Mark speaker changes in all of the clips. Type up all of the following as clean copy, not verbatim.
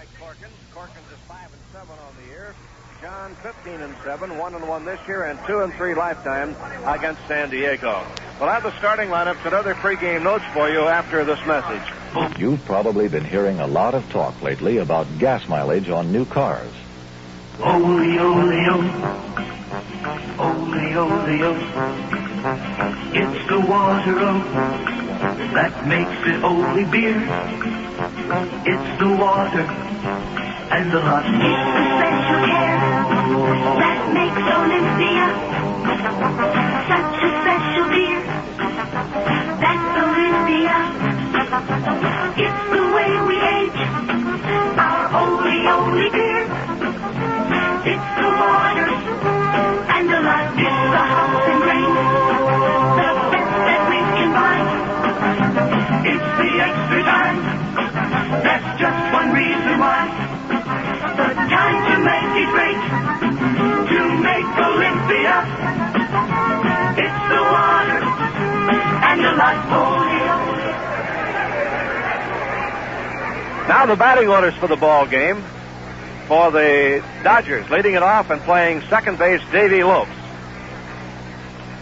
Speaker 1: Mike Corkins. Corkins is 5-7 on the year. John 15-7, 1-1 this year, and 2-3 lifetime against San Diego. We'll have the starting lineups and other pregame notes for you after this message.
Speaker 2: You've probably been hearing a lot of talk lately about gas mileage on new cars.
Speaker 3: Ole, ole, ole. Ole, ole, ole. It's the water, oh, that makes it ole beer. It's the water and the lot more.
Speaker 4: It's the special care that makes Olympia such a special beer. That's Olympia. It's the way we age our ole beer. It's the water and the lot. It's the hops and grain, the best that we can buy. It's the extra time. That's just one reason why. The time to make it great, to make Olympia. It's the water and the lot.
Speaker 1: Now the batting orders for the ball game. For the Dodgers, leading it off and playing second base, Davey Lopes.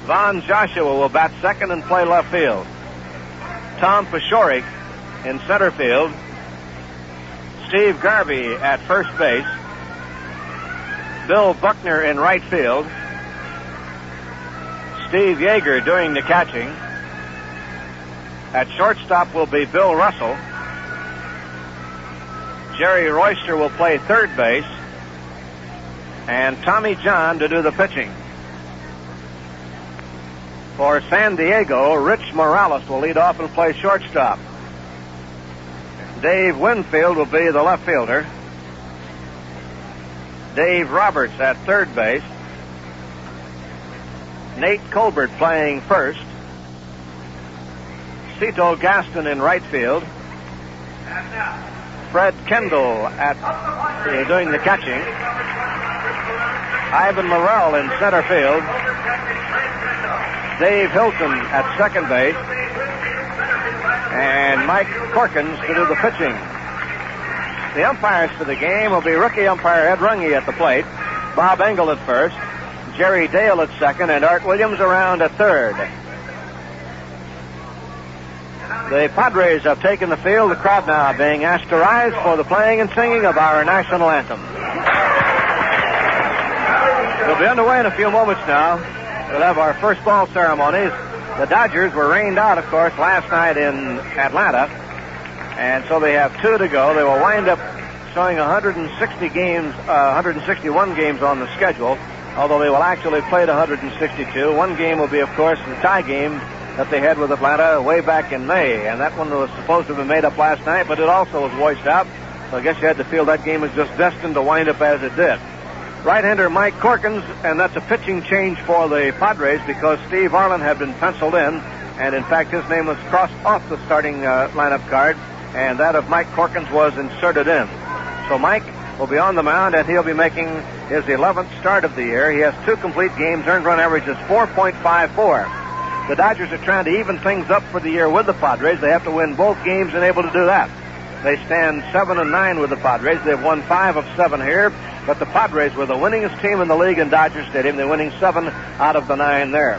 Speaker 1: Von Joshua will bat second and play left field. Tom Pashorik in center field. Steve Garvey at first base. Bill Buckner in right field. Steve Yeager doing the catching. At shortstop will be Bill Russell. Jerry Royster will play third base. And Tommy John to do the pitching. For San Diego, Rich Morales will lead off and play shortstop. Dave Winfield will be the left fielder. Dave Roberts at third base. Nate Colbert playing first. Cito Gaston in right field. Fred Kendall doing the catching. Ivan Morrell in center field. Dave Hilton at second base. And Mike Corkins to do the pitching. The umpires for the game will be rookie umpire Ed Runge at the plate, Bob Engel at first, Jerry Dale at second, and Art Williams around at third. The Padres have taken the field. The crowd now being asked to rise for the playing and singing of our national anthem. We'll be underway in a few moments now. We'll have our first ball ceremonies. The Dodgers were rained out, of course, last night in Atlanta, and so they have 2 to go. They will wind up showing 161 games on the schedule, although they will actually play 162. One game will be, of course, the tie game that they had with Atlanta way back in May, and that one was supposed to have been made up last night, but it also was voiced out, so I guess you had to feel that game was just destined to wind up as it did. Right-hander Mike Corkins, and that's a pitching change for the Padres because Steve Arlen had been penciled in, and in fact his name was crossed off the starting lineup card, and that of Mike Corkins was inserted in. So Mike will be on the mound, and he'll be making his 11th start of the year. He has 2 complete games. Earned run average is 4.54. The Dodgers are trying to even things up for the year with the Padres. They have to win both games and able to do that. They stand 7-9 with the Padres. They've won 5 of 7 here, but the Padres were the winningest team in the league in Dodger Stadium. They're winning 7 out of the 9 there.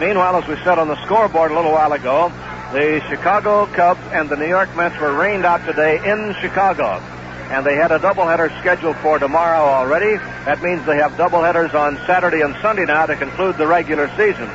Speaker 1: Meanwhile, as we said on the scoreboard a little while ago, the Chicago Cubs and the New York Mets were rained out today in Chicago, and they had a doubleheader scheduled for tomorrow already. That means they have doubleheaders on Saturday and Sunday now to conclude the regular season.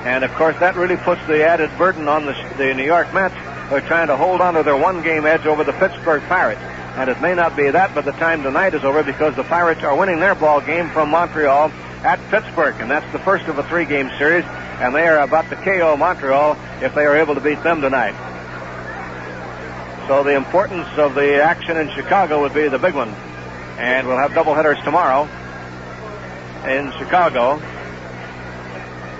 Speaker 1: And, of course, that really puts the added burden on the New York Mets. They're trying to hold on to their one-game edge over the Pittsburgh Pirates. And it may not be that by the time tonight is over because the Pirates are winning their ball game from Montreal at Pittsburgh. And that's the first of a 3-game series. And they are about to KO Montreal if they are able to beat them tonight. So the importance of the action in Chicago would be the big one. And we'll have doubleheaders tomorrow in Chicago.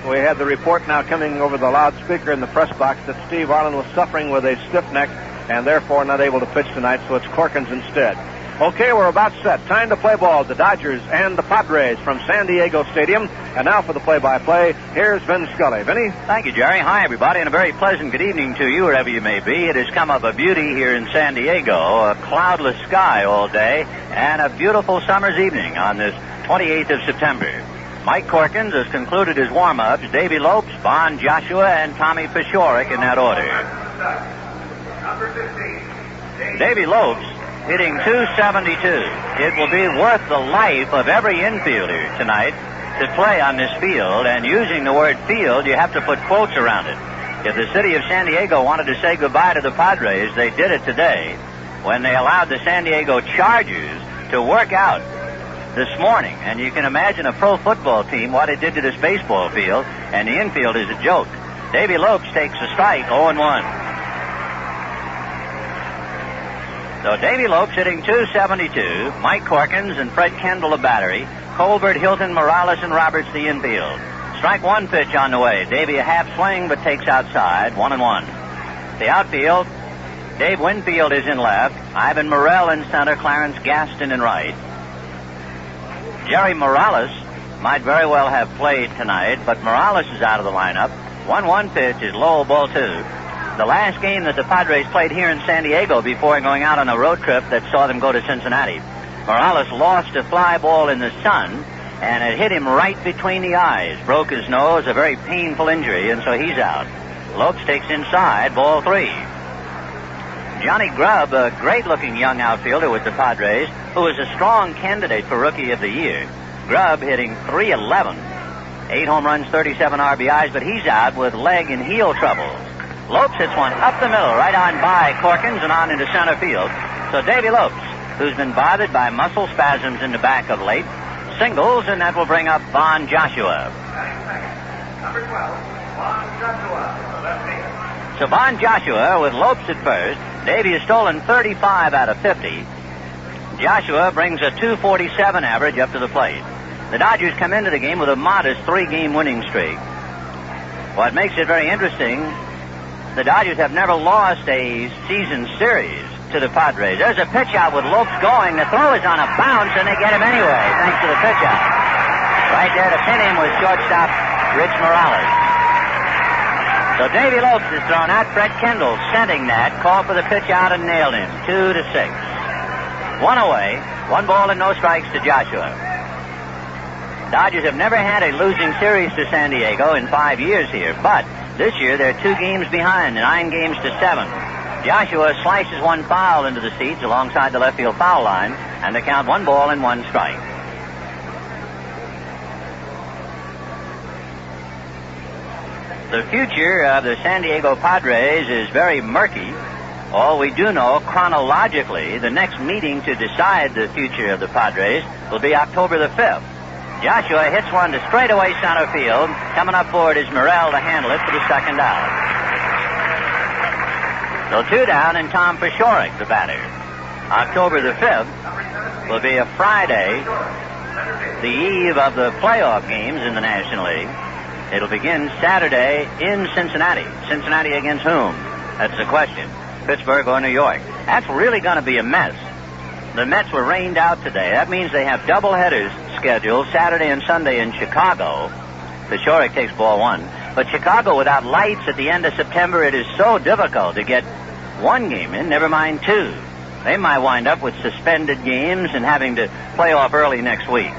Speaker 1: We had the report now coming over the loudspeaker in the press box that Steve Arlen was suffering with a stiff neck and therefore not able to pitch tonight, so it's Corkins instead. Okay, we're about set. Time to play ball. The Dodgers and the Padres from San Diego Stadium. And now for the play-by-play, here's Vin Scully. Vinny?
Speaker 5: Thank you, Jerry. Hi, everybody, and a very pleasant good evening to you, wherever you may be. It has come up a beauty here in San Diego, a cloudless sky all day, and a beautiful summer's evening on this 28th of September. Mike Corkins has concluded his warm-ups. Davy Lopes, Von Joshua, and Tommy Peshorek in that order. Davy Lopes hitting .272. It will be worth the life of every infielder tonight to play on this field, and using the word field, you have to put quotes around it. If the city of San Diego wanted to say goodbye to the Padres, they did it today when they allowed the San Diego Chargers to work out this morning. And you can imagine a pro football team, what it did to this baseball field, and the infield is a joke. Davy Lopes takes a strike, 0-1. So Davy Lopes hitting .272, Mike Corkins and Fred Kendall the battery, Colbert, Hilton, Morales, and Roberts the infield. Strike one pitch on the way. Davy a half swing but takes outside, 1-1. The outfield, Dave Winfield is in left, Ivan Morel in center, Clarence Gaston in right. Jerry Morales might very well have played tonight, but Morales is out of the lineup. 1-1 pitch is low, ball 2. The last game that the Padres played here in San Diego before going out on a road trip that saw them go to Cincinnati, Morales lost a fly ball in the sun, and it hit him right between the eyes. Broke his nose, a very painful injury, and so he's out. Lopes takes inside, ball 3. Johnny Grubb, a great-looking young outfielder with the Padres, who is a strong candidate for Rookie of the Year. Grubb hitting .311. 8 home runs, 37 RBIs, but he's out with leg and heel troubles. Lopes hits one up the middle, right on by Corkins and on into center field. So Davy Lopes, who's been bothered by muscle spasms in the back of late, singles, and that will bring up Von Joshua.
Speaker 1: Number 12, Von Joshua, left-hander.
Speaker 5: So Von Joshua with Lopes at first. Davy has stolen 35 out of 50. Joshua brings a .247 average up to the plate. The Dodgers come into the game with a modest 3-game winning streak. What makes it very interesting, the Dodgers have never lost a season series to the Padres. There's a pitch out with Lopes going. The throw is on a bounce, and they get him anyway, thanks to the pitch out. Right there to pin him was shortstop Rich Morales. So Davy Lopes is thrown out. Fred Kendall sending that, called for the pitch out and nailed him. 2-6. 1 away, 1 ball and no strikes to Joshua. Dodgers have never had a losing series to San Diego in 5 years here, but this year they're 2 games behind, 9 games to 7. Joshua slices one foul into the seats alongside the left field foul line, and they count 1 ball and 1 strike. The future of the San Diego Padres is very murky. All we do know chronologically, the next meeting to decide the future of the Padres will be October the 5th. Joshua hits one to straightaway center field. Coming up for it is Morel to handle it for the second out. So 2 down and Tom Peshorek, the batter. October the 5th will be a Friday, the eve of the playoff games in the National League. It'll begin Saturday in Cincinnati. Cincinnati against whom? That's the question. Pittsburgh or New York. That's really going to be a mess. The Mets were rained out today. That means they have doubleheaders scheduled Saturday and Sunday in Chicago. Peshorek takes ball 1. But Chicago, without lights at the end of September, it is so difficult to get 1 game in, never mind 2. They might wind up with suspended games and having to play off early next week.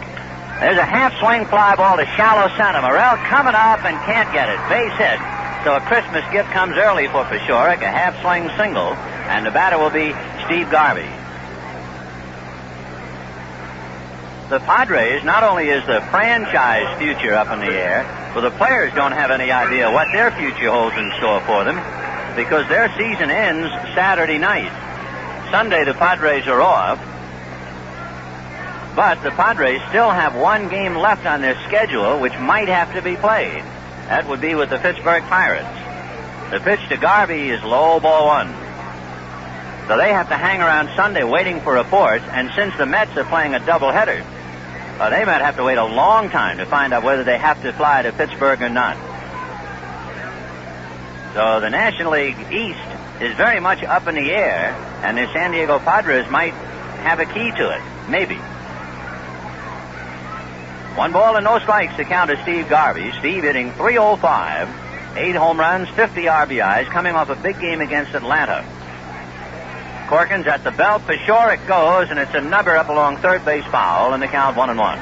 Speaker 5: There's a half-swing fly ball to shallow center. Morel coming up and can't get it. Base hit. So a Christmas gift comes early for Peshorek, a half-swing single, and the batter will be Steve Garvey. The Padres, not only is the franchise future up in the air, but the players don't have any idea what their future holds in store for them, because their season ends Saturday night. Sunday, the Padres are off, but the Padres still have 1 game left on their schedule, which might have to be played. That would be with the Pittsburgh Pirates. The pitch to Garvey is low, ball 1. So they have to hang around Sunday waiting for reports, and since the Mets are playing a doubleheader, they might have to wait a long time to find out whether they have to fly to Pittsburgh or not. So the National League East is very much up in the air, and the San Diego Padres might have a key to it. Maybe. 1 ball and no strikes to count to Steve Garvey. Steve hitting .305, 8 home runs, 50 RBIs, coming off a big game against Atlanta. Corkins at the belt. For sure it goes, and it's a nubber up along third base foul, and the count 1-1.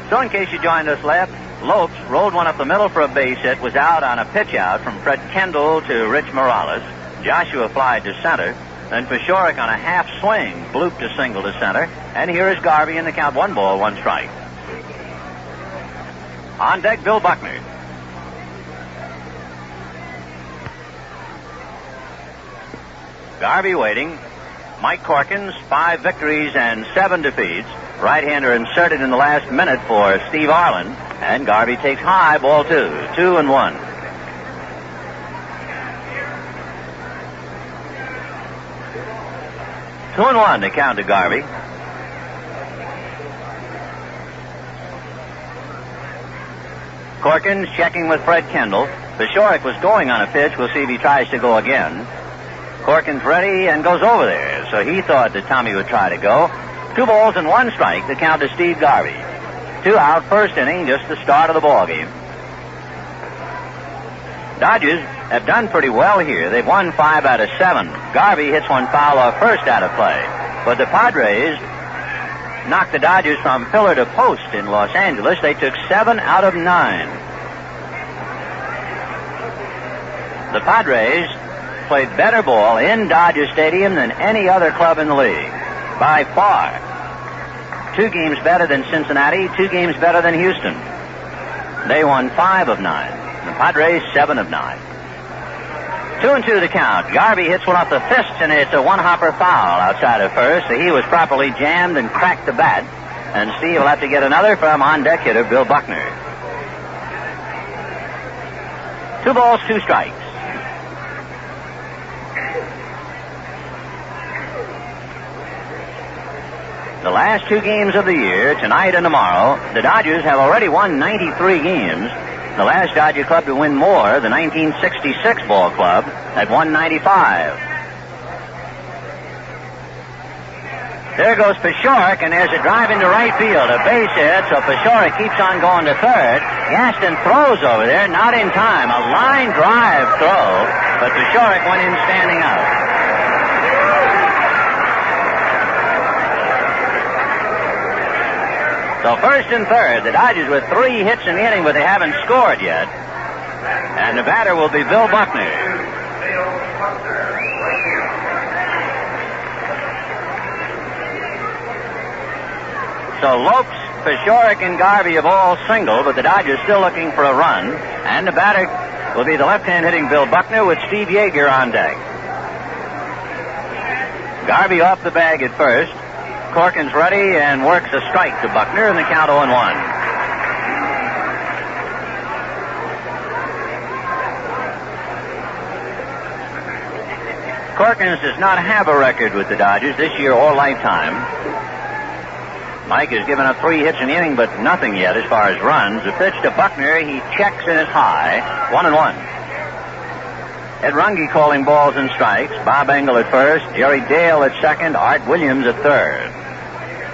Speaker 5: So in case you joined us left, Lopes rolled one up the middle for a base hit, was out on a pitch out from Fred Kendall to Rich Morales. Joshua flied to center. Then Pashorek on a half swing blooped a single to center. And here is Garvey in the count 1 ball, 1 strike. On deck, Bill Buckner. Garvey waiting. Mike Corkins, 5 victories and 7 defeats. Right-hander inserted in the last minute for Steve Arlen. And Garvey takes high, ball 2. 2-1. Two and 1 to count to Garvey. Corkins checking with Fred Kendall. Pashorek was going on a pitch. We'll see if he tries to go again. Corkins ready and goes over there. So he thought that Tommy would try to go. 2 balls and 1 strike to count to Steve Garvey. 2 out, first inning, just the start of the ball game. Dodgers have done pretty well here. They've won 5 out of 7. Garvey hits one foul off first out of play. But the Padres knocked the Dodgers from pillar to post in Los Angeles. They took 7 out of 9. The Padres played better ball in Dodger Stadium than any other club in the league. By far. 2 games better than Cincinnati, 2 games better than Houston. They won 5 of 9. The Padres 7 of 9. 2-2 the count. Garvey hits one off the fist, and it's a 1-hopper foul outside of first. So he was properly jammed and cracked the bat. And Steve will have to get another from on-deck hitter Bill Buckner. 2 balls, 2 strikes. The last 2 games of the year, tonight and tomorrow, the Dodgers have already won 93 games. The last Dodger club to win more, the 1966 ball club, had won 95. There goes Pashorek, and there's a drive into right field, a base hit, so Pashorek keeps on going to third. Gaston throws over there, not in time. A line drive throw, but Pashorek went in standing out. So first and third, the Dodgers with 3 hits in the inning, but they haven't scored yet. And the batter will be Bill Buckner. So Lopes, Pashorek, and Garvey have all singled, but the Dodgers still looking for a run. And the batter will be the left-hand hitting Bill Buckner with Steve Yeager on deck. Garvey off the bag at first. Corkins ready and works a strike to Buckner in the count 0-1. Corkins does not have a record with the Dodgers this year or lifetime. Mike has given up 3 hits in the inning, but nothing yet as far as runs. The pitch to Buckner, he checks and is high. 1-1. Ed Runge calling balls and strikes. Bob Engel at first. Jerry Dale at second. Art Williams at third.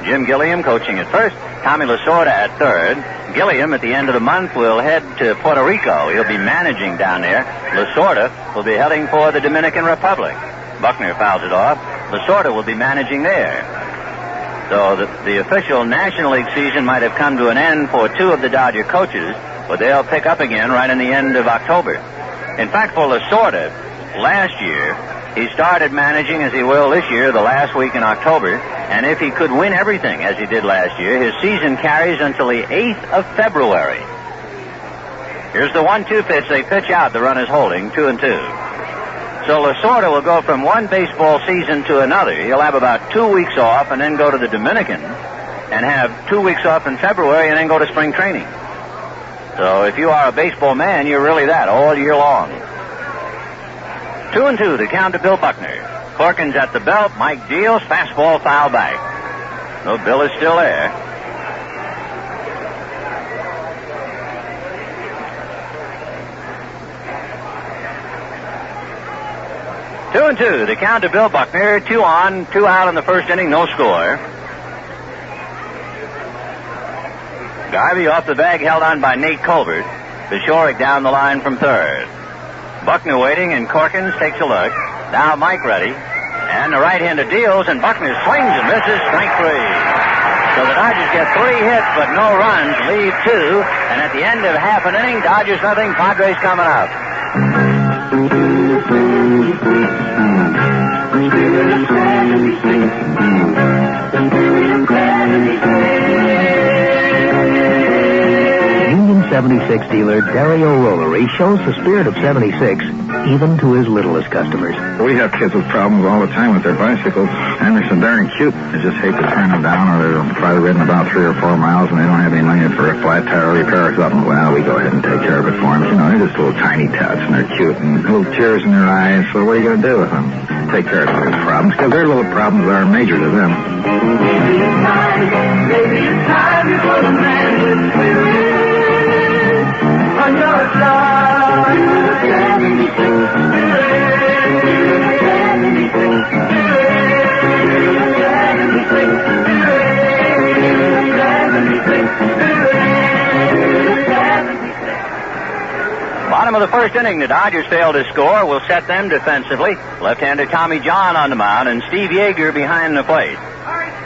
Speaker 5: Jim Gilliam coaching at first. Tommy Lasorda at third. Gilliam at the end of the month will head to Puerto Rico. He'll be managing down there. Lasorda will be heading for the Dominican Republic. Buckner fouls it off. Lasorda will be managing there. So the official National League season might have come to an end for 2 of the Dodger coaches, but they'll pick up again right in the end of October. In fact, for Lasorda, last year, he started managing as he will this year, the last week in October. And if he could win everything as he did last year, his season carries until the 8th of February. Here's the 1-2 pitch. They pitch out. The run is holding, 2-2. So Lasorda will go from one baseball season to another. He'll have about 2 weeks off and then go to the Dominican and have 2 weeks off in February and then go to spring training. So if you are a baseball man, you're really that all year long. 2-2, the count to Bill Buckner. Corkins at the belt. Mike deals. Fastball foul back. No, Bill is still there. 2-2. The count to Bill Buckner. 2 on, 2 out in the first inning. No score. Garvey off the bag, held on by Nate Colbert. Bishoric down the line from third. Buckner waiting, and Corkins takes a look. Now Mike ready. And the right-hander deals, and Buckner swings and misses. Strike 3. So the Dodgers get 3 hits, but no runs. Leave 2. And at the end of half an inning, Dodgers nothing, Padres coming up.
Speaker 6: Union 76 dealer Dario Rollery shows the spirit of 76 even to his littlest customers.
Speaker 7: We have kids with problems all the time with their bicycles, and they're so darn cute. I just hate to turn them down, or they're probably ridden about 3 or 4 miles, and they don't have any money for a flat tire repair or something. Well, we go ahead and take care of it for them. You know, they're just little tiny tots, and they're cute, and little tears in their eyes. So what are you going to do with them? Take care of their problems, because their little problems are major to them.
Speaker 3: Maybe it's time you put a man with spirit on your side.
Speaker 5: 76. Bottom of the first inning, the Dodgers failed to score. Will set them defensively. Left-hander Tommy John on the mound, and Steve Yeager behind the plate.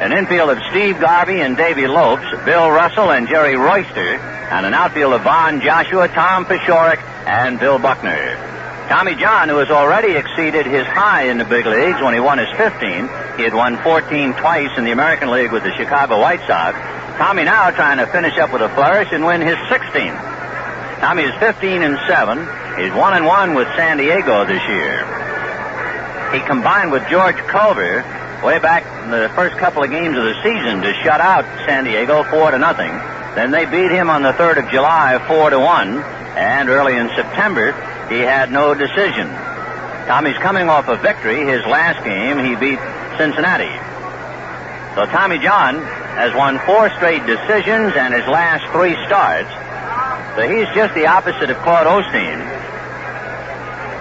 Speaker 5: An infield of Steve Garvey and Davy Lopes, Bill Russell and Jerry Royster, and an outfield of Von Joshua, Tom Pishoric, and Bill Buckner. Tommy John, who has already exceeded his high in the big leagues when he won his 15. He had won 14 twice in the American League with the Chicago White Sox. Tommy now trying to finish up with a flourish and win his 16th. Tommy is 15-7. He's 1-1 with San Diego this year. He combined with George Culver way back in the first couple of games of the season to shut out San Diego 4-0. Then they beat him on the 3rd of July 4-1, and early in September he had no decision. Tommy's coming off a victory. His last game he beat Cincinnati. So Tommy John has won 4 straight decisions and his last 3 starts. So he's just the opposite of Claude Osteen.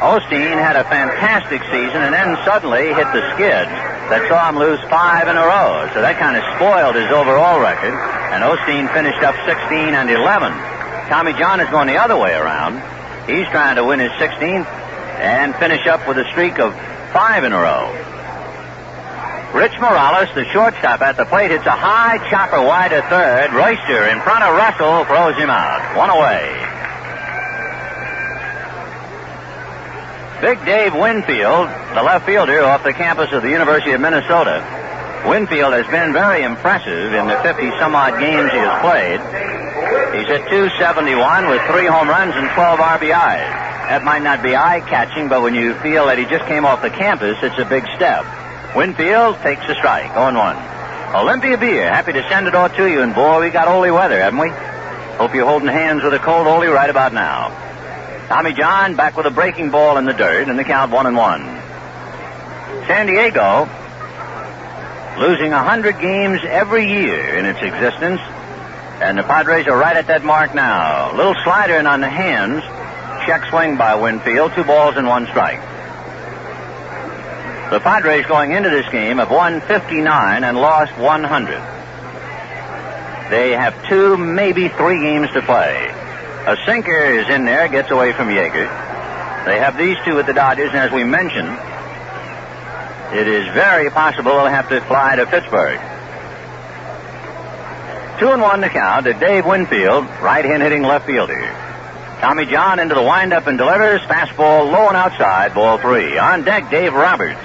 Speaker 5: Osteen had a fantastic season and then suddenly hit the skids that saw him lose 5 in a row. So that kind of spoiled his overall record. And Osteen finished up 16-11. Tommy John is going the other way around. He's trying to win his 16th and finish up with a streak of 5 in a row. Rich Morales, the shortstop at the plate, hits a high chopper wide to third. Royster in front of Russell throws him out. 1 away. Big Dave Winfield, the left fielder off the campus of the University of Minnesota. Winfield has been very impressive in the 50-some-odd games he has played. He's hit .271 with 3 home runs and 12 RBIs. That might not be eye-catching, but when you feel that he just came off the campus, it's a big step. Winfield takes a strike, 0-1. Olympia Beer, happy to send it all to you. And boy, we got Ole weather, haven't we? Hope you're holding hands with a cold Ole right about now. Tommy John back with a breaking ball in the dirt, and the count 1-1. San Diego losing 100 games every year in its existence, and the Padres are right at that mark now. Little slider in on the hands. Check swing by Winfield. 2 balls and 1 strike. The Padres going into this game have won 59 and lost 100. They have 2, maybe 3 games to play. A sinker is in there, gets away from Yeager. They have these 2 at the Dodgers, and as we mentioned, it is very possible they'll have to fly to Pittsburgh. 2-1 the count to Dave Winfield, right-hand hitting left fielder. Tommy John into the windup and delivers. Fastball low and outside, ball 3. On deck, Dave Roberts.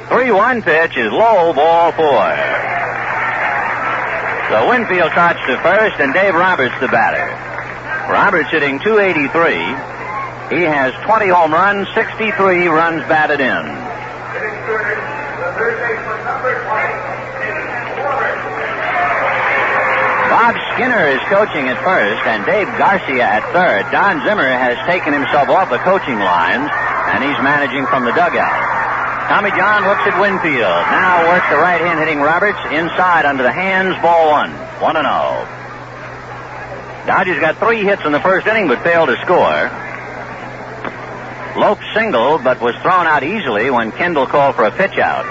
Speaker 5: The 3-1 pitch is low, ball 4. So Winfield trots to first, and Dave Roberts the batter. Roberts hitting .283. He has 20 home runs, 63 runs batted in. Bob Skinner is coaching at first, and Dave Garcia at third. Don Zimmer has taken himself off the coaching lines, and he's managing from the dugout. Tommy John looks at Winfield. Now works the right hand hitting Roberts inside under the hands. Ball 1. 1-0. Dodgers got 3 hits in the first inning but failed to score. Lopes singled but was thrown out easily when Kendall called for a pitch out.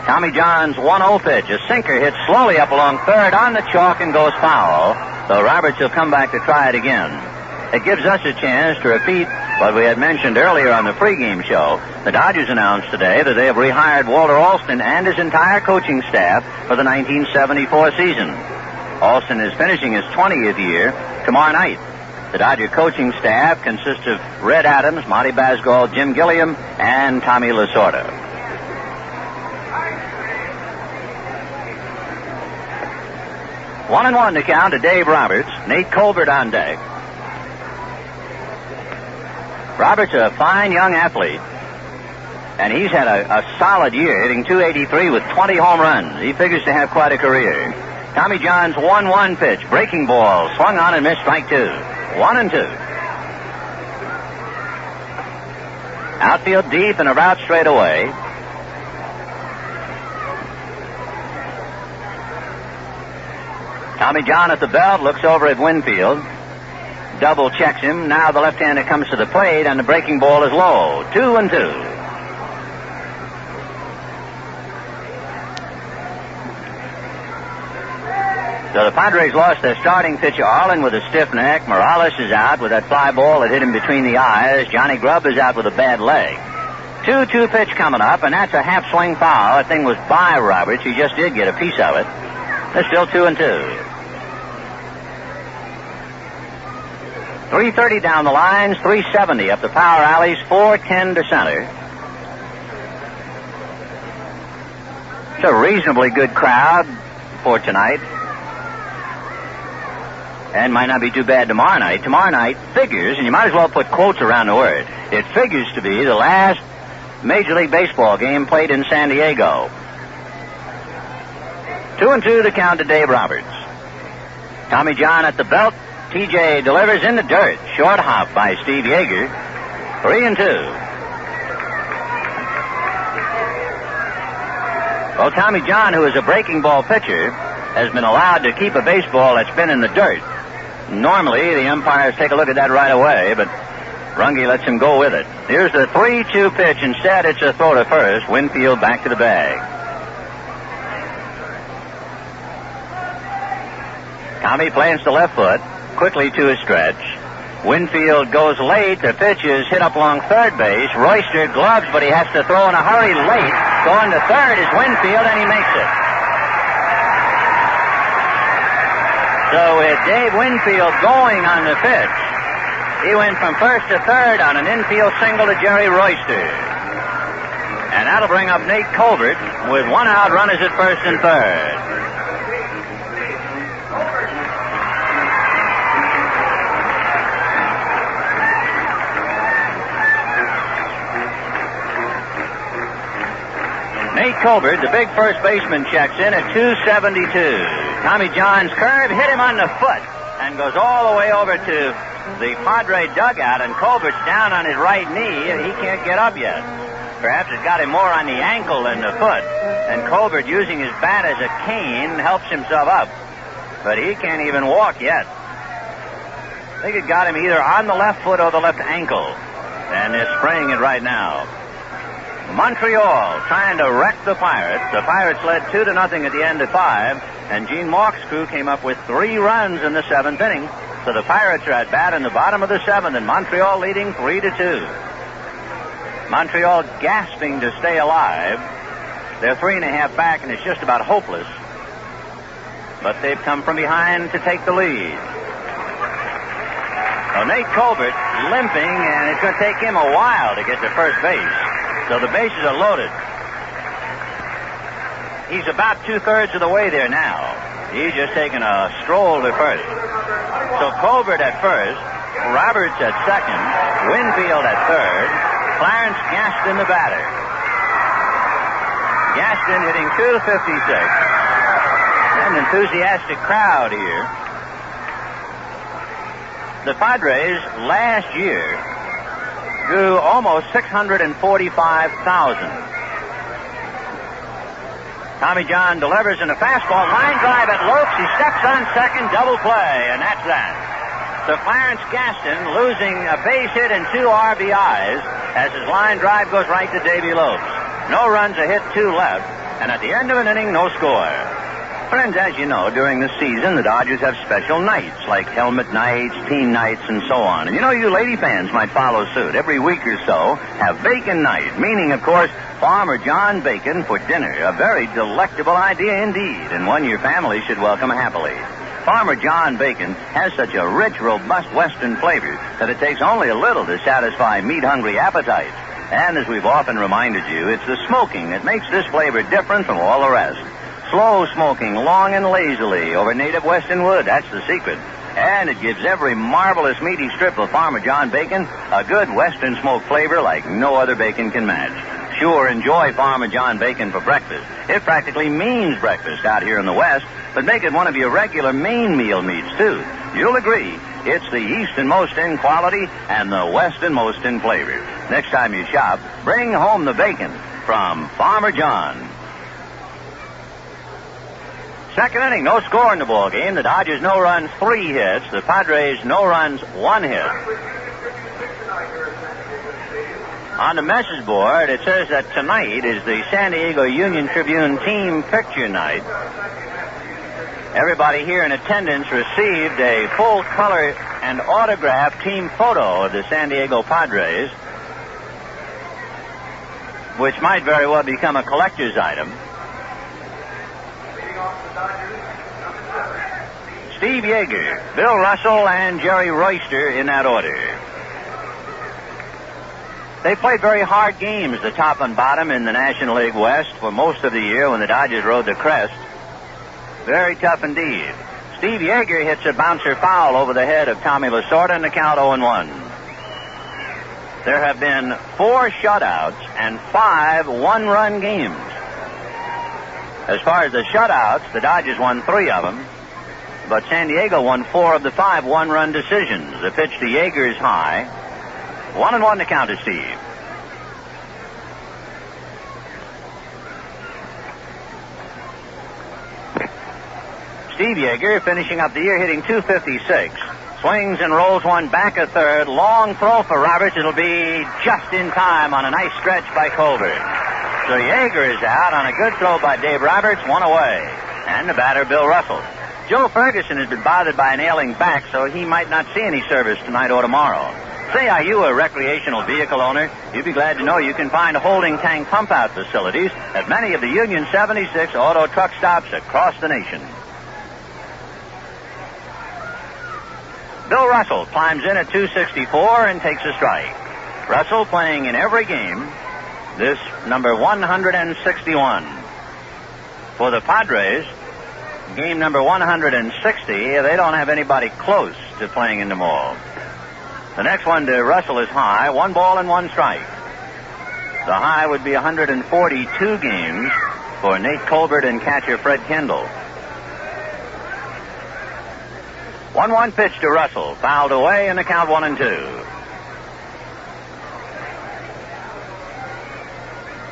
Speaker 5: Tommy John's 1-0 pitch. A sinker hits slowly up along third on the chalk and goes foul. So Roberts will come back to try it again. It gives us a chance to repeat what we had mentioned earlier on the pregame show. The Dodgers announced today that they have rehired Walter Alston and his entire coaching staff for the 1974 season. Alston is finishing his 20th year tomorrow night. The Dodger coaching staff consists of Red Adams, Monty Basgall, Jim Gilliam, and Tommy Lasorda. One and one to count to Dave Roberts. Nate Colbert on deck. Roberts, a fine young athlete, and he's had a solid year, hitting .283 with 20 home runs. He figures to have quite a career. Tommy John's 1-1 pitch, breaking ball, swung on and missed, strike 2. 1-2. Outfield deep and a route straight away. Tommy John at the belt, looks over at Winfield. Double checks him. Now the left-hander comes to the plate, and the breaking ball is low. 2-2. So the Padres lost their starting pitcher, Arlen, with a stiff neck. Morales is out with that fly ball that hit him between the eyes. Johnny Grubb is out with a bad leg. 2-2 pitch coming up, and that's a half-swing foul. That thing was by Roberts. He just did get a piece of it. They're still 2-2. 330 down the lines, 370 up the power alleys, 410 to center. It's a reasonably good crowd for tonight. And might not be too bad tomorrow night. Tomorrow night figures, and you might as well put quotes around the word. It figures to be the last Major League Baseball game played in San Diego. 2-2 to count to Dave Roberts. Tommy John at the belt. TJ delivers in the dirt. Short hop by Steve Yeager. 3-2. Well, Tommy John, who is a breaking ball pitcher, has been allowed to keep a baseball that's been in the dirt. Normally, the umpires take a look at that right away, but Runge lets him go with it. Here's the 3-2 pitch. Instead, it's a throw to first. Winfield back to the bag. Tommy plants the left foot. Quickly to his stretch. Winfield goes late. The pitch is hit up along third base. Royster gloves, but he has to throw in a hurry late. Going to third is Winfield, and he makes it. So with Dave Winfield going on the pitch, he went from first to third on an infield single to Jerry Royster. And that'll bring up Nate Colbert with 1 out, runners at first and third. Nate Colbert, the big first baseman, checks in at 272. Tommy John's curve hit him on the foot and goes all the way over to the Padre dugout, and Colbert's down on his right knee. He can't get up yet. Perhaps it got him more on the ankle than the foot, and Colbert, using his bat as a cane, helps himself up. But he can't even walk yet. I think it got him either on the left foot or the left ankle, and they're spraying it right now. Montreal trying to wreck the Pirates. The Pirates led 2-0 at the end of 5, and Gene Mauch's crew came up with 3 runs in the 7th inning. So the Pirates are at bat in the bottom of the 7th, and Montreal leading 3-2. Montreal gasping to stay alive. They're 3.5 back, and it's just about hopeless. But they've come from behind to take the lead. So Nate Colbert limping, and it's going to take him a while to get to first base. So the bases are loaded. He's about 2/3 of the way there now. He's just taking a stroll to first. So Colbert at first, Roberts at second, Winfield at third, Clarence Gaston the batter. Gaston hitting .256. An enthusiastic crowd here. The Padres last year drew almost 645,000. Tommy John delivers in a fastball, line drive at Lopes. He steps on second, double play, and that's that. to Clarence Gaston, losing a base hit and 2 RBIs as his line drive goes right to Davy Lopes. No runs, a hit, 2 left, and at the end of an inning, no score. Friends, as you know, during the season, the Dodgers have special nights, like helmet nights, team nights, and so on. And you know, you lady fans might follow suit. Every week or so, have bacon night, meaning, of course, Farmer John Bacon for dinner. A very delectable idea indeed, and one your family should welcome happily. Farmer John Bacon has such a rich, robust Western flavor that it takes only a little to satisfy meat-hungry appetites. And as we've often reminded you, it's the smoking that makes this flavor different from all the rest. Slow smoking, long and lazily, over native Western wood. That's the secret. And it gives every marvelous meaty strip of Farmer John bacon a good Western smoke flavor like no other bacon can match. Sure, enjoy Farmer John bacon for breakfast. It practically means breakfast out here in the West, but make it one of your regular main meal meats, too. You'll agree, it's the easternmost in quality and the westernmost in flavor. Next time you shop, bring home the bacon from Farmer John. Second inning, no score in the ball game. The Dodgers no runs, 3 hits. The Padres no runs, 1 hit. On the message board, it says that tonight is the San Diego Union Tribune team picture night. Everybody here in attendance received a full-color and autographed team photo of the San Diego Padres, which might very well become a collector's item. Steve Yeager, Bill Russell, and Jerry Royster in that order. They played very hard games, the top and bottom in the National League West for most of the year when the Dodgers rode the crest. Very tough indeed. Steve Yeager hits a bouncer foul over the head of Tommy Lasorda and the count 0-1. There have been 4 shutouts and 5 one-run games. As far as the shutouts, the Dodgers won 3 of them, but San Diego won 4 of the 5 one-run decisions. The pitch to Yeager is high. 1-1 to count to Steve. Steve Yeager finishing up the year hitting .256. Swings and rolls one back a third. Long throw for Roberts. It'll be just in time on a nice stretch by Colbert. So Yeager is out on a good throw by Dave Roberts, 1 away. And the batter, Bill Russell. Joe Ferguson has been bothered by an ailing back, so he might not see any service tonight or tomorrow. Say, are you a recreational vehicle owner? You'd be glad to know you can find holding tank pump-out facilities at many of the Union 76 auto truck stops across the nation. Bill Russell climbs in at .264 and takes a strike. Russell playing in every game. This number 161. For the Padres, game number 160, they don't have anybody close to playing in them all. The next one to Russell is high, 1 ball and 1 strike. The high would be 142 games for Nate Colbert and catcher Fred Kendall. 1-1 pitch to Russell, fouled away in the count 1-2.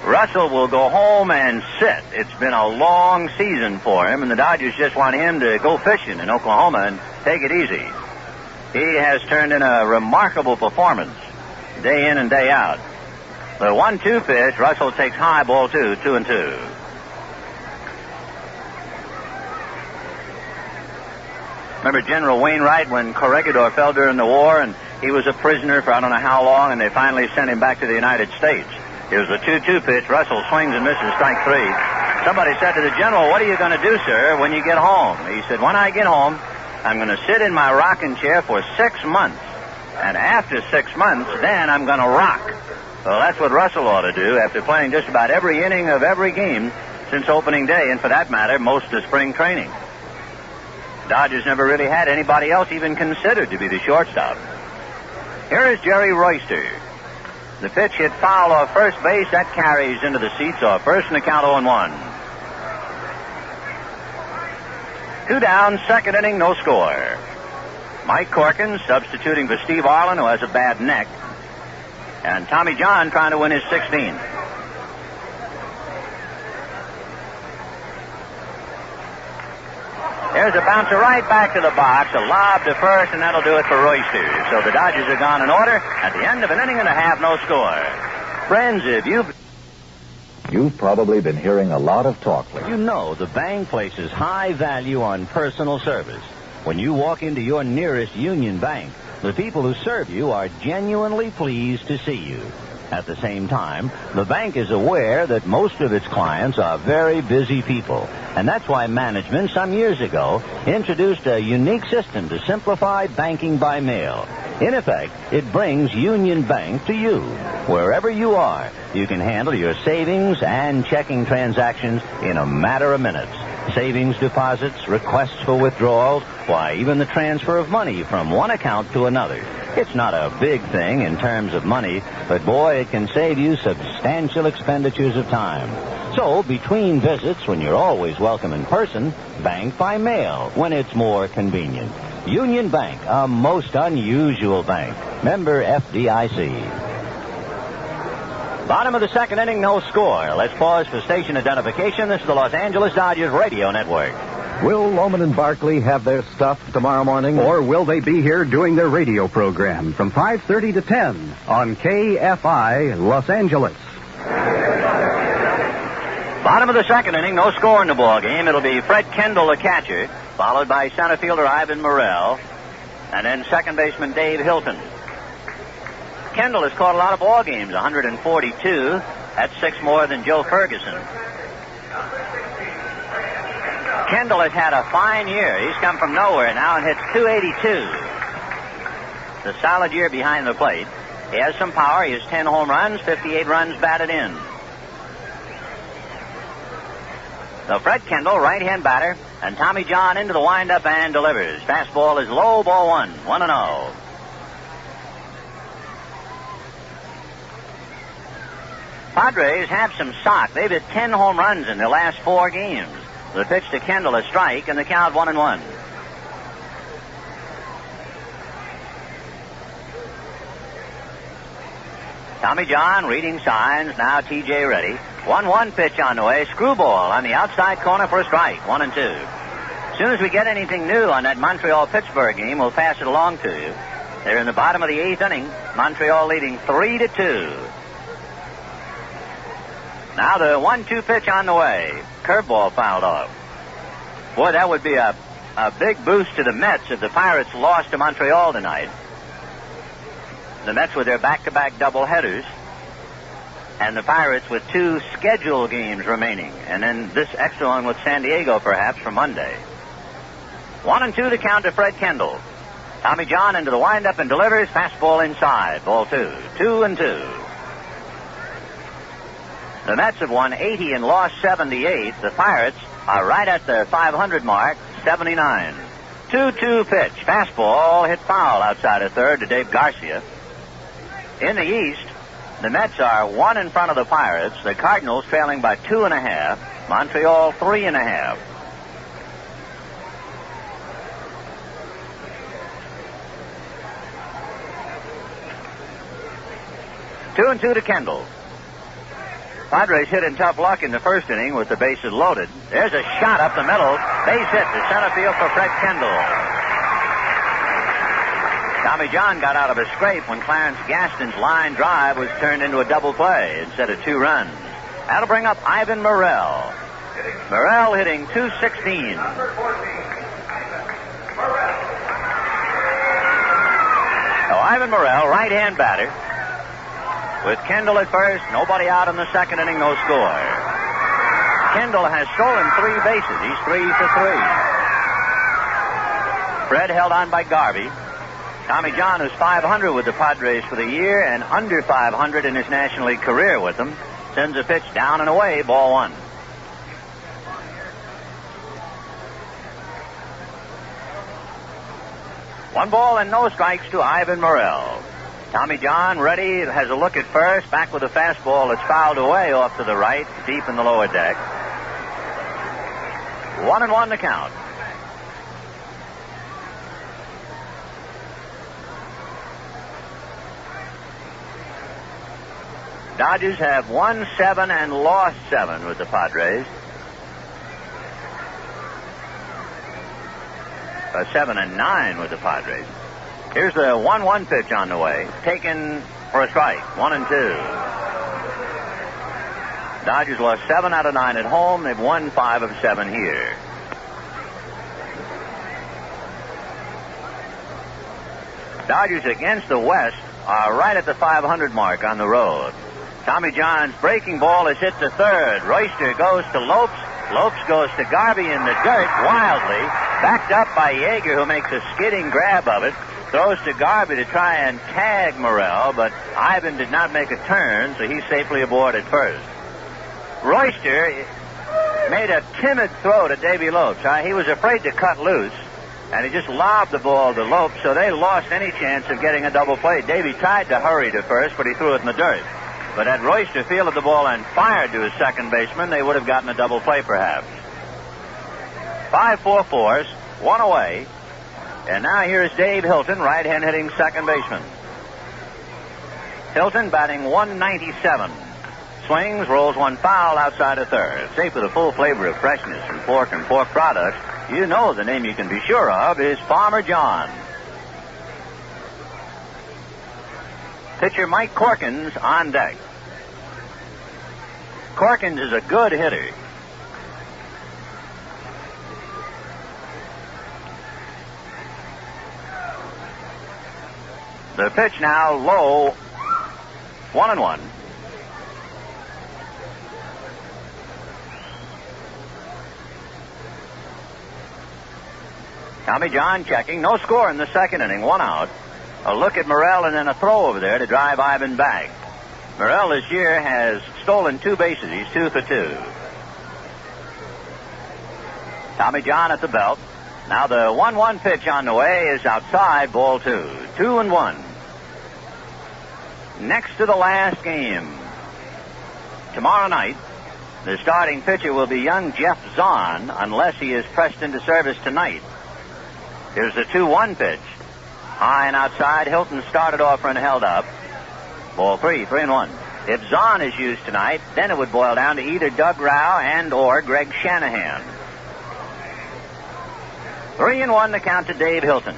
Speaker 5: Russell will go home and sit. It's been a long season for him, and the Dodgers just want him to go fishing in Oklahoma and take it easy. He has turned in a remarkable performance, day in and day out. The 1-2 pitch, Russell takes high, ball 2, 2-2. Remember General Wainwright when Corregidor fell during the war, and he was a prisoner for I don't know how long, and they finally sent him back to the United States. Here's the 2-2 pitch. Russell swings and misses, strike 3. Somebody said to the general, "What are you going to do, sir, when you get home?" He said, "When I get home, I'm going to sit in my rocking chair for 6 months. And after 6 months, then I'm going to rock." Well, that's what Russell ought to do after playing just about every inning of every game since opening day, and for that matter, most of spring training. Dodgers never really had anybody else even considered to be the shortstop. Here is Jerry Royster. The pitch hit foul off first base. That carries into the seats off first, and the count 0-1. 2 down, second inning, no score. Mike Corkins substituting for Steve Arlen, who has a bad neck. And Tommy John trying to win his 16th. There's a bouncer right back to the box, a lob to first, and that'll do it for Royster. So the Dodgers are gone in order. At the end of an inning and a half, no score. Friends, if
Speaker 2: You've probably been hearing a lot of talk lately.
Speaker 8: You know the bank places high value on personal service. When you walk into your nearest Union Bank, the people who serve you are genuinely pleased to see you. At the same time, the bank is aware that most of its clients are very busy people. And that's why management some years ago introduced a unique system to simplify banking by mail. In effect, it brings Union Bank to you. Wherever you are, you can handle your savings and checking transactions in a matter of minutes. Savings deposits, requests for withdrawals, why, even the transfer of money from one account to another. It's not a big thing in terms of money, but boy, it can save you substantial expenditures of time. So, between visits, when you're always welcome in person, bank by mail when it's more convenient. Union Bank, a most unusual bank. Member FDIC. Bottom of the second inning, no score. Let's pause for station identification. This is the Los Angeles Dodgers Radio Network.
Speaker 9: Will Loman and Barkley have their stuff tomorrow morning? Or will they be here doing their radio program from 5:30 to 10 on KFI Los Angeles?
Speaker 5: Bottom of the second inning, no score in the ball game. It'll be Fred Kendall, the catcher, followed by center fielder Ivan Morrell, and then second baseman Dave Hilton. Kendall has caught a lot of ball games, 142. That's 6 more than Joe Ferguson. Kendall has had a fine year. He's come from nowhere now and hits .282. The solid year behind the plate. He has some power. He has 10 home runs, 58 runs batted in. So Fred Kendall, right-hand batter, and Tommy John into the windup and delivers. Fastball is low, ball 1, 1-0. Padres have some stock. They've hit 10 home runs in their last 4 games. The pitch to Kendall, a strike, and the count 1-1. Tommy John reading signs. Now T.J. ready. 1-1 pitch on the way. Screwball on the outside corner for a strike. 1-2. As soon as we get anything new on that Montreal-Pittsburgh game, we'll pass it along to you. They're in the bottom of the 8th inning. Montreal leading 3-2. Now the 1-2 pitch on the way. Curveball fouled off. Boy, that would be a big boost to the Mets if the Pirates lost to Montreal tonight. The Mets with their back-to-back doubleheaders, and the Pirates with 2 scheduled games remaining, and then this extra one with San Diego perhaps for Monday. 1-2 to count to Fred Kendall. Tommy John into the windup and delivers. Fastball inside. Ball 2. 2-2. The Mets have won 80 and lost 78. The Pirates are right at the 500 mark, 79. 2-2 pitch. Fastball hit foul outside of third to Dave Garcia. In the East, the Mets are 1 in front of the Pirates. The Cardinals trailing by 2.5. Montreal 3.5. Two and 2 to Kendall. Padres hit in tough luck in the first inning with the bases loaded. There's a shot up the middle. Base hit to center field for Fred Kendall. Tommy John got out of a scrape when Clarence Gaston's line drive was turned into a double play instead of 2 runs. That'll bring up Ivan Morrell. Morrell hitting .216. So Ivan Morrell, right-hand batter. With Kendall at first, nobody out in the second inning, no score. Kendall has stolen 3 bases. He's 3 for 3. Fred held on by Garvey. Tommy John, who's .500 with the Padres for the year and under .500 in his National League career with them, sends a pitch down and away, ball 1. One ball and no strikes to Ivan Morrell. Tommy John ready, has a look at first, back with a fastball that's fouled away off to the right, deep in the lower deck. 1-1 to count. Dodgers have won 7 and lost 7 with the Padres. 7-9 with the Padres. Here's the 1-1 pitch on the way. Taken for a strike. 1-2. Dodgers lost 7 out of 9 at home. They've won 5 of 7 here. Dodgers against the West are right at the 500 mark on the road. Tommy John's breaking ball is hit to third. Royster goes to Lopes. Lopes goes to Garvey in the dirt wildly. Backed up by Yeager, who makes a skidding grab of it. Throws to Garvey to try and tag Morrell, but Ivan did not make a turn, so he's safely aboard at first. Royster made a timid throw to Davy Lopes. He was afraid to cut loose, and he just lobbed the ball to Lopes, so they lost any chance of getting a double play. Davy tried to hurry to first, but he threw it in the dirt. But had Royster fielded the ball and fired to his second baseman, they would have gotten a double play perhaps. 5-4-4s, 1 away. And now here's Dave Hilton, right-hand hitting second baseman. Hilton batting 197. Swings, rolls one foul outside of third. Safe with a full flavor of freshness from pork and pork products. You know the name you can be sure of is Farmer John. Pitcher Mike Corkins on deck. Corkins is a good hitter. The pitch now low, 1-1. Tommy John checking. No score in the second inning. 1 out. A look at Morrell and then a throw over there to drive Ivan back. Morrell this year has stolen 2 bases. He's 2 for 2. Tommy John at the belt. Now the 1-1 pitch on the way is outside, ball 2. 2-1. Next to the last game. Tomorrow night, the starting pitcher will be young Jeff Zahn, unless he is pressed into service tonight. Here's the 2-1 pitch. High and outside. Hilton started off and held up. Ball 3, 3-1. If Zahn is used tonight, then it would boil down to either Doug Rao and or Greg Shanahan. 3-1 the count to Dave Hilton.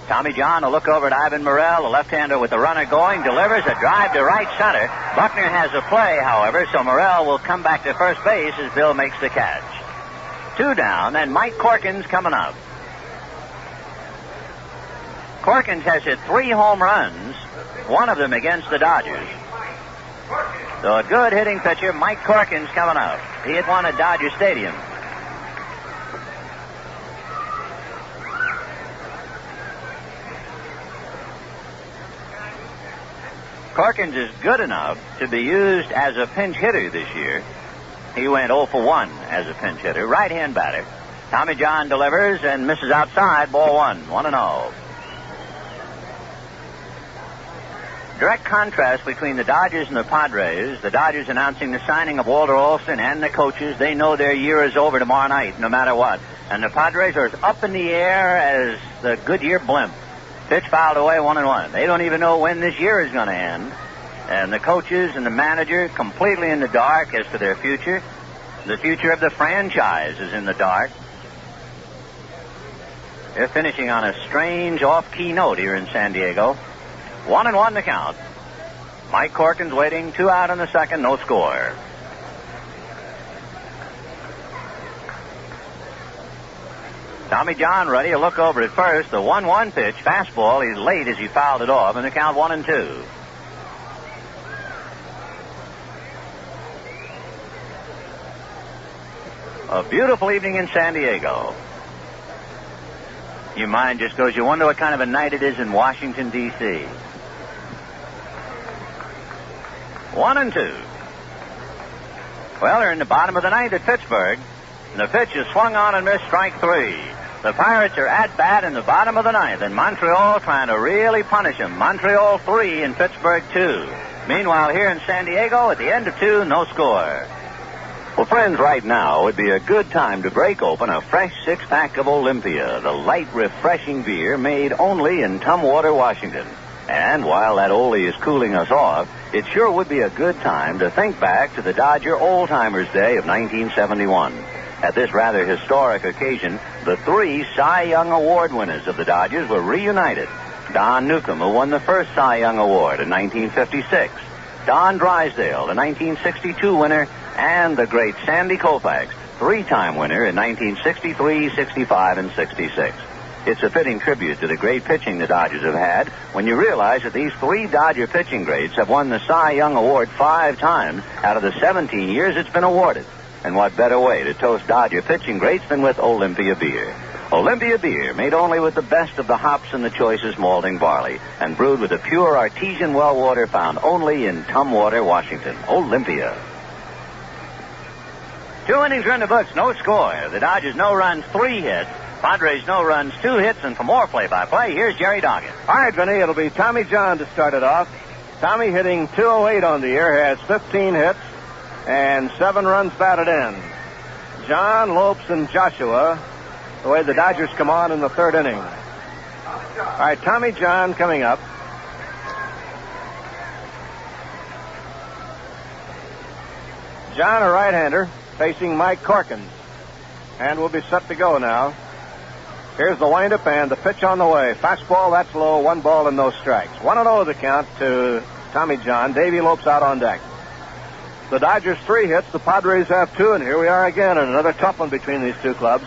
Speaker 5: Tommy John, a look over at Ivan Morrell, a left-hander with the runner going, delivers a drive to right center. Buckner has a play, however, so Morrell will come back to first base as Bill makes the catch. 2 down, and Mike Corkins coming up. Corkins has hit 3 home runs, 1 of them against the Dodgers. So a good hitting pitcher, Mike Corkins, coming up. He hit 1 at Dodger Stadium. Corkins is good enough to be used as a pinch hitter this year. He went 0 for 1 as a pinch hitter. Right-hand batter. Tommy John delivers and misses outside. Ball 1. 1-0. Direct contrast between the Dodgers and the Padres. The Dodgers announcing the signing of Walter Olson and the coaches. They know their year is over tomorrow night, no matter what. And the Padres are as up in the air as the Goodyear blimp. Pitch fouled away, 1-1. They don't even know when this year is going to end. And the coaches and the manager completely in the dark as to their future. The future of the franchise is in the dark. They're finishing on a strange off-key note here in San Diego. 1-1 the count. Mike Corkins waiting, 2 out in the second, no score. Tommy John ready, a look over at first. The 1-1 pitch, fastball. He's late as he fouled it off, and the count 1-2. A beautiful evening in San Diego. Your mind just goes, you wonder what kind of a night it is in Washington, D.C. 1-2. Well, they're in the bottom of the ninth at Pittsburgh. And the pitch is swung on and missed, strike 3. The Pirates are at bat in the bottom of the ninth, and Montreal trying to really punish them. Montreal 3 and Pittsburgh 2. Meanwhile, here in San Diego, at the end of 2, no score. Well, friends, right now would be a good time to break open a fresh 6-pack of Olympia, the light, refreshing beer made only in Tumwater, Washington. And while that oldie is cooling us off, it sure would be a good time to think back to the Dodger Old Timers Day of 1971.
Speaker 8: At this rather historic occasion, the 3 Cy Young Award winners of the Dodgers were reunited. Don Newcombe, who won the first Cy Young Award in 1956. Don Drysdale, the 1962 winner, and the great Sandy Koufax, 3-time winner in 1963, 65, and 66. It's a fitting tribute to the great pitching the Dodgers have had when you realize that these 3 Dodger pitching greats have won the Cy Young Award 5 times out of the 17 years it's been awarded. And what better way to toast Dodger pitching greats than with Olympia beer? Olympia beer, made only with the best of the hops and the choicest malting barley, and brewed with the pure artesian well water found only in Tumwater, Washington. Olympia. 2 innings are in the books, no score. The Dodgers no runs, 3 hits. Padres no runs, 2 hits, and for more play-by-play, here's Jerry Doggett.
Speaker 1: All right, Vinny, it'll be Tommy John to start it off. Tommy, hitting .208 on the year, has 15 hits and 7 runs batted in. John, Lopes, and Joshua, the way the Dodgers come on in the 3rd inning. All right, Tommy John coming up. John, a right-hander, facing Mike Corkins. And we'll be set to go now. Here's the windup and the pitch on the way. Fastball, that's low, 1 ball and no strikes. 1-0 the count to Tommy John. Davey Lopes out on deck. The Dodgers 3 hits, the Padres have 2, and here we are again in another tough one between these 2 clubs.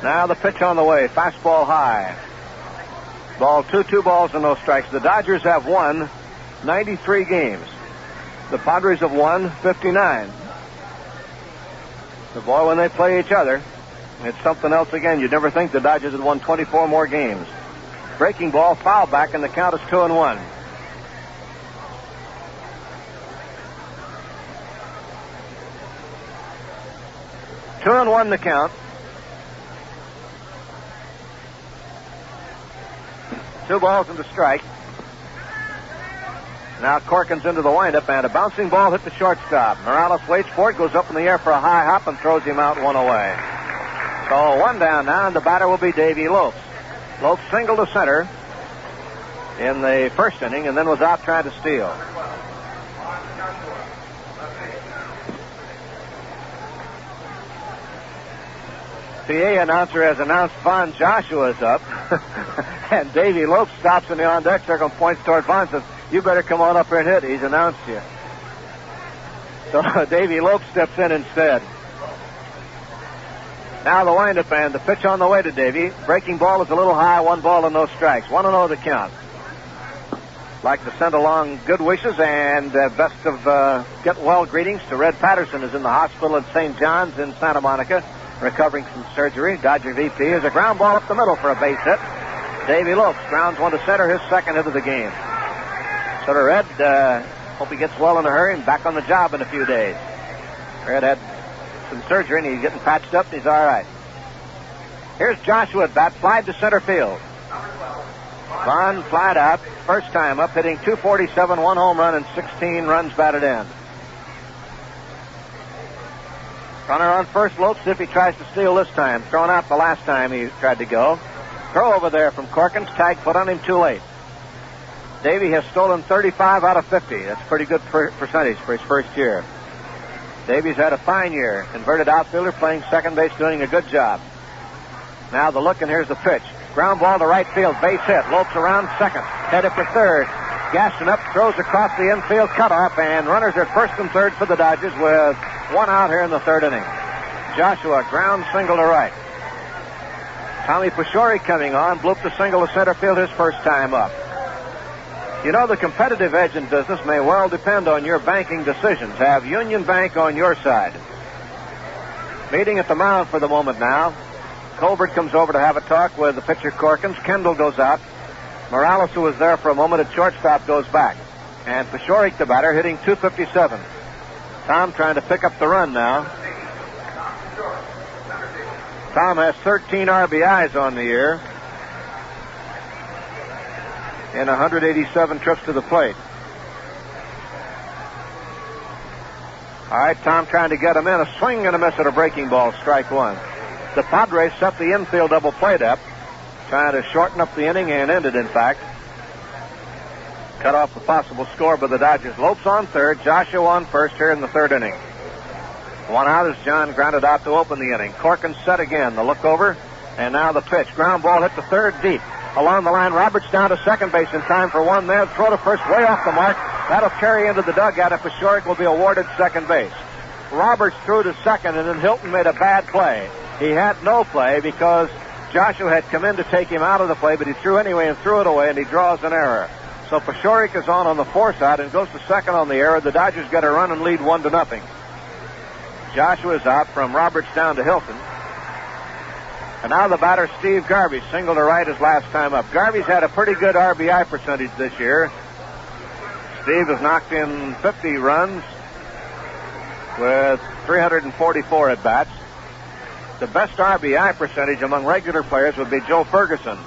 Speaker 1: Now the pitch on the way. Fastball high. Ball 2 balls and no strikes. The Dodgers have won 93 games. The Padres have won 59. The boy, when they play each other, it's something else again. You'd never think the Dodgers had won 24 more games. Breaking ball, foul back, and the count is 2-1. Two and 1 the count. 2 balls and a strike. Now Corkins into the windup, and a bouncing ball hit the shortstop. Morales waits for it, goes up in the air for a high hop, and throws him out 1 away. So 1 down now, and the batter will be Davey Lopes. Lopes singled to center in the 1st inning, and then was out trying to steal. PA announcer has announced Vaughn Joshua's up, and Davey Lopes stops in the on-deck circle and points toward Vaughn and says, "You better come on up here and hit. He's announced you." So Davey Lopes steps in instead. Now the windup and the pitch on the way to Davey. Breaking ball is a little high, 1 ball and no strikes. 1-0 the count. Like to send along good wishes and best of get well greetings to Red Patterson, who's in the hospital at St. John's in Santa Monica, recovering from surgery. Dodger VP is a ground ball up the middle for a base hit. Davey Lopes grounds 1 to center, his 2nd hit of the game. So to Red, hope he gets well in a hurry and back on the job in a few days. Red had some surgery and he's getting patched up and he's all right. Here's Joshua at bat, fly to center field. Vaughn flied out, first time up, hitting .247, 1 home run and 16 runs batted in. Runner on first, Lopes, if he tries to steal this time. Thrown out the last time he tried to go. Throw over there from Corkins, tag put on him too late. Davey has stolen 35 out of 50. That's a pretty good percentage for his first year. Davey's had a fine year. Converted outfielder, playing second base, doing a good job. Now the look, and here's the pitch. Ground ball to right field, base hit. Lopes around second, headed for third. Gaston up, throws across the infield cutoff, and runners at first and third for the Dodgers with 1 out here in the 3rd inning. Joshua, ground single to right. Tommy Pashori coming on, blooped a single to center field his first time up. You know, the competitive edge in business may well depend on your banking decisions. Have Union Bank on your side. Meeting at the mound for the moment now. Colbert comes over to have a talk with the pitcher Corkins. Kendall goes out. Morales, who was there for a moment at shortstop, goes back. And Pashoric, the batter, hitting .257. Tom trying to pick up the run now. Tom has 13 RBIs on the year in 187 trips to the plate. All right, Tom trying to get him in. A swing and a miss at a breaking ball, strike 1. The Padres set the infield double play up, trying to shorten up the inning, and ended, in fact. Cut off a possible score by the Dodgers. Lopes on third, Joshua on first here in the 3rd inning. One out as John grounded out to open the inning. Corkins set again. The look over, and now the pitch. Ground ball hit to third deep. Along the line, Roberts down to second base in time for one there. Throw to first way off the mark. That'll carry into the dugout if Pashoric will be awarded second base. Roberts threw to second, and then Hilton made a bad play. He had no play because Joshua had come in to take him out of the play, but he threw anyway and threw it away, and he draws an error. So Pashoric is on the force out and goes to second on the error. The Dodgers get a run and lead 1-0. Joshua is out from Roberts down to Hilton. And now the batter, Steve Garvey, single to right his last time up. Garvey's had a pretty good RBI percentage this year. Steve has knocked in 50 runs with 344 at-bats. The best RBI percentage among regular players would be Joe Ferguson.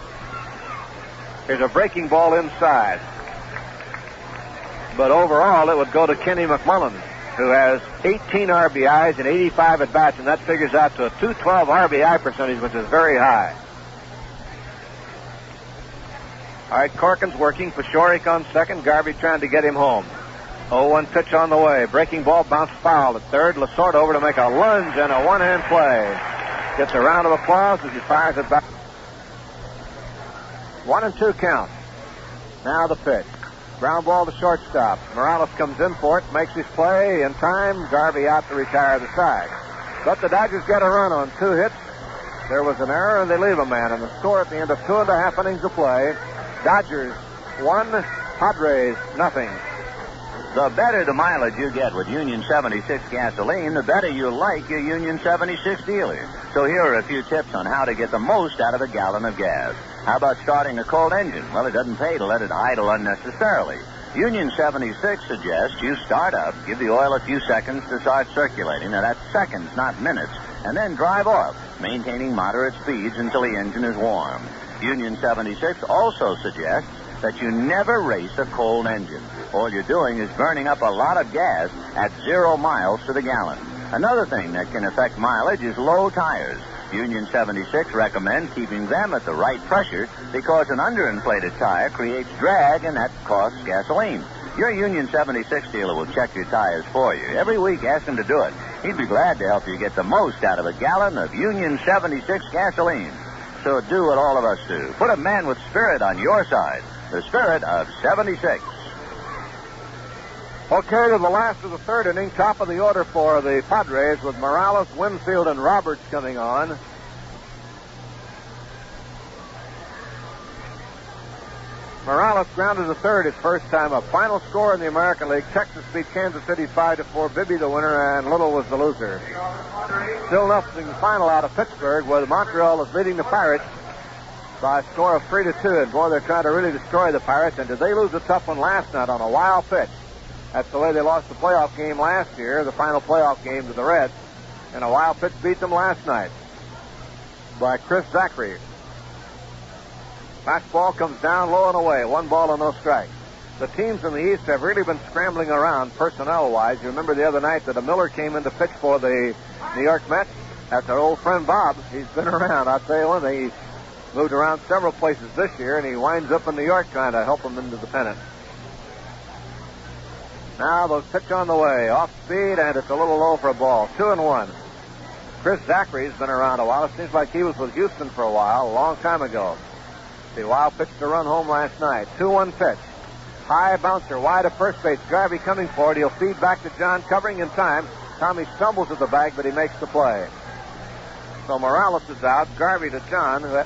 Speaker 1: Here's a breaking ball inside. But overall, it would go to Kenny McMullen, who has 18 RBIs and 85 at-bats, and that figures out to a .212 RBI percentage, which is very high. All right, Corkins working. Pashoric on second. Garvey trying to get him home. 0-1 pitch on the way. Breaking ball bounced foul at third. Lasorda over to make a lunge and a one-hand play. Gets a round of applause as he fires it back. 1-2 count. Now the pitch. Ground ball to shortstop. Morales comes in for it, makes his play in time. Garvey out to retire the side. But the Dodgers get a run on 2 hits. There was an error, and they leave a man. And the score at the end of 2.5 innings of play, Dodgers 1, Padres nothing.
Speaker 8: The better the mileage you get with Union 76 gasoline, the better you like your Union 76 dealer. So here are a few tips on how to get the most out of a gallon of gas. How about starting a cold engine? Well, it doesn't pay to let it idle unnecessarily. Union 76 suggests you start up, give the oil a few seconds to start circulating. Now, that's seconds, not minutes. And then drive off, maintaining moderate speeds until the engine is warm. Union 76 also suggests that you never race a cold engine. All you're doing is burning up a lot of gas at 0 miles to the gallon. Another thing that can affect mileage is low tires. Union 76 recommends keeping them at the right pressure because an underinflated tire creates drag, and that costs gasoline. Your Union 76 dealer will check your tires for you. Every week, ask him to do it. He'd be glad to help you get the most out of a gallon of Union 76 gasoline. So do what all of us do. Put a man with spirit on your side. The spirit of 76.
Speaker 1: Okay, to the last of the third inning, top of the order for the Padres with Morales, Winfield, and Roberts coming on. Morales grounded to third his first time up. Final score in the American League, Texas beat Kansas City 5-4. Bibby the winner, and Little was the loser. Still nothing final out of Pittsburgh, where Montreal is leading the Pirates by a score of 3-2. And boy, they're trying to really destroy the Pirates. And did they lose a tough one last night on a wild pitch? That's the way they lost the playoff game last year, the final playoff game to the Reds. And a wild pitch beat them last night by Chris Zachary. Fastball comes down low and away. 1 ball and no strikes. The teams in the East have really been scrambling around personnel-wise. You remember the other night that a Miller came in to pitch for the New York Mets. That's our old friend Bob. He's been around. I'll tell you one thing. He's moved around several places this year, and he winds up in New York trying to help them into the pennant. Now the pitch on the way. Off speed, and it's a little low for a ball. 2-1. Chris Zachary's been around a while. It seems like he was with Houston for a while, a long time ago. The wild pitch to run home last night. 2-1 pitch. High bouncer, wide of first base. Garvey coming for it. He'll feed back to John, covering in time. Tommy stumbles at the bag, but he makes the play. So Morales is out. Garvey to John, who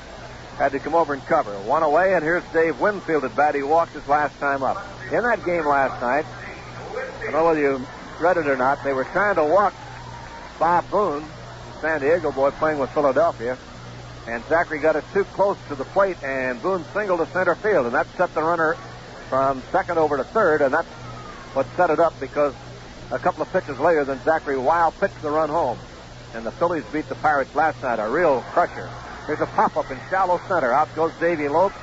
Speaker 1: had to come over and cover. 1 away, and here's Dave Winfield at bat. He walked his last time up. In that game last night, I don't know whether you read it or not, they were trying to walk Bob Boone, San Diego boy playing with Philadelphia, and Zachary got it too close to the plate, and Boone singled to center field, and that set the runner from second over to third, and that's what set it up, because a couple of pitches later, then Zachary wild pitched the run home, and the Phillies beat the Pirates last night, a real crusher. Here's a pop-up in shallow center. Out goes Davey Lope.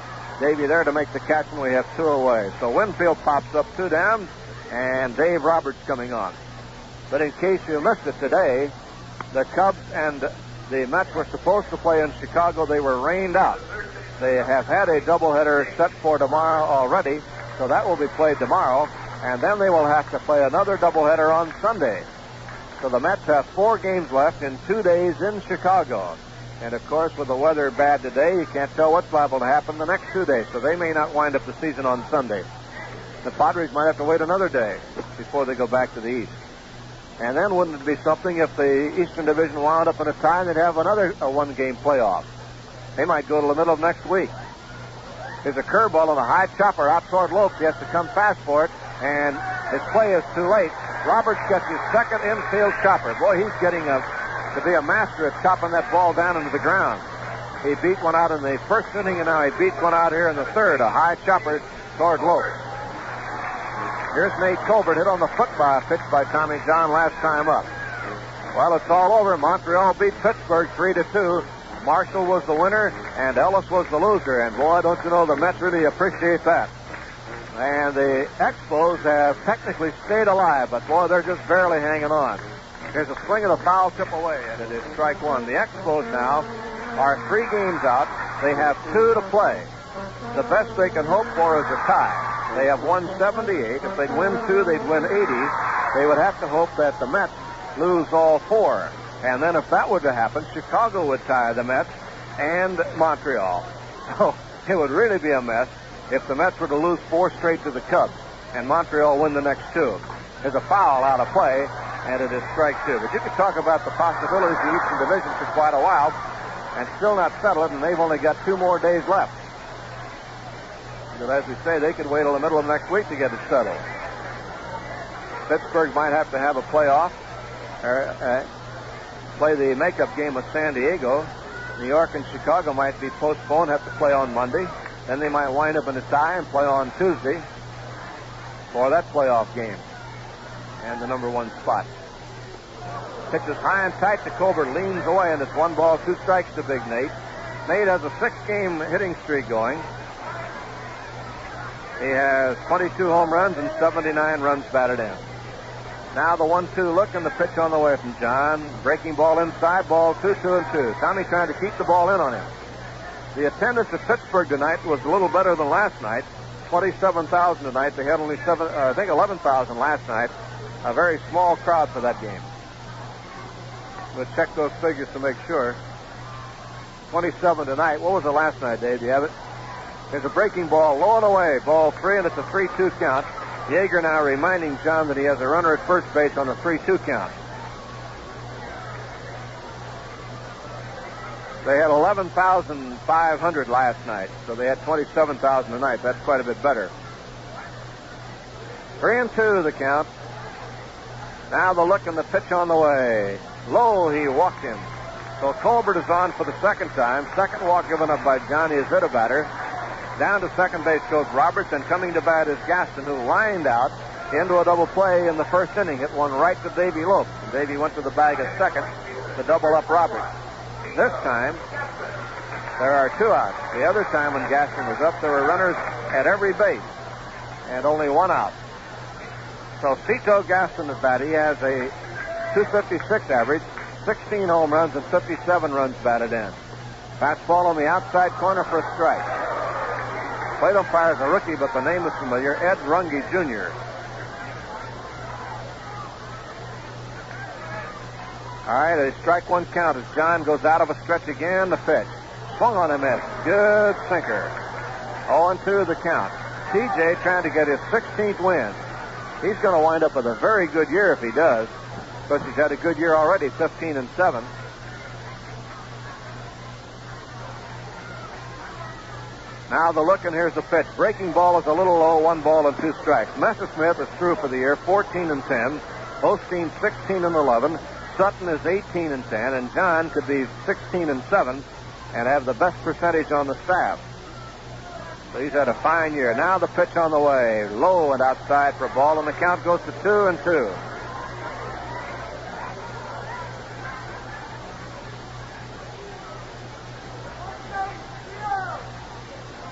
Speaker 1: Davey there to make the catch, and we have 2 away. So Winfield pops up 2 down, and Dave Roberts coming on. But in case you missed it today, the Cubs and the Mets were supposed to play in Chicago. They were rained out. They have had a doubleheader set for tomorrow already, so that will be played tomorrow, and then they will have to play another doubleheader on Sunday. So the Mets have 4 games left in 2 days in Chicago. And, of course, with the weather bad today, you can't tell what's liable to happen the next 2 days. So they may not wind up the season on Sunday. The Padres might have to wait another day before they go back to the East. And then wouldn't it be something if the Eastern Division wound up in a tie, they'd have another 1-game playoff. They might go to the middle of next week. There's a curveball on a high chopper out toward Lopes. He has to come fast for it, and his play is too late. Roberts gets his second infield chopper. Boy, he's getting to be a master at chopping that ball down into the ground. He beat one out in the first inning, and now he beats one out here in the third. A high chopper toward Lopes. Here's Nate Colbert, hit on the foot by a pitch by Tommy John last time up. Well, it's all over. Montreal beat Pittsburgh 3-2. Marshall was the winner, and Ellis was the loser. And, boy, don't you know, the Mets really appreciate that. And the Expos have technically stayed alive, but, boy, they're just barely hanging on. Here's a swing of the foul tip away, and it is strike one. The Expos now are 3 games out. They have 2 to play. The best they can hope for is a tie. They have won 78. If they'd win 2, they'd win 80. They would have to hope that the Mets lose all 4. And then if that were to happen, Chicago would tie the Mets and Montreal. So it would really be a mess if the Mets were to lose 4 straight to the Cubs and Montreal win the next 2. There's a foul out of play, and it is strike 2. But you could talk about the possibilities of the Eastern Division for quite a while and still not settle it, and they've only got 2 more days left. But as we say, they could wait till the middle of next week to get it settled. Pittsburgh might have to have a playoff, play the makeup game with San Diego. New York and Chicago might be postponed, have to play on Monday. Then they might wind up in a tie and play on Tuesday for that playoff game and the number 1 spot. Pitches high and tight to Colbert, leans away, and it's 1 ball, 2 strikes to Big Nate. Nate has a 6-game hitting streak going. He has 22 home runs and 79 runs batted in. Now the 1-2 look and the pitch on the way from John. Breaking ball inside, ball 2-2-2. Tommy trying to keep the ball in on him. The attendance at Pittsburgh tonight was a little better than last night. 27,000 tonight. They had only 11,000 last night. A very small crowd for that game. We'll check those figures to make sure. 27 tonight. What was it last night, Dave? Do you have it? There's a breaking ball low and away. Ball 3, and it's a 3-2 count. Yeager now reminding John that he has a runner at first base on the 3-2 count. They had 11,500 last night, so they had 27,000 tonight. That's quite a bit better. 3-2 the count. Now the look and the pitch on the way. Low, he walked him. So Colbert is on for the second time. Second walk given up by Johnny is hit a batter. Down to second base goes Roberts, and coming to bat is Gaston, who lined out into a double play in the first inning. Hit one right to Davy Lopes. And Davy went to the bag at second to double up Roberts. This time, there are 2 outs. The other time when Gaston was up, there were runners at every base and only 1 out. So Cito Gaston is bat. He has a .256 average, 16 home runs, and 57 runs batted in. Fastball on the outside corner for a strike. Plate umpire is a rookie, but the name is familiar, Ed Runge Jr. All right, a strike 1 count as John goes out of a stretch again. The pitch. Swung on a miss. Good sinker. 0-2 the count. TJ trying to get his 16th win. He's going to wind up with a very good year if he does, because he's had a good year already, 15-7. Now the look, and here's the pitch. Breaking ball is a little low, 1 ball and 2 strikes. Messersmith is through for the year, 14-10. Osteen 16-11. Sutton is 18-10, and John could be 16-7 and have the best percentage on the staff. So he's had a fine year. Now the pitch on the way. Low and outside for a ball, and the count goes to 2-2.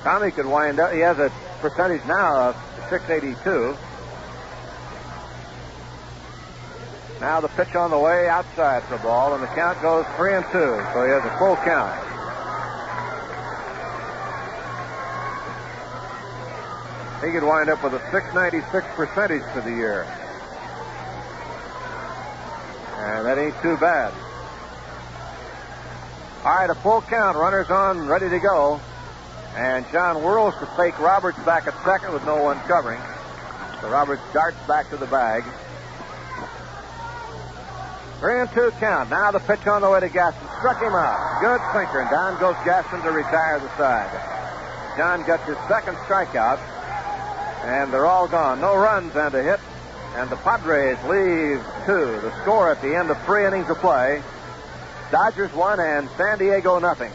Speaker 1: Tommy could wind up. He has a percentage now of .682. Now the pitch on the way, outside for the ball, and the count goes 3-2. So he has a full count. He could wind up with a .696 percentage for the year. And that ain't too bad. All right, a full count. Runners on, ready to go. And John whirls to fake Roberts back at second with no one covering. So Roberts darts back to the bag. 3-2 count. Now the pitch on the way to Gaston. Struck him out. Good sinker. And down goes Gaston to retire the side. John gets his second strikeout. And they're all gone. No runs and a hit. And the Padres leave 2. The score at the end of 3 innings of play. Dodgers 1 and San Diego nothing.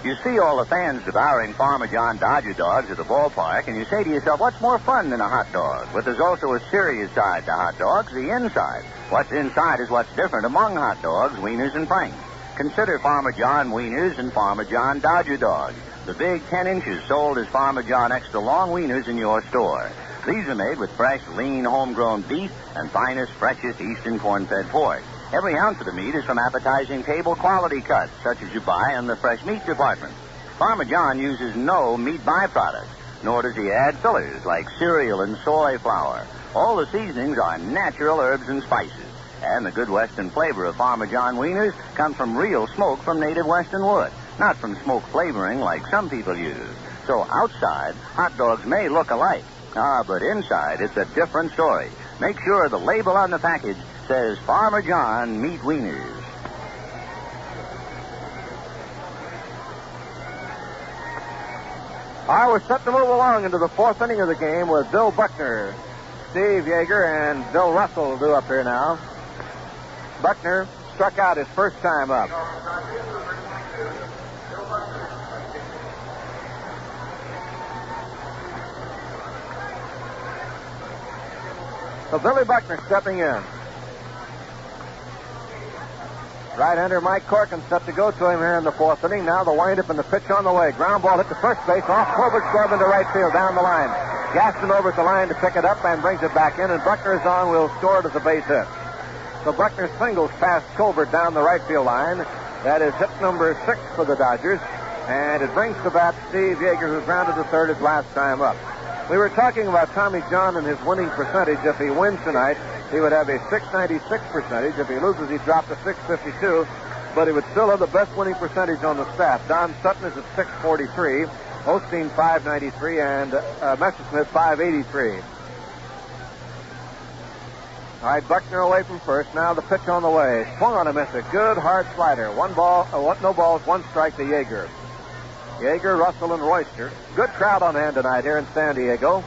Speaker 8: You see all the fans devouring Farmer John Dodger dogs at the ballpark, and you say to yourself, what's more fun than a hot dog? But there's also a serious side to hot dogs, the inside. What's inside is what's different among hot dogs, wieners, and franks. Consider Farmer John wieners and Farmer John Dodger dogs. The big 10 inches sold as Farmer John extra long wieners in your store. These are made with fresh, lean, homegrown beef and finest, freshest eastern corn-fed pork. Every ounce of the meat is from appetizing table quality cuts, such as you buy in the fresh meat department. Farmer John uses no meat byproducts, nor does he add fillers like cereal and soy flour. All the seasonings are natural herbs and spices. And the good western flavor of Farmer John wieners comes from real smoke from native western wood, not from smoke flavoring like some people use. So outside, hot dogs may look alike. But inside, it's a different story. Make sure the label on the package says Farmer John Meat Wieners.
Speaker 1: All right, we're set to move along into the 4th inning of the game with Bill Buckner. Steve Yeager and Bill Russell will do up here now. Buckner struck out his first time up. So Billy Buckner stepping in. Right-hander Mike Corkin set to go to him here in the 4th inning. Now the windup and the pitch on the way. Ground ball hit to first base off Colbert's glove into right field down the line. Gaston over at the line to pick it up and brings it back in, and Buckner is on. Will score it as a base hit. So Buckner singles past Colbert down the right field line. That is hit number 6 for the Dodgers, and it brings to bat Steve Yeager, who's rounded to third his last time up. We were talking about Tommy John and his winning percentage. If he wins tonight, he would have a .696 percentage. If he loses, he'd drop to .652. But he would still have the best winning percentage on the staff. Don Sutton is at .643, Osteen .593, and Messersmith .583. All right, Buckner away from first. Now the pitch on the way. Swung on a miss. A good hard slider. No balls, 1 strike to Yeager. Yeager, Russell, and Royster. Good crowd on hand tonight here in San Diego.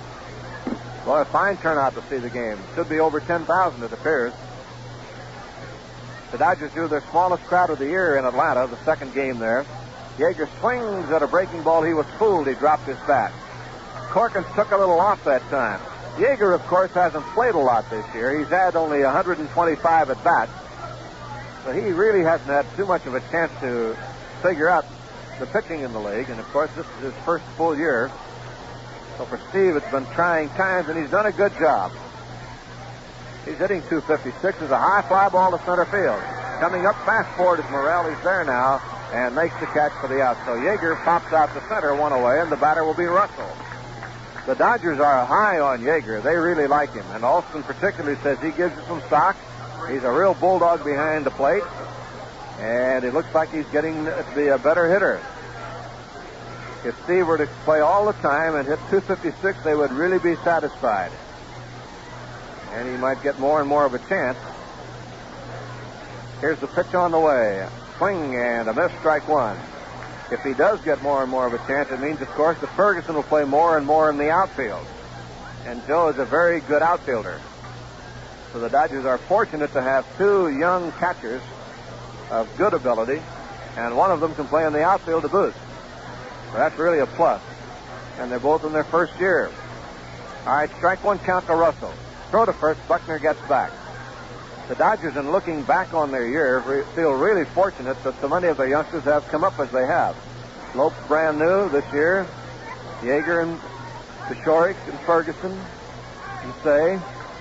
Speaker 1: Boy, a fine turnout to see the game. Should be over 10,000, it appears. The Dodgers drew their smallest crowd of the year in Atlanta, the second game there. Yeager swings at a breaking ball. He was fooled. He dropped his bat. Corkins took a little off that time. Yeager, of course, hasn't played a lot this year. He's had only 125 at bats. So he really hasn't had too much of a chance to figure out the pitching in the league. And, of course, this is his first full year. So for Steve, it's been trying times, and he's done a good job. He's hitting .256. There's a high fly ball to center field. Coming up fast forward is Morrell. He's there now and makes the catch for the out. So Yeager pops out to center, 1 away, and the batter will be Russell. The Dodgers are high on Yeager. They really like him. And Alston particularly says he gives you some stock. He's a real bulldog behind the plate. And it looks like he's getting to be a better hitter. If Steve were to play all the time and hit .256, they would really be satisfied. And he might get more and more of a chance. Here's the pitch on the way. Swing and a miss, strike 1. If he does get more and more of a chance, it means, of course, that Ferguson will play more and more in the outfield. And Joe is a very good outfielder. So the Dodgers are fortunate to have 2 young catchers of good ability, and one of them can play in the outfield to boot. So that's really a plus. And they're both in their first year. All right, strike 1 count to Russell. Throw to first, Buckner gets back. The Dodgers, in looking back on their year, feel really fortunate that so many of their youngsters have come up as they have. Lopes brand new this year. Yeager and Peshoric and Ferguson and Say.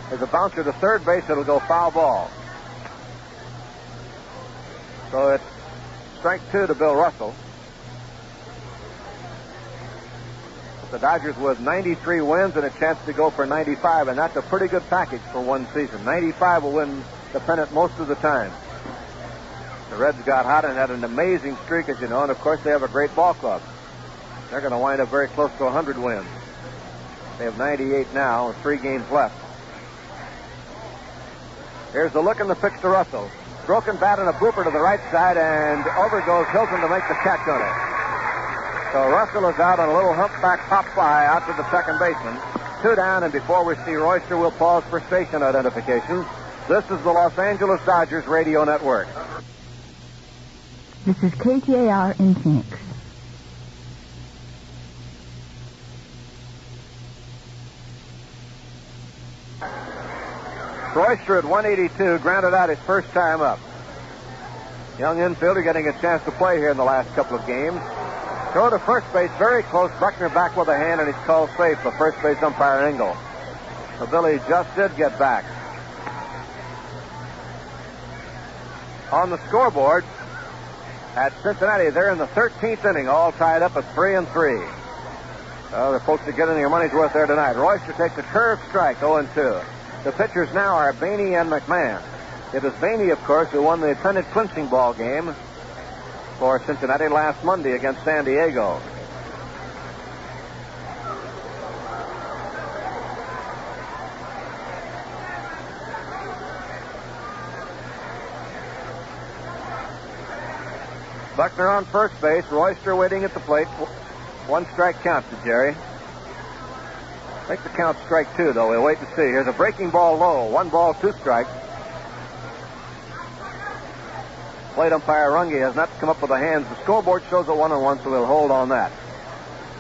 Speaker 1: There's a bouncer to third base. It'll go foul ball. So it's strike 2 to Bill Russell. The Dodgers with 93 wins and a chance to go for 95, and that's a pretty good package for one season. 95 will win the pennant most of the time. The Reds got hot and had an amazing streak, as you know, and of course they have a great ball club. They're going to wind up very close to 100 wins. They have 98 now with 3 games left. Here's the look and the pitch to Russell. Broken bat and a blooper to the right side, and over goes Hilton to make the catch on it. So Russell is out on a little humpback pop fly out to the second baseman. 2 down, and before we see Royster, we'll pause for station identification. This is the Los Angeles Dodgers Radio Network.
Speaker 10: This is KTAR in Phoenix.
Speaker 1: Royster at 182 grounded out his first time up. Young infielder getting a chance to play here in the last couple of games. Throw to first base, very close. Buckner back with a hand, and he's called safe for first base umpire Engel. So Billy just did get back. On the scoreboard at Cincinnati, they're in the 13th inning, all tied up at 3-3. The folks are getting their money's worth there tonight. Royster takes a curved strike, 0-2. The pitchers now are Bainey and McMahon. It was Bainey, of course, who won the pennant clinching ball game for Cincinnati last Monday against San Diego. Buckner on first base. Royster waiting at the plate. 1 strike count to Jerry. I think the count's strike 2, though. We'll wait and see. Here's a breaking ball low. 1 ball, 2 strikes. Plate umpire Runge has not come up with the hands. The scoreboard shows a 1-1, so we'll hold on that.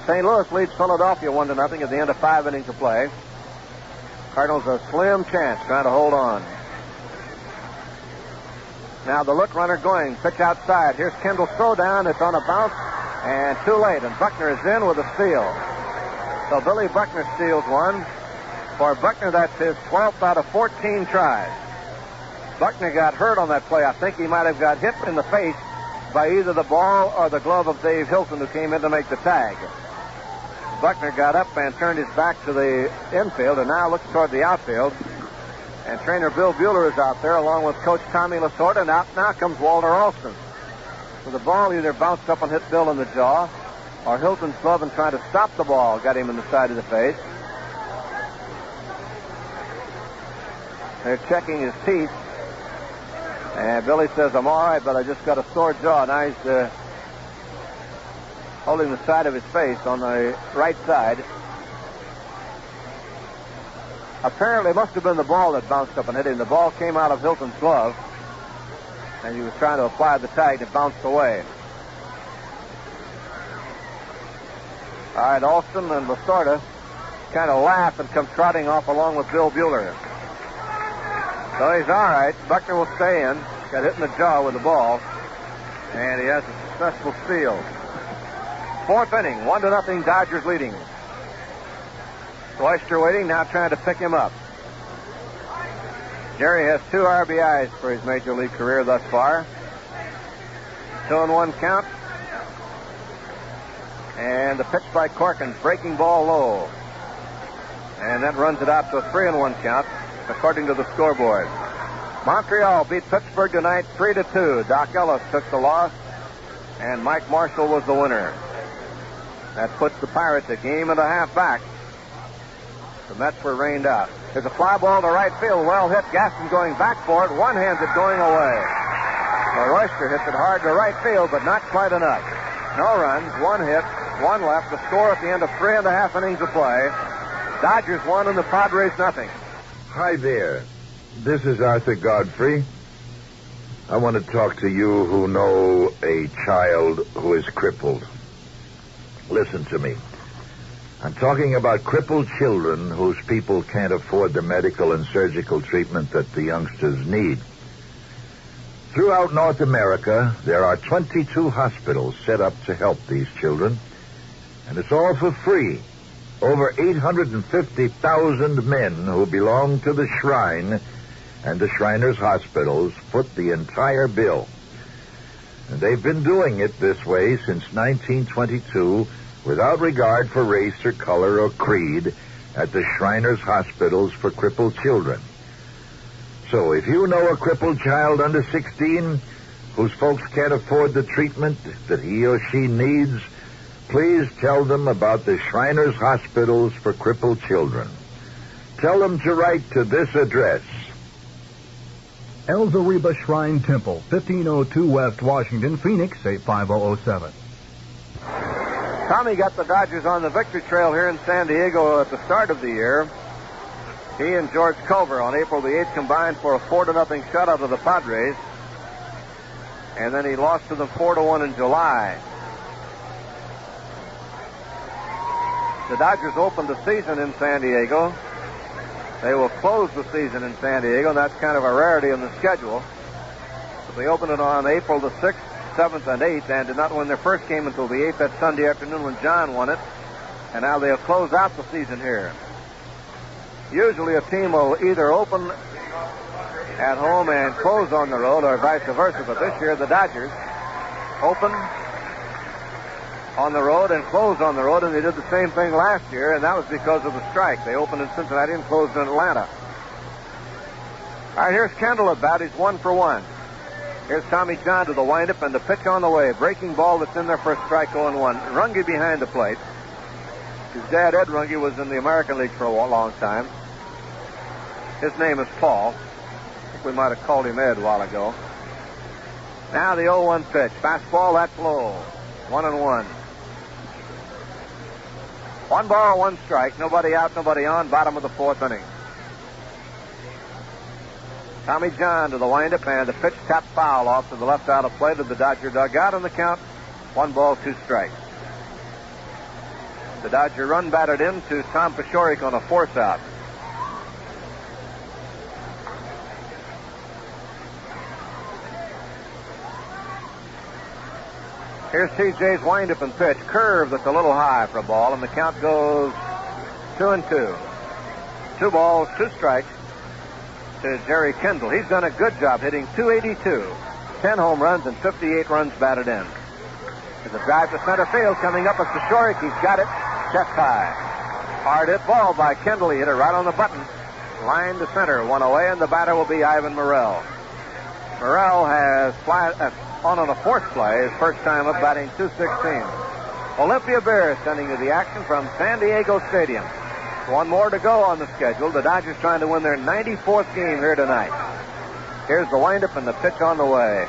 Speaker 1: St. Louis leads Philadelphia 1-0 at the end of 5 innings of play. Cardinals a slim chance trying to hold on. Now the look runner going. Pitch outside. Here's Kendall's throw down. It's on a bounce and too late. And Buckner is in with a steal. So Billy Buckner steals one. For Buckner, that's his 12th out of 14 tries. Buckner got hurt on that play. I think he might have got hit in the face by either the ball or the glove of Dave Hilton, who came in to make the tag. Buckner got up and turned his back to the infield and now looks toward the outfield. And trainer Bill Bueller is out there along with Coach Tommy Lasorda. And out now comes Walter Alston. So the ball either bounced up and hit Bill in the jaw, or Hilton's glove and trying to stop the ball got him in the side of the face. They're checking his teeth. And Billy says, I'm all right, but I just got a sore jaw. Now he's holding the side of his face on the right side. Apparently, it must have been the ball that bounced up and hit him. The ball came out of Hilton's glove, and he was trying to apply the tag, and it bounced away. All right, Alston and Lasorda kind of laugh and come trotting off along with Bill Bueller. So he's all right. Buckner will stay in. Got hit in the jaw with the ball, and he has a successful steal. 4th inning, 1-0, Dodgers leading. Royster waiting, now trying to pick him up. Jerry has 2 RBIs for his major league career thus far. 2-1 count. And the pitch by Corkins, breaking ball low. And that runs it out to a 3-1 count, according to the scoreboard. Montreal beat Pittsburgh tonight 3-2. Doc Ellis took the loss, and Mike Marshall was the winner. That puts the Pirates a game and a half back. The Mets were rained out. There's a fly ball to right field. Well hit. Gaston going back for it. One-handed going away. Well, Royster hits it hard to right field, but not quite enough. No runs, 1 hit, 1 left. The score at the end of 3.5 innings of play. Dodgers 1 and the Padres nothing.
Speaker 11: Hi there. This is Arthur Godfrey. I want to talk to you who know a child who is crippled. Listen to me. I'm talking about crippled children whose people can't afford the medical and surgical treatment that the youngsters need. Throughout North America, there are 22 hospitals set up to help these children, and it's all for free. Over 850,000 men who belong to the Shrine and the Shriners Hospitals foot the entire bill. And they've been doing it this way since 1922 without regard for race or color or creed at the Shriners Hospitals for crippled children. So if you know a crippled child under 16 whose folks can't afford the treatment that he or she needs, please tell them about the Shriners Hospitals for Crippled Children. Tell them to write to this address.
Speaker 12: El Zariba Shrine Temple, 1502 West Washington, Phoenix, 85007.
Speaker 1: Tommy got the Dodgers on the victory trail here in San Diego at the start of the year. He and George Culver on April the 8th combined for a 4-0 shutout of the Padres. And then he lost to them 4-1 in July. The Dodgers opened the season in San Diego. They will close the season in San Diego, and that's kind of a rarity in the schedule. But they opened it on April the 6th, 7th, and 8th, and did not win their first game until the 8th that Sunday afternoon when John won it. And now they'll close out the season here. Usually a team will either open at home and close on the road, or vice versa. But this year, the Dodgers open on the road and closed on the road, and they did the same thing last year, and that was because of the strike. They opened in Cincinnati and closed in Atlanta. All right, here's Kendall at bat. He's 1 for 1. Here's Tommy John to the windup and the pitch on the way. Breaking ball that's in there for a strike, 0-1. Runge behind the plate. His dad, Ed Runge, was in the American League for a long time. His name is Paul. I think we might have called him Ed a while ago. Now the 0-1 pitch. Fastball, that's low. 1-1. 1 ball, 1 strike. Nobody out, nobody on. Bottom of the 4th inning. Tommy John to the windup, and the pitch tapped foul off to the left out of play to the Dodger dugout, and the count 1 ball, 2 strikes. The Dodger run batted in to Tom Paciorek on a force out. Here's TJ's windup and pitch. Curve that's a little high for a ball, and the count goes 2-2. 2 balls, 2 strikes to Jerry Kendall. He's done a good job hitting .282. 10 home runs and 58 runs batted in. There's a drive to center field coming up as Paciorek. He's got it. Chest high. Hard hit ball by Kendall. He hit it right on the button. Line to center. 1 away, and the batter will be Ivan Morrell. Morrell has on a 4th play, his first time up, batting .216. Olympia Bears sending you the action from San Diego Stadium. 1 more to go on the schedule. The Dodgers trying to win their 94th game here tonight. Here's the windup and the pitch on the way.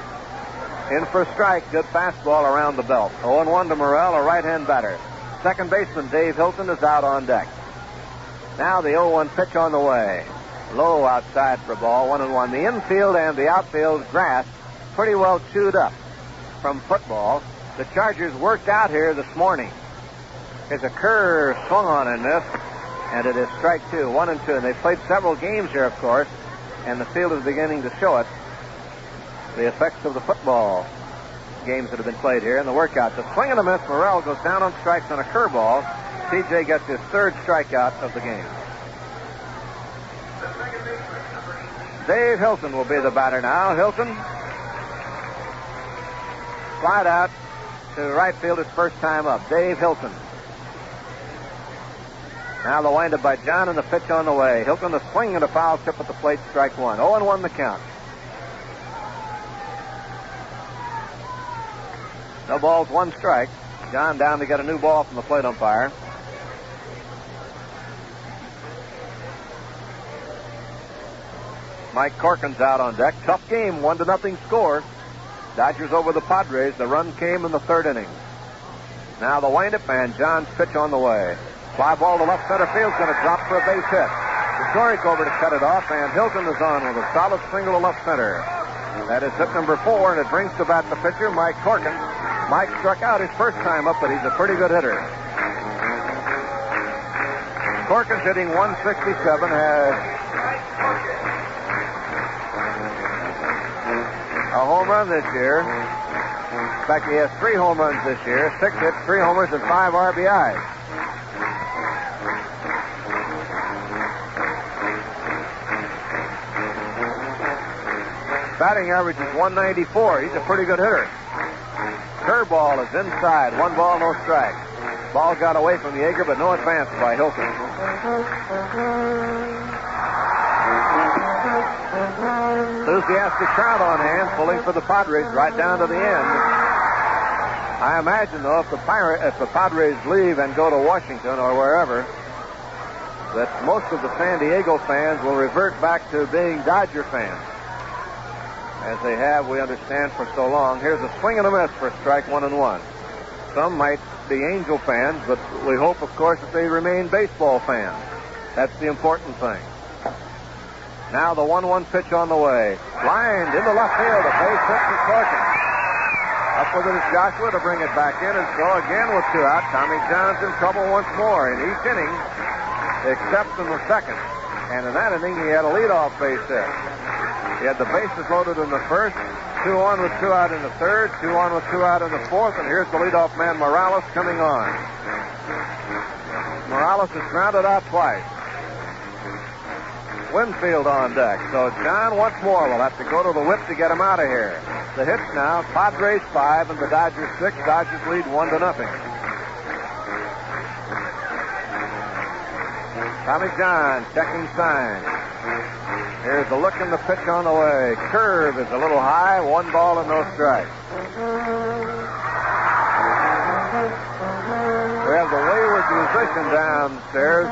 Speaker 1: In for a strike. Good fastball around the belt. 0-1 to Morrell, a right-hand batter. Second baseman Dave Hilton is out on deck. Now the 0-1 pitch on the way. Low outside for a ball, 1-1. The infield and the outfield grass pretty well chewed up from football. The Chargers worked out here this morning. There's a curve swung on in this, and it is strike 2, 1-2. And they've played several games here, of course, and the field is beginning to show it. The effects of the football games that have been played here in the workout. The swing and a miss. Morrell goes down on strikes on a curveball. TJ gets his 3rd strikeout of the game. Dave Hilton will be the batter now. Hilton, slide out to right field his first time up. Dave Hilton. Now the windup by John and the pitch on the way. Hilton a swing and a foul tip at the plate, strike 1. 0-1 the count. No balls, 1 strike. John down to get a new ball from the plate umpire. Mike Corkins out on deck. Tough game, 1-0 score. Dodgers over the Padres. The run came in the 3rd inning. Now the windup and John's pitch on the way. Fly ball to left center field, going to drop for a base hit. Paciorek over to cut it off, and Hilton is on with a solid single to left center. That is hit number 4, and it brings to bat the pitcher, Mike Corkins. Mike struck out his first time up, but he's a pretty good hitter. Corkins hitting .167, has a home run this year. In fact, he has 3 home runs this year, 6 hits, 3 homers, and 5 RBIs. Batting average is .194. He's a pretty good hitter. Curveball is inside. 1 ball, no strike. Ball got away from Yeager, but no advance by Hilton. Enthusiastic crowd on hand, pulling for the Padres right down to the end. I imagine, though, if the Padres leave and go to Washington or wherever, that most of the San Diego fans will revert back to being Dodger fans, as they have, we understand, for so long. Here's a swing and a miss for strike 1-1. Some might be Angel fans, but we hope, of course, that they remain baseball fans. That's the important thing. Now the 1-1 pitch on the way. Lined into left field. A base hit for Corkin. Up with it is Joshua to bring it back in, and so again with 2 out. Tommy John's in trouble once more in each inning, except in the second. And in that inning, he had a leadoff base hit. He had the bases loaded in the first, 2 on with 2 out in the third, 2 on with 2 out in the fourth, and here's the leadoff man, Morales, coming on. Morales is grounded out twice. Winfield on deck. So John once more will have to go to the whip to get him out of here. The hits now, Padres 5 and the Dodgers 6. Dodgers lead 1-0. Tommy John checking signs. Here's the look and the pitch on the way. Curve is a little high. 1 ball and no strike. We have the wayward musician downstairs.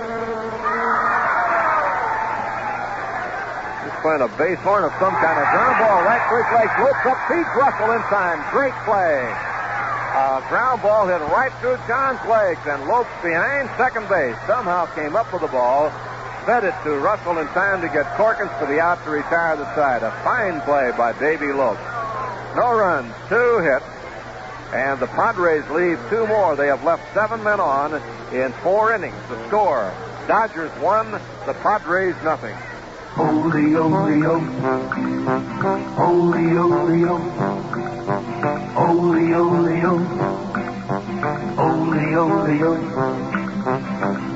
Speaker 1: He's playing a bass horn of some kind. A ground ball right to his leg. Lopes up, beats Russell in time. Great play. A ground ball hit right through John's legs, and Lopes behind second base somehow came up with the ball, fed it to Russell in time to get Corkins for the out to retire the side. A fine play by Davy Lopes. No runs, 2 hits, and the Padres leave 2 more. They have left 7 men on in 4 innings. The score, Dodgers 1, the Padres nothing.
Speaker 3: Holy, holy, oh. Holy, holy, oh. Holy, holy, oh. Holy, holy, oh.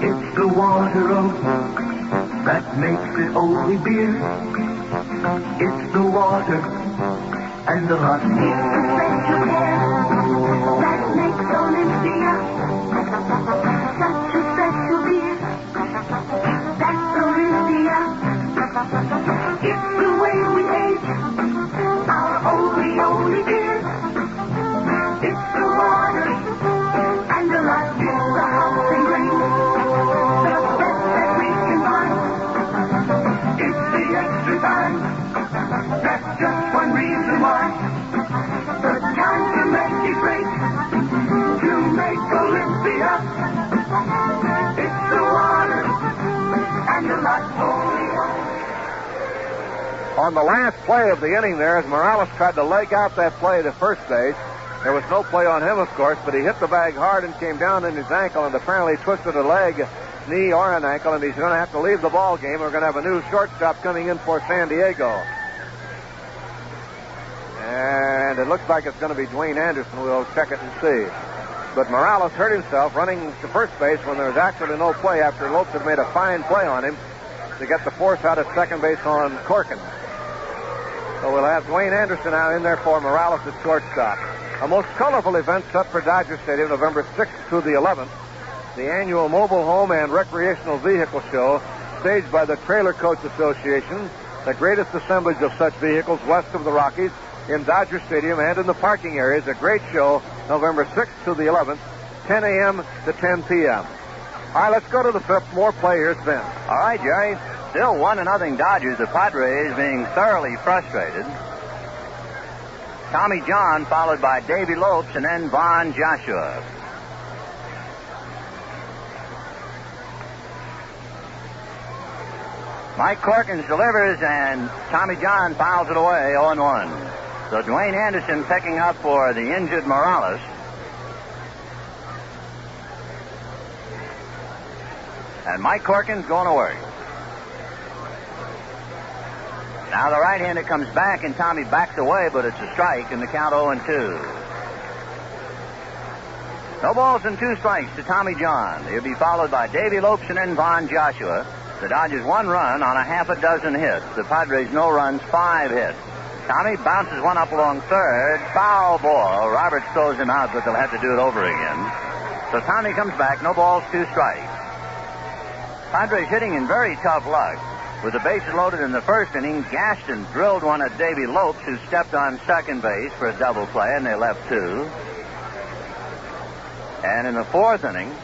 Speaker 3: It's the water, oh, that makes it only beer. It's the water and the hot beer.
Speaker 4: That makes Olympia such a special beer. That's Olympia. It's the way we age our only beer. It's the water and the light. It's the house and grain. The best that we can find. It's the extra time. That's just one reason why. The time to make it great. To make Olympia. It's the water and the light.
Speaker 1: On the last play of the inning there, as Morales tried to leg out that play to first base, there was no play on him, of course, but he hit the bag hard and came down in his ankle and apparently twisted a leg, knee, or an ankle, and he's going to have to leave the ball game. We're going to have a new shortstop coming in for San Diego. And it looks like it's going to be Dwayne Anderson. We'll check it and see. But Morales hurt himself running to first base when there was actually no play after Lopes had made a fine play on him to get the force out at second base on Corkin. So we'll have Dwayne Anderson now in there for Morales at shortstop. A most colorful event set for Dodger Stadium, November 6th through the 11th. The annual Mobile Home and Recreational Vehicle Show, staged by the Trailer Coach Association, the greatest assemblage of such vehicles west of the Rockies, in Dodger Stadium and in the parking areas. A great show, November 6th to the 11th, 10 a.m. to 10 p.m. All right, let's go to the 5th. More players, Ben.
Speaker 5: All right, Jerry. Still 1-0 Dodgers. The Padres being thoroughly frustrated. Tommy John followed by Davy Lopes and then Von Joshua. Mike Corkins delivers and Tommy John fouls it away 0-1. So Dwayne Anderson picking up for the injured Morales. And Mike Corkins going to work. Now the right-hander comes back and Tommy backs away, but it's a strike in the count 0-2. No balls and 2 strikes to Tommy John. He'll be followed by Davy Lopes and then Von Joshua. The Dodgers 1 run on a half a dozen hits. The Padres no runs, 5 hits. Tommy bounces one up along third. Foul ball. Roberts throws him out, but they'll have to do it over again. So Tommy comes back, no balls, 2 strikes. Padres hitting in very tough luck. With the bases loaded in the first inning, Gaston drilled one at Davy Lopes, who stepped on second base for a double play, and they left 2. And in the fourth inning,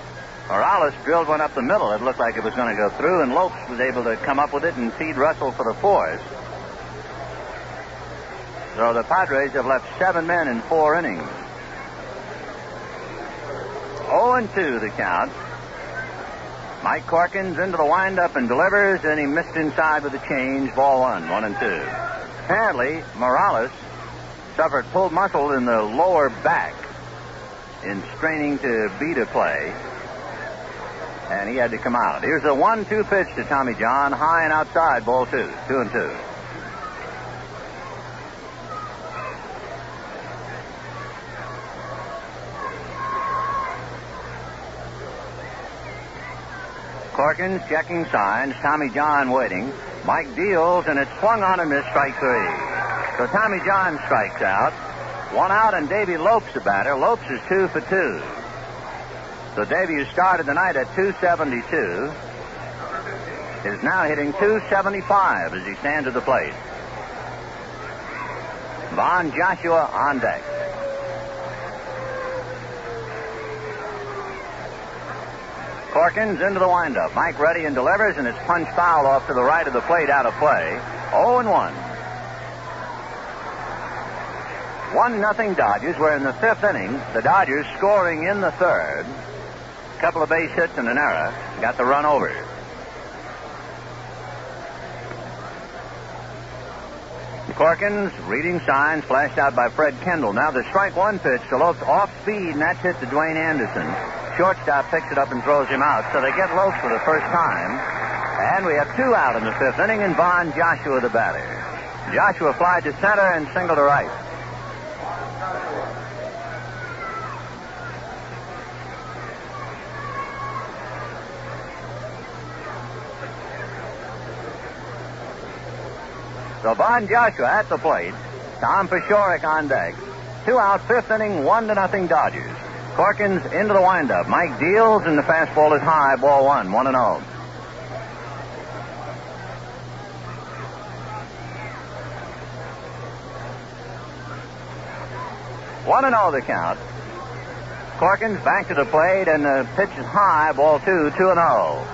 Speaker 5: Morales drilled one up the middle. It looked like it was going to go through, and Lopes was able to come up with it and feed Russell for the fourth. So the Padres have left 7 men in 4 innings. 0-2 the count. Mike Corkins into the windup and delivers, and he missed inside with a change. Ball 1, 1-2. Apparently, Morales suffered pulled muscle in the lower back in straining to beat a play, and he had to come out. Here's the 1-2 pitch to Tommy John, high and outside, ball 2, 2-2. Corkins checking signs. Tommy John waiting. Mike deals, and it's swung on and missed, strike 3. So Tommy John strikes out. 1 out, and Davy Lopes the batter. Lopes is 2 for 2. So Davy, who started the night at 272, is now hitting 275 as he stands at the plate. Von Joshua on deck. Corkins into the windup. Mike ready and delivers, and it's punched foul off to the right of the plate, out of play. 0-1. 1-0 Dodgers. We're in the 5th inning. The Dodgers scoring in the 3rd. A couple of base hits and an error. Got the run over. Corkins reading signs, flashed out by Fred Kendall. Now the strike 1 pitch to Lopes, off speed, and that's hit to Dwayne Anderson. Shortstop picks it up and throws him out. So they get Lopes for the first time. And we have 2 out in the 5th inning, and Von Joshua the batter. Joshua flied to center and single to right. So Von Joshua at the plate. Tom Pashorek on deck. 2 out, 5th inning, 1-0 Dodgers. Corkins into the windup. Mike deals, and the fastball is high. Ball 1, 1-0. One and 0 the count. Corkins back to the plate, and the pitch is high. Ball 2, 2-0.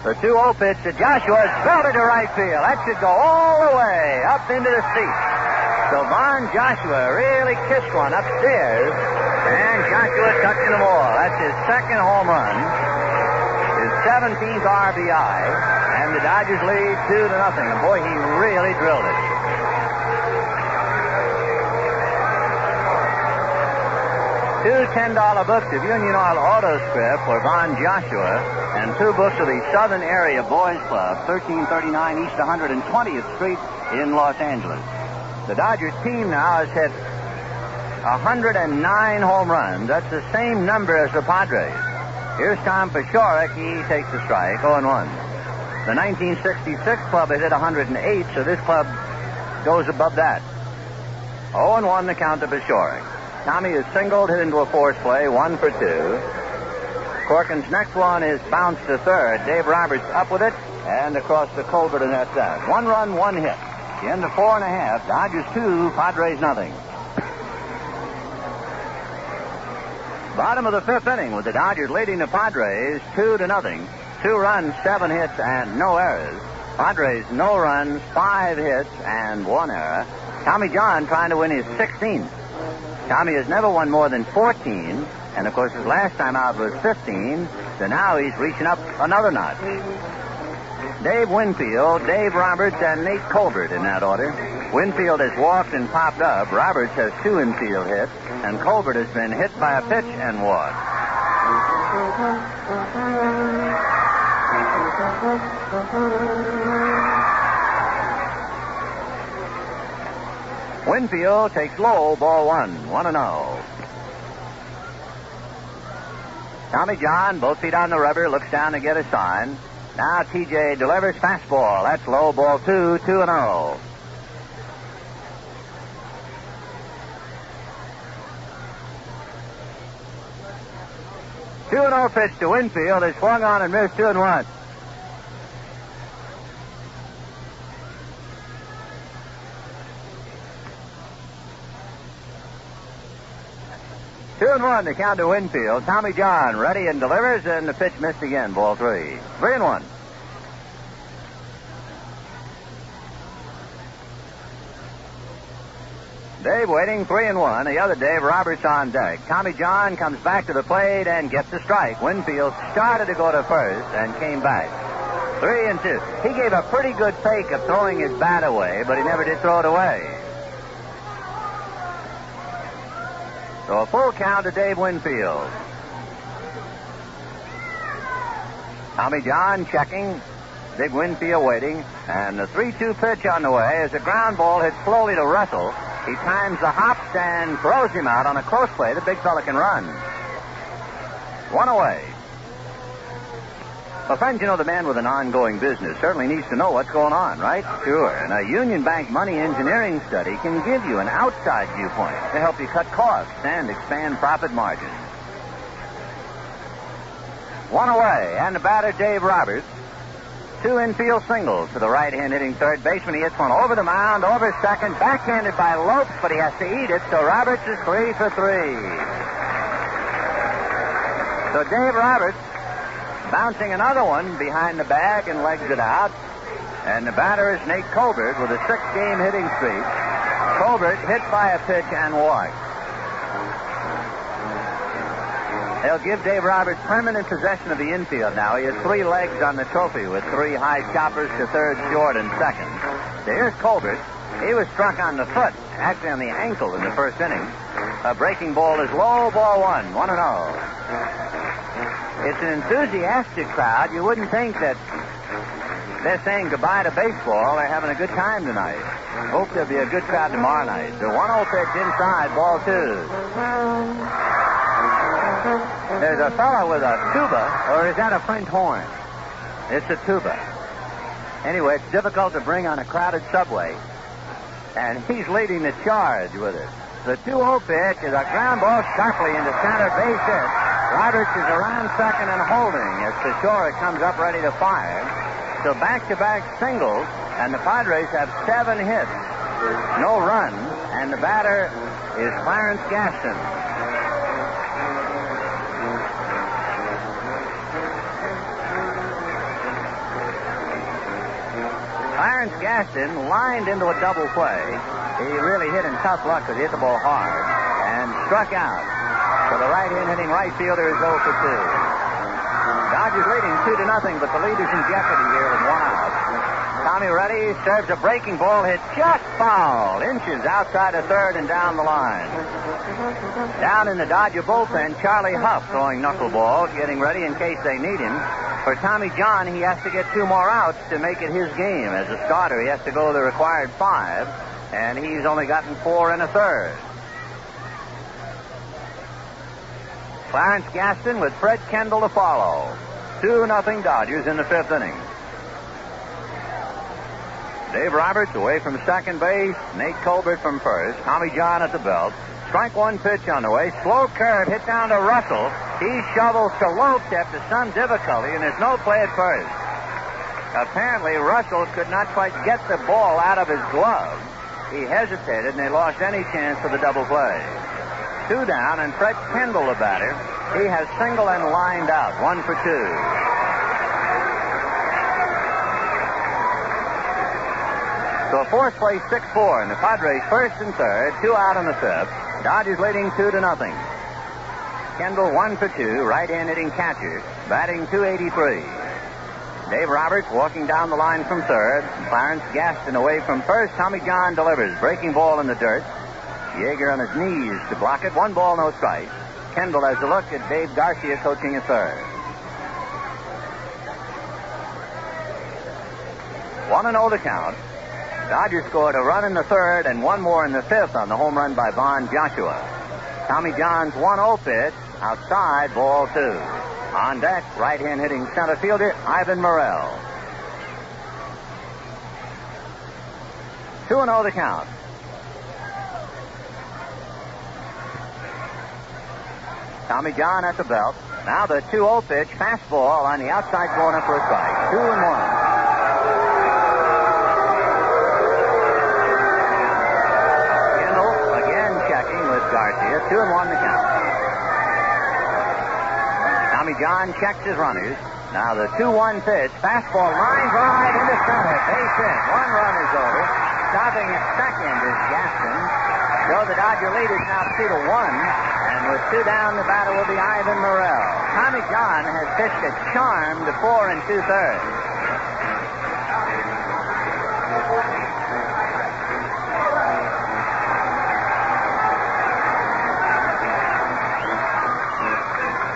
Speaker 5: The 2-0 pitch to Joshua is belted to right field. That should go all the way up into the seats. So Von Joshua really kissed one upstairs, and Joshua touching them all. That's his 2nd home run, his 17th RBI, and the Dodgers lead 2-0. And boy, he really drilled it. Two $10 books of Union Oil Auto Script for Von Joshua, and 2 books of the Southern Area Boys Club, 1339 East 120th Street in Los Angeles. The Dodgers team now has hit 109 home runs. That's the same number as the Padres. Here's Tom Pashorek. He takes the strike, 0-1. The 1966 club has hit 108, so this club goes above that. 0-1 the count to Pashorek. Tommy is singled, hit into a force play, 1 for 2. Corkins' next one is bounced to third. Dave Roberts up with it, and across to Colbert, and that's that. 1 run, 1 hit. The end of 4 1/2. Dodgers 2, Padres nothing. Bottom of the 5th inning with the Dodgers leading the Padres 2-0. 2 runs, 7 hits, and no errors. Padres no runs, 5 hits, and 1 error. Tommy John trying to win his 16th. Tommy has never won more than 14, and of course his last time out was 15, so now he's reaching up another notch. Dave Winfield, Dave Roberts, and Nate Colbert in that order. Winfield has walked and popped up. Roberts has 2 infield hits, and Colbert has been hit by a pitch and walked. Winfield takes low, ball 1, 1-0. Tommy John, both feet on the rubber, looks down to get a sign. Now TJ delivers fastball. That's low, ball 2, 2-0. Two and 0 pitch to Winfield is swung on and missed 2-1. Two and 1 to count to Winfield. Tommy John ready and delivers, and the pitch missed again. Ball 3. 3-1. Dave waiting, 3-1. The other Dave Roberts on deck. Tommy John comes back to the plate and gets a strike. Winfield started to go to first and came back. 3-2. He gave a pretty good fake of throwing his bat away, but he never did throw it away. So a full count to Dave Winfield. Tommy John checking. Big Winfield waiting. And the 3-2 pitch on the way as a ground ball hits slowly to Russell. He times the hops and throws him out on a close play. The big fella can run. One away. Well, friends, you know, the man with an ongoing business certainly needs to know what's going on, right? Sure. And a Union Bank money engineering study can give you an outside viewpoint to help you cut costs and expand profit margins. One away, and the batter, Dave Roberts. 2 infield singles to the right-hand hitting third baseman. He hits one over the mound, over second, backhanded by Lopes, but he has to eat it, so Roberts is 3 for 3. So Dave Roberts bouncing another one behind the bag and legs it out. And the batter is Nate Colbert with a 6-game hitting streak. Colbert hit by a pitch and walked. They'll give Dave Roberts permanent possession of the infield now. He has 3 legs on the trophy with 3 high choppers to third, short, and second. So here's Colbert. He was struck on the foot, actually on the ankle in the first inning. A breaking ball is low, ball 1, 1-0. It's an enthusiastic crowd. You wouldn't think that they're saying goodbye to baseball. They're having a good time tonight. Hope there'll be a good crowd tomorrow night. The 1-0 pitch inside, ball 2. There's a fellow with a tuba, or is that a French horn? It's a tuba. Anyway, it's difficult to bring on a crowded subway, and he's leading the charge with it. The 2-0 pitch is a ground ball sharply into center, base hit. Roberts is around second and holding as Teixeira comes up ready to fire. So back-to-back singles, and the Padres have 7 hits, no runs, and the batter is Clarence Gaston. Clarence Gaston lined into a double play. He really hit in tough luck because he hit the ball hard and struck out. So the right-hand hitting right fielder is 0 for 2. Dodgers leading 2-0, but the lead is in jeopardy here with 1 out. Tommy Reddy serves a breaking ball hit just foul, inches outside of third and down the line. Down in the Dodger bullpen, Charlie Huff throwing knuckleballs, getting ready in case they need him. For Tommy John, he has to get 2 more outs to make it his game. As a starter, he has to go the required 5, and he's only gotten 4 1/3. Clarence Gaston with Fred Kendall to follow. 2-0 Dodgers in the 5th inning. Dave Roberts away from second base. Nate Colbert from first. Tommy John at the belt. Strike 1 pitch on the way. Slow curve hit down to Russell. He shovels to Lopes after some difficulty, and there's no play at first. Apparently, Russell could not quite get the ball out of his glove. He hesitated, and they lost any chance for the double play. 2 down, and Fred Kendall, the batter, he has single and lined out. 1 for 2. So fourth place, 6-4, and the Padres first and third, 2 out in the 5th. Dodgers leading 2-0. Kendall 1 for 2, right-hand hitting catcher, batting .283. Dave Roberts walking down the line from third. Clarence Gaston away from first. Tommy John delivers. Breaking ball in the dirt. Yeager on his knees to block it. 1 ball, no strike. Kendall has a look at Dave Garcia coaching at third. 1-0 to count. Dodgers scored a run in the 3rd and 1 more in the 5th on the home run by Von Joshua. Tommy John's 1-0 pitch outside, ball 2. On deck, right-hand hitting center fielder Ivan Morrell. 2-0 the count. Tommy John at the belt. Now the 2-0 pitch, fastball on the outside corner for a strike. 2-1. Garcia, 2-1 the count. Tommy John checks his runners. Now the 2-1 pitch, fastball, line drive into center, base hit. 1 run is over. Stopping at second is Gaston. So the Dodger lead is now 2-1, and with 2 down, the batter will be Ivan Morrell. Tommy John has pitched a charmed 4 2/3.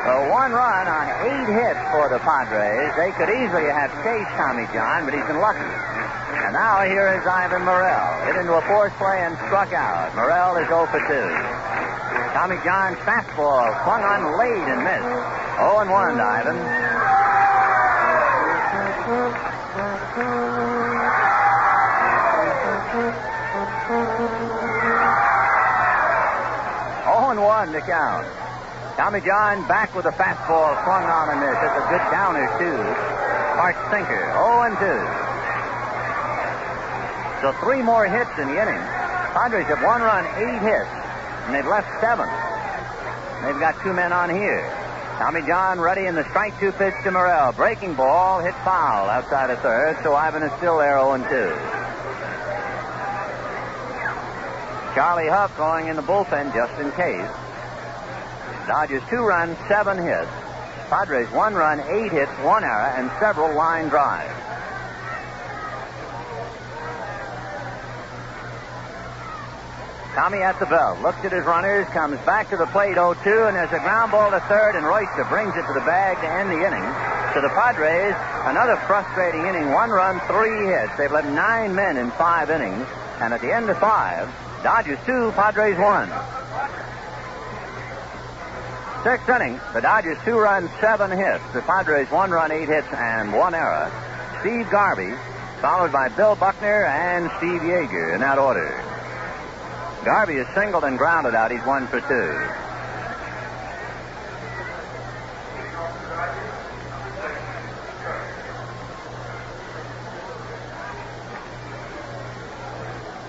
Speaker 5: So 1 run on 8 hits for the Padres. They could easily have chased Tommy John, but he's been lucky. And now here is Ivan Morrell. Hit into a force play and struck out. Morrell is 0 for 2. Tommy John's fastball swung on late and missed. 0-1 to Ivan. 0-1 to count. Tommy John back with a fastball swung on and missed. It's a good downer, too. Hard sinker. 0-2. So 3 more hits in the inning. Padres have 1 run, 8 hits, and they've left 7. They've got 2 men on here. Tommy John ready in the strike 2 pitch to Morrell. Breaking ball, hit foul outside of third, so Ivan is still there 0-2. Charlie Huff going in the bullpen just in case. Dodgers 2 runs, 7 hits. Padres 1 run, 8 hits, 1 error, and several line drives. Tommy at the belt, looks at his runners, comes back to the plate 0-2, and there's a ground ball to third, and Royster brings it to the bag to end the inning. To the Padres, another frustrating inning, 1 run, 3 hits. They've left 9 men in 5 innings, and at the end of 5, Dodgers 2, Padres 1. 6th inning, the Dodgers 2 runs, 7 hits. The Padres 1 run, 8 hits, and 1 error. Steve Garvey, followed by Bill Buckner and Steve Yeager in that order. Garvey is singled and grounded out. He's 1 for 2.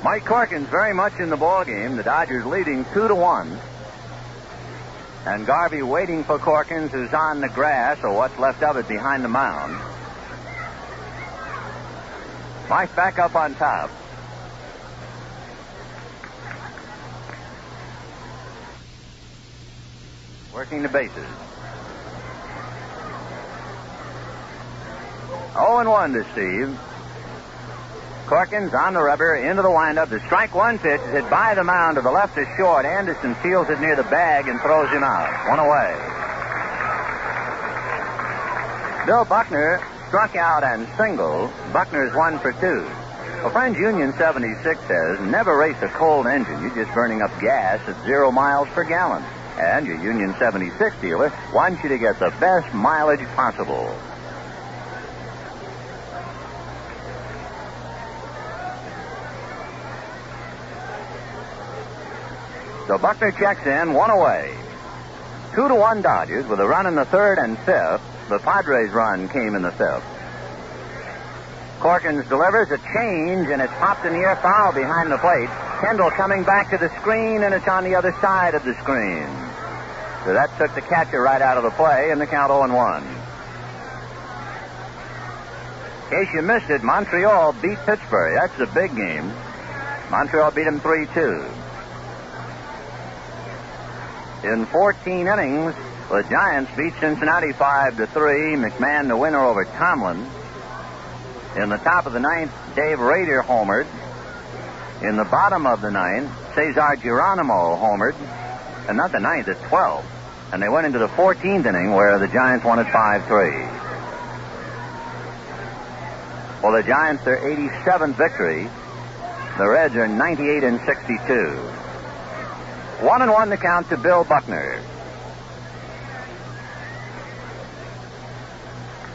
Speaker 5: Mike Corkins very much in the ballgame. The Dodgers leading 2-1. And Garvey waiting for Corkins, who's on the grass, or what's left of it, behind the mound. Mike back up on top. Working the bases. 0-1 to Steve. Corkins on the rubber, into the windup. The strike 1 pitch is hit by the mound to the left is short. Anderson fields it near the bag and throws him out. 1 away. Bill Buckner struck out and singled. Buckner's 1 for 2. Well, Friends Union 76 says, never race a cold engine. You're just burning up gas at 0 miles per gallon. And your Union 76 dealer wants you to get the best mileage possible. So Buckner checks in, 1 away. 2-1 Dodgers with a run in the 3rd and 5th. The Padres run came in the 5th. Corkins delivers a change, and it's popped in the air foul behind the plate. Kendall coming back to the screen, and it's on the other side of the screen. So that took the catcher right out of the play, and the count 0-1. In case you missed it, Montreal beat Pittsburgh. That's a big game. Montreal beat them 3-2. In 14 innings, the Giants beat Cincinnati 5-3. McMahon the winner over Tomlin. In the top of the 9th, Dave Rader homered. In the bottom of the 9th, Cesar Geronimo homered. And not the 9th, the 12th. And they went into the 14th inning where the Giants won at 5-3. For the Giants, their 87th victory. The Reds are 98-62. 1-1 the count to Bill Buckner.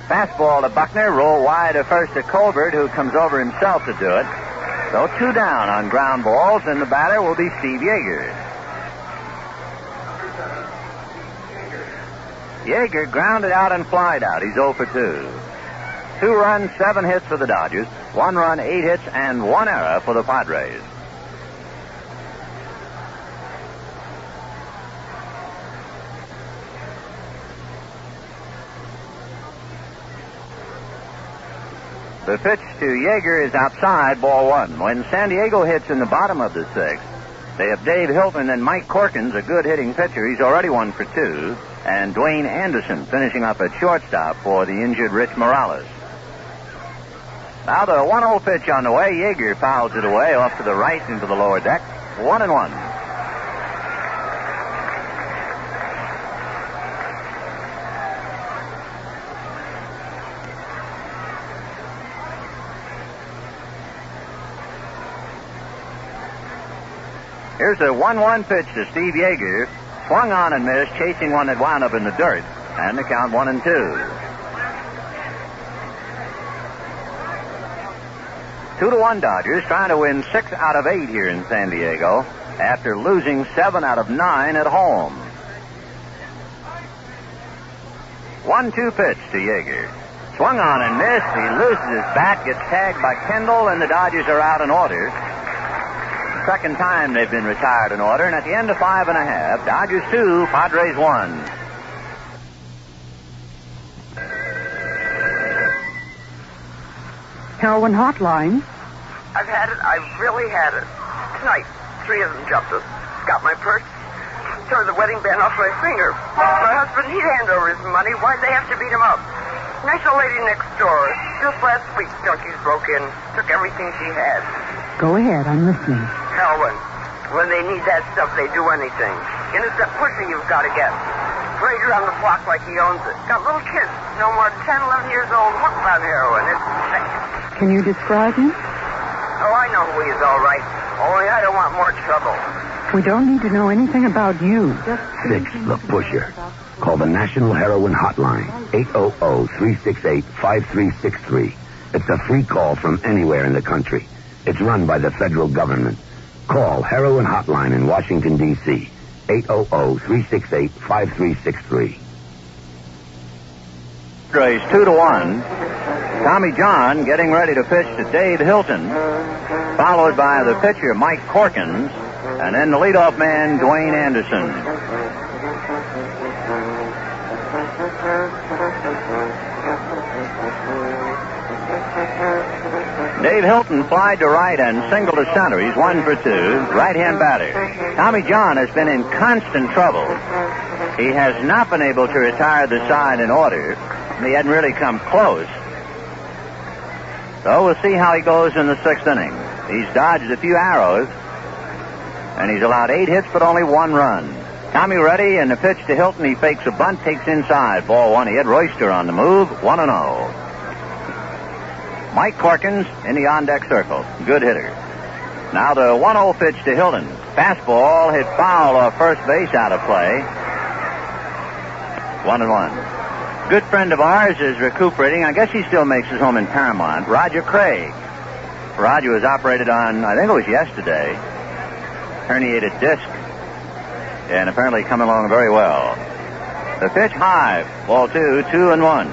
Speaker 5: Fastball to Buckner, roll wide to first to Colbert, who comes over himself to do it. So 2 down on ground balls, and the batter will be Steve Yeager. Yeager grounded out and flied out. He's 0 for 2. 2 runs, 7 hits for the Dodgers. 1 run, 8 hits, and 1 error for the Padres. The pitch to Yeager is outside, ball 1. When San Diego hits in the bottom of the 6th, they have Dave Hilton and Mike Corkins, a good hitting pitcher. He's already 1 for 2. And Dwayne Anderson finishing up at shortstop for the injured Rich Morales. Now the 1-0 pitch on the way. Yeager fouls it away off to the right into the lower deck. 1-1. Here's a 1-1 pitch to Steve Yeager. Swung on and missed, chasing one that wound up in the dirt. And the count 1-2. 2-1 Dodgers, trying to win 6 out of 8 here in San Diego after losing 7 out of 9 at home. 1-2 pitch to Yeager. Swung on and missed. He loses his bat, gets tagged by Kendall, and the Dodgers are out in order. Second time they've been retired in order, and at the end of 5 1/2, Dodgers 2, Padres 1.
Speaker 13: Heroin hotline.
Speaker 14: I've had it. I've really had it. Tonight, 3 of them jumped us. Got my purse. Tore the wedding band off my finger. My husband, he'd hand over his money. Why'd they have to beat him up? Nice old lady next door. Just last week, junkies broke in. Took everything she had.
Speaker 13: Go ahead, I'm listening.
Speaker 14: Heroin. When they need that stuff, they do anything. And it's that pusher you've got to get. Parade around the block like he owns it. Got little kids, no more than 10, 11 years old, hooked on heroin. It's sick.
Speaker 13: Can you describe him?
Speaker 14: Oh, I know who he is, all right. Only I don't want more trouble.
Speaker 13: We don't need to know anything about you.
Speaker 15: 6, the pusher. Call the National Heroin Hotline, 800-368-5363. It's a free call from anywhere in the country. It's run by the federal government. Call Heroin Hotline in Washington, D.C., 800-368-5363.
Speaker 5: Padres 2-1. Tommy John getting ready to pitch to Dave Hilton, followed by the pitcher Mike Corkins, and then the leadoff man Dwayne Anderson. Dave Hilton flied to right and singled to center. He's 1 for 2. Right-hand batter. Tommy John has been in constant trouble. He has not been able to retire the side in order. He hadn't really come close. So we'll see how he goes in the 6th inning. He's dodged a few arrows, and he's allowed 8 hits but only 1 run. Tommy ready, and the pitch to Hilton. He fakes a bunt, takes inside. Ball 1. He had Royster on the move. 1-0. Mike Corkins in the on-deck circle. Good hitter. Now the 1-0 pitch to Hilton. Fastball hit foul off first base, out of play. 1-1. Good friend of ours is recuperating. I guess he still makes his home in Paramount. Roger Craig. Roger was operated on, I think it was yesterday, herniated disc, and apparently coming along very well. The pitch high. Ball 2, 2-1.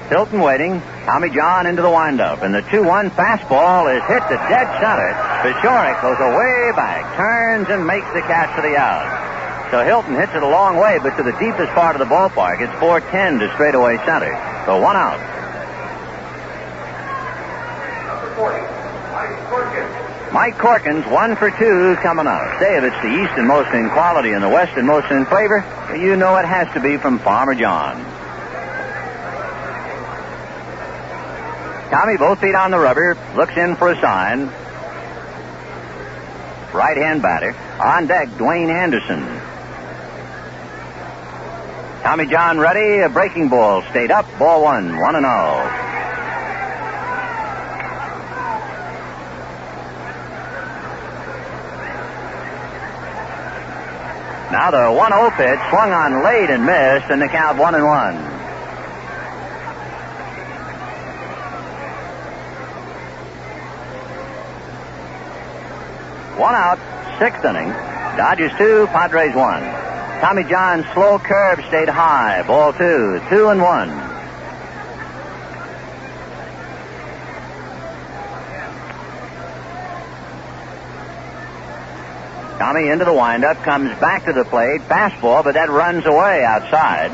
Speaker 5: Hilton waiting. Tommy John into the windup. And the 2-1 fastball is hit to dead center. Pechoric goes away back, turns and makes the catch for the out. So Hilton hits it a long way, but to the deepest part of the ballpark. It's 410 to straightaway center. So 1 out. Mike Corkins, 1 for 2 coming up. Say if it's the easternmost in quality and the westernmost in flavor, you know it has to be from Farmer John. Tommy, both feet on the rubber, looks in for a sign. Right-hand batter. On deck, Dwayne Anderson. Tommy John ready. A breaking ball stayed up. Ball 1, 1-0. Now the 1-0 pitch swung on late and missed, and the count 1-1. One out, sixth inning. Dodgers 2, Padres 1. Tommy John's slow curve stayed high. Ball 2, 2-1. Tommy into the windup, comes back to the plate, fastball, but that runs away outside.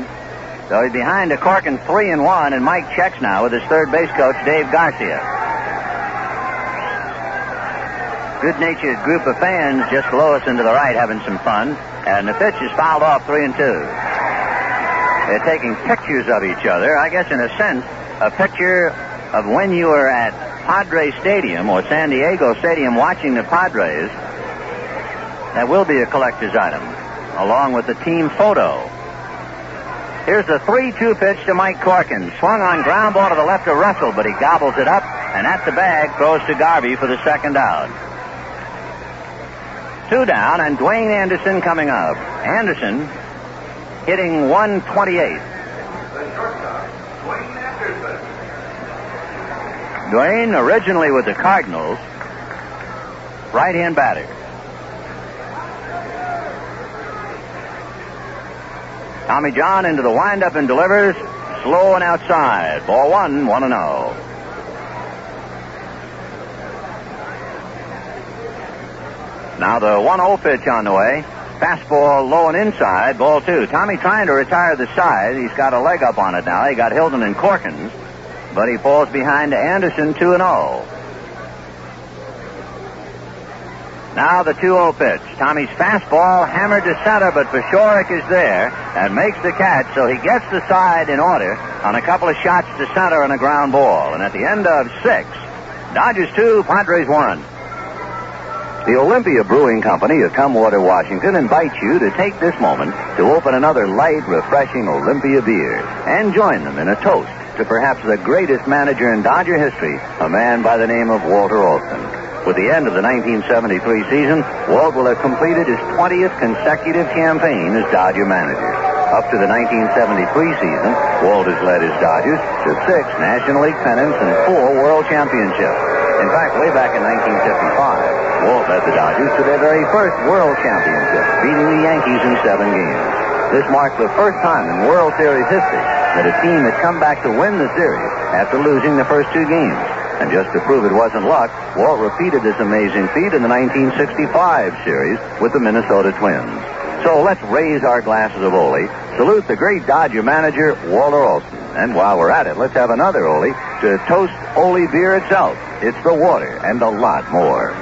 Speaker 5: So he's behind a Corkin 3-1, and Mike checks now with his third base coach, Dave Garcia. Good-natured group of fans just below us and to the right having some fun, and the pitch is fouled off 3-2. They're taking pictures of each other. I guess in a sense, a picture of when you were at Padres Stadium or San Diego Stadium watching the Padres. That will be a collector's item, along with the team photo. Here's the 3-2 pitch to Mike Corkin. Swung on ground ball to the left of Russell, but he gobbles it up, and at the bag throws to Garvey for the second out. 2 down, and Dwayne Anderson coming up. Anderson hitting 128. Dwayne, originally with the Cardinals, right-hand batter. Tommy John into the windup and delivers. Slow and outside. Ball 1, 1-0. Now the 1-0 pitch on the way. Fastball low and inside. Ball 2. Tommy trying to retire the side. He's got a leg up on it now. He got Hilton and Corkins. But he falls behind Anderson 2-0. Now the 2-0 pitch. Tommy's fastball hammered to center, but Pashorek is there and makes the catch, so he gets the side in order on a couple of shots to center and a ground ball. And at the end of 6, Dodgers 2, Padres 1. The Olympia Brewing Company of Tumwater, Washington invites you to take this moment to open another light, refreshing Olympia beer and join them in a toast to perhaps the greatest manager in Dodger history, a man by the name of Walter Olson. With the end of the 1973 season, Walt will have completed his 20th consecutive campaign as Dodger manager. Up to the 1973 season, Walt has led his Dodgers to 6 National League pennants and 4 World Championships. In fact, way back in 1955, Walt led the Dodgers to their very first World Championship, beating the Yankees in 7 games. This marked the first time in World Series history that a team had come back to win the series after losing the first 2 games. And just to prove it wasn't luck, Walt repeated this amazing feat in the 1965 series with the Minnesota Twins. So let's raise our glasses of Ole, salute the great Dodger manager, Walter Olson. And while we're at it, let's have another Ole to toast Ole beer itself. It's the water and a lot more.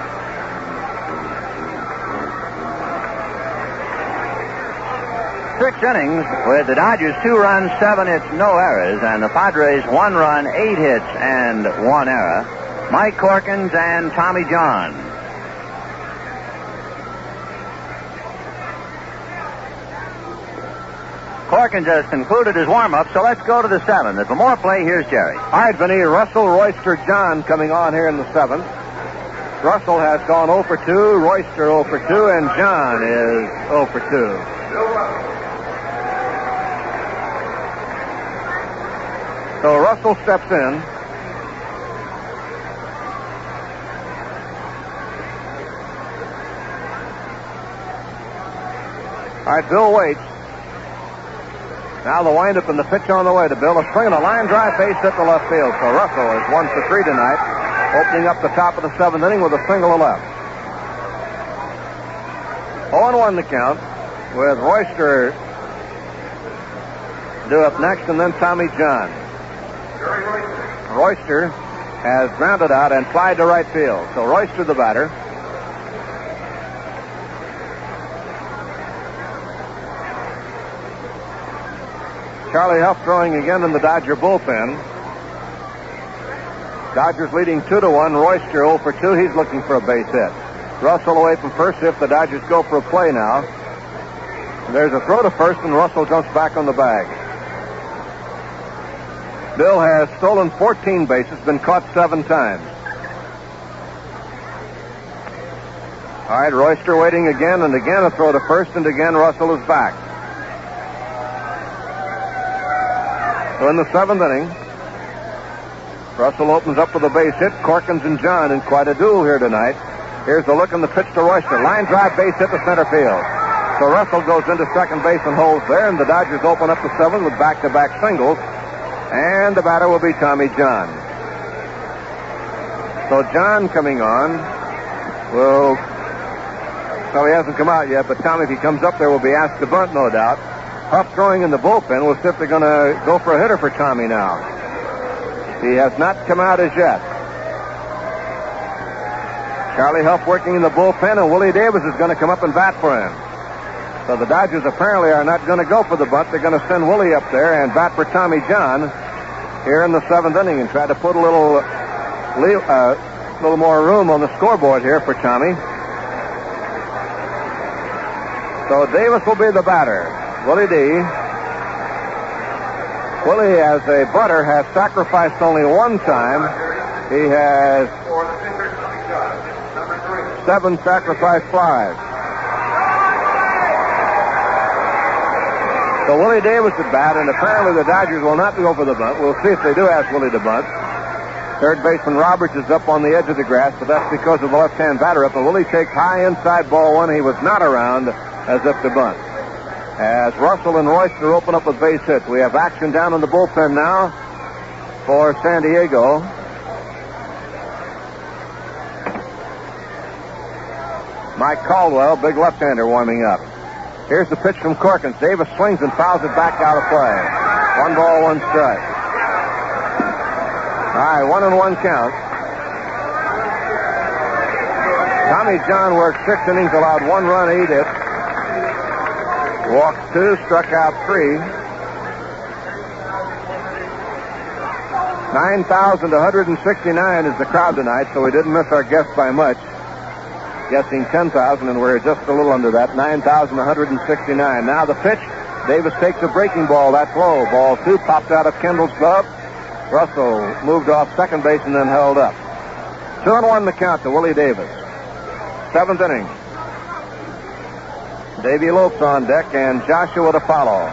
Speaker 5: Six innings with the Dodgers 2 runs, 7 hits, no errors, and the Padres 1 run, 8 hits, and 1 error. Mike Corkins and Tommy John. Corkins has concluded his warm-up, so let's go to the 7th. And for more play, here's Jerry.
Speaker 1: All right, Vinny, Russell, Royster, John coming on here in the 7th. Russell has gone 0 for 2, Royster 0 for 2, and John is 0 for 2. So Russell steps in. All right, Bill waits. Now the windup and the pitch on the way to Bill. A swing and a line drive base hit to left field. So Russell is 1 for 3 tonight, opening up the top of the 7th inning with a single to left. 0-1 the count, with Royster due up next, and then Tommy John. Royster has grounded out and flied to right field. So Royster the batter. Charlie Huff throwing again in the Dodger bullpen. Dodgers leading 2-1. Royster 0 for 2. He's looking for a base hit. Russell away from first if the Dodgers go for a play now. There's a throw to first, and Russell jumps back on the bag. Bill has stolen 14 bases, been caught 7 times. All right, Royster waiting again, and again a throw to first, and again Russell is back. So in the 7th inning, Russell opens up with a base hit. Corkins and John in quite a duel here tonight. Here's the look and the pitch to Royster. Line drive, base hit to center field. So Russell goes into second base and holds there, and the Dodgers open up the 7th with back-to-back singles. And the batter will be Tommy John. So John coming on will... Well, he hasn't come out yet, but Tommy, if he comes up there, will be asked to bunt, no doubt. Huff throwing in the bullpen. We'll see if they're going to go for a hitter for Tommy now. He has not come out as yet. Charlie Huff working in the bullpen, and Willie Davis is going to come up and bat for him. So the Dodgers apparently are not going to go for the bunt. They're going to send Willie up there and bat for Tommy John here in the 7th inning and try to put a little more room on the scoreboard here for Tommy. So Davis will be the batter. Willie D. Willie, as a butter, has sacrificed only one time. He has 7 sacrifice flies. So Willie Davis at bat, and apparently the Dodgers will not go for the bunt. We'll see if they do ask Willie to bunt. Third baseman Roberts is up on the edge of the grass, but that's because of the left-hand batter up. And Willie takes high inside ball 1. He was not around as if to bunt. As Russell and Royster open up with base hits, we have action down in the bullpen now for San Diego. Mike Caldwell, big left-hander, warming up. Here's the pitch from Corkins. Davis swings and fouls it back out of play. 1 ball, 1 strike. All right, 1-1 count. Tommy John worked 6 innings, allowed 1 run, 8 hits. Walked 2, struck out 3. 9,169 is the crowd tonight, so we didn't miss our guess by much. Guessing 10,000, and we're just a little under that. 9,169. Now the pitch. Davis takes a breaking ball. That's low. Ball 2 popped out of Kendall's glove. Russell moved off second base and then held up. 2-1 the count to Willie Davis. 7th inning. Davey Lopes on deck and Joshua to follow.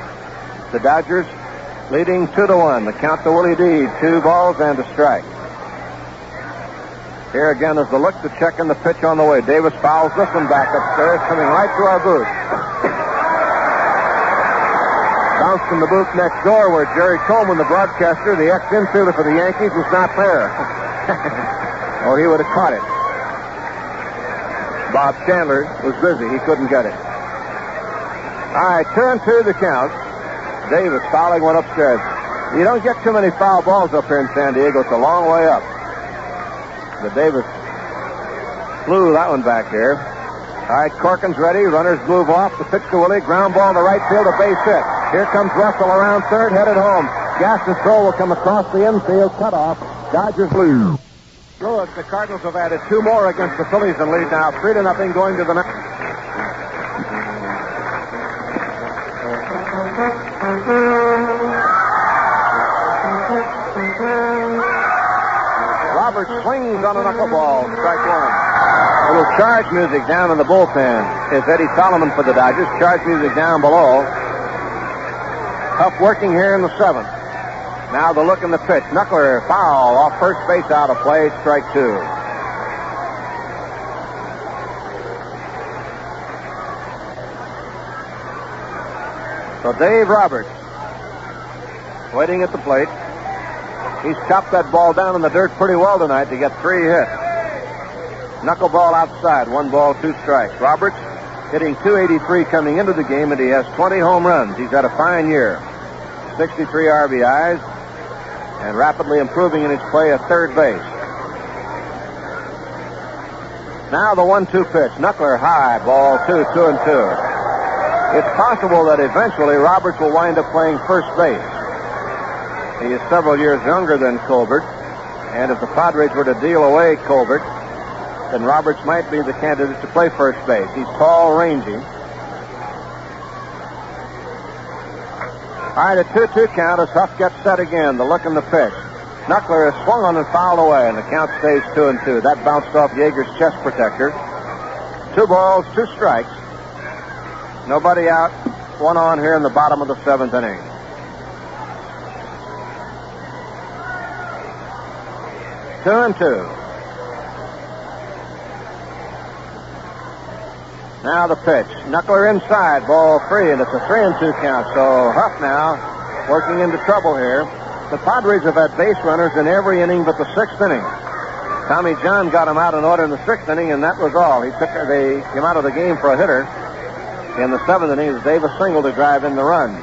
Speaker 1: The Dodgers leading 2-1. The count to Willie D. 2 balls and a strike. Here again is the look, to check in the pitch on the way. Davis fouls this one back upstairs, coming right to our booth. Bounced from the booth next door where Jerry Coleman, the broadcaster, the ex-infielder for the Yankees, was not there. Or he would have caught it. Bob Chandler was busy. He couldn't get it. All right, 2-2 the count. Davis fouling one upstairs. You don't get too many foul balls up here in San Diego. It's a long way up. But Davis flew that one back here. All right, Corkins ready. Runners move off. The pitch to Willie. Ground ball to right field. A base hit. Here comes Russell around third, headed home. Gaston's throw will come across the infield. Cut off. Dodgers lose. Lewis, the Cardinals have added 2 more against the Phillies and lead now 3-0 going to the next. Roberts swings on a knuckleball. Strike 1. A little charge music down in the bullpen is Eddie Solomon for the Dodgers. Charge music down below. Huff working here in the 7th. Now the look and the pitch. Knuckler foul off first base, out of play. Strike 2. So Dave Roberts waiting at the plate. He's chopped that ball down in the dirt pretty well tonight to get 3 hits. Knuckleball outside. 1 ball, 2 strikes. Roberts hitting .283 coming into the game, and he has 20 home runs. He's had a fine year. 63 RBIs, and rapidly improving in his play at third base. Now the 1-2 pitch. Knuckler high. Ball 2, 2-2. It's possible that eventually Roberts will wind up playing first base. He is several years younger than Colbert, and if the Padres were to deal away Colbert, then Roberts might be the candidate to play first base. He's tall, rangy. All right, a 2-2 count as Huff gets set again. The look and the pitch. Knuckler is swung on and fouled away, and the count stays 2-2. That bounced off Yeager's chest protector. 2 balls, 2 strikes. Nobody out. 1 on here in the bottom of the 7th inning. Two and two. Now the pitch. Knuckler inside, ball 3, and it's a 3-2 count. So Huff now working into trouble here. The Padres have had base runners in every inning but the 6th inning. Tommy John got him out in order in the 6th inning, and that was all. They came out of the game for a hitter. In the 7th inning, it was Davis single to drive in the run.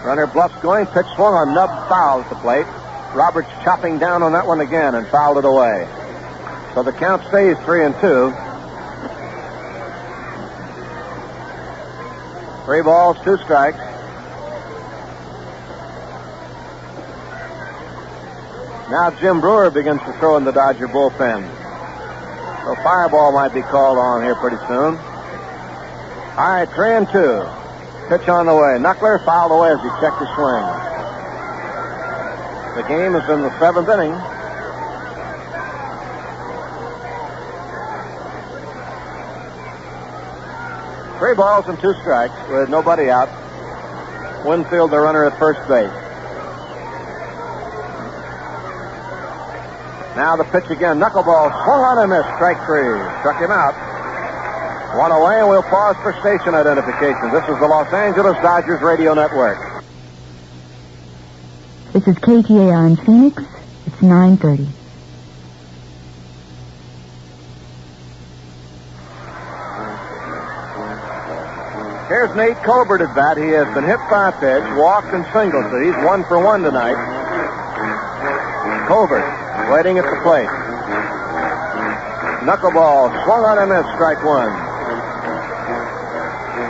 Speaker 1: Runner bluffs going, pitch swung on, nub foul at the plate. Roberts chopping down on that one again and fouled it away. So the count stays 3-2. 3 balls, 2 strikes. Now Jim Brewer begins to throw in the Dodger bullpen. So fireball might be called on here pretty soon. All right, 3-2. Pitch on the way. Knuckler fouled away as he checked his swing. The game is in the 7th inning. Three balls and 2 strikes with nobody out. Winfield, the runner at first base. Now the pitch again. Knuckleball swung on and missed. Strike 3. Struck him out. 1 away, and we'll pause for station identification. This is the Los Angeles Dodgers Radio Network.
Speaker 10: This is KTAR in Phoenix. It's 9:30.
Speaker 1: Here's Nate Colbert at bat. He has been hit by a pitch, walked and singled, so he's 1 for 1 tonight. Colbert waiting at the plate. Knuckleball swung on and missed. Strike 1.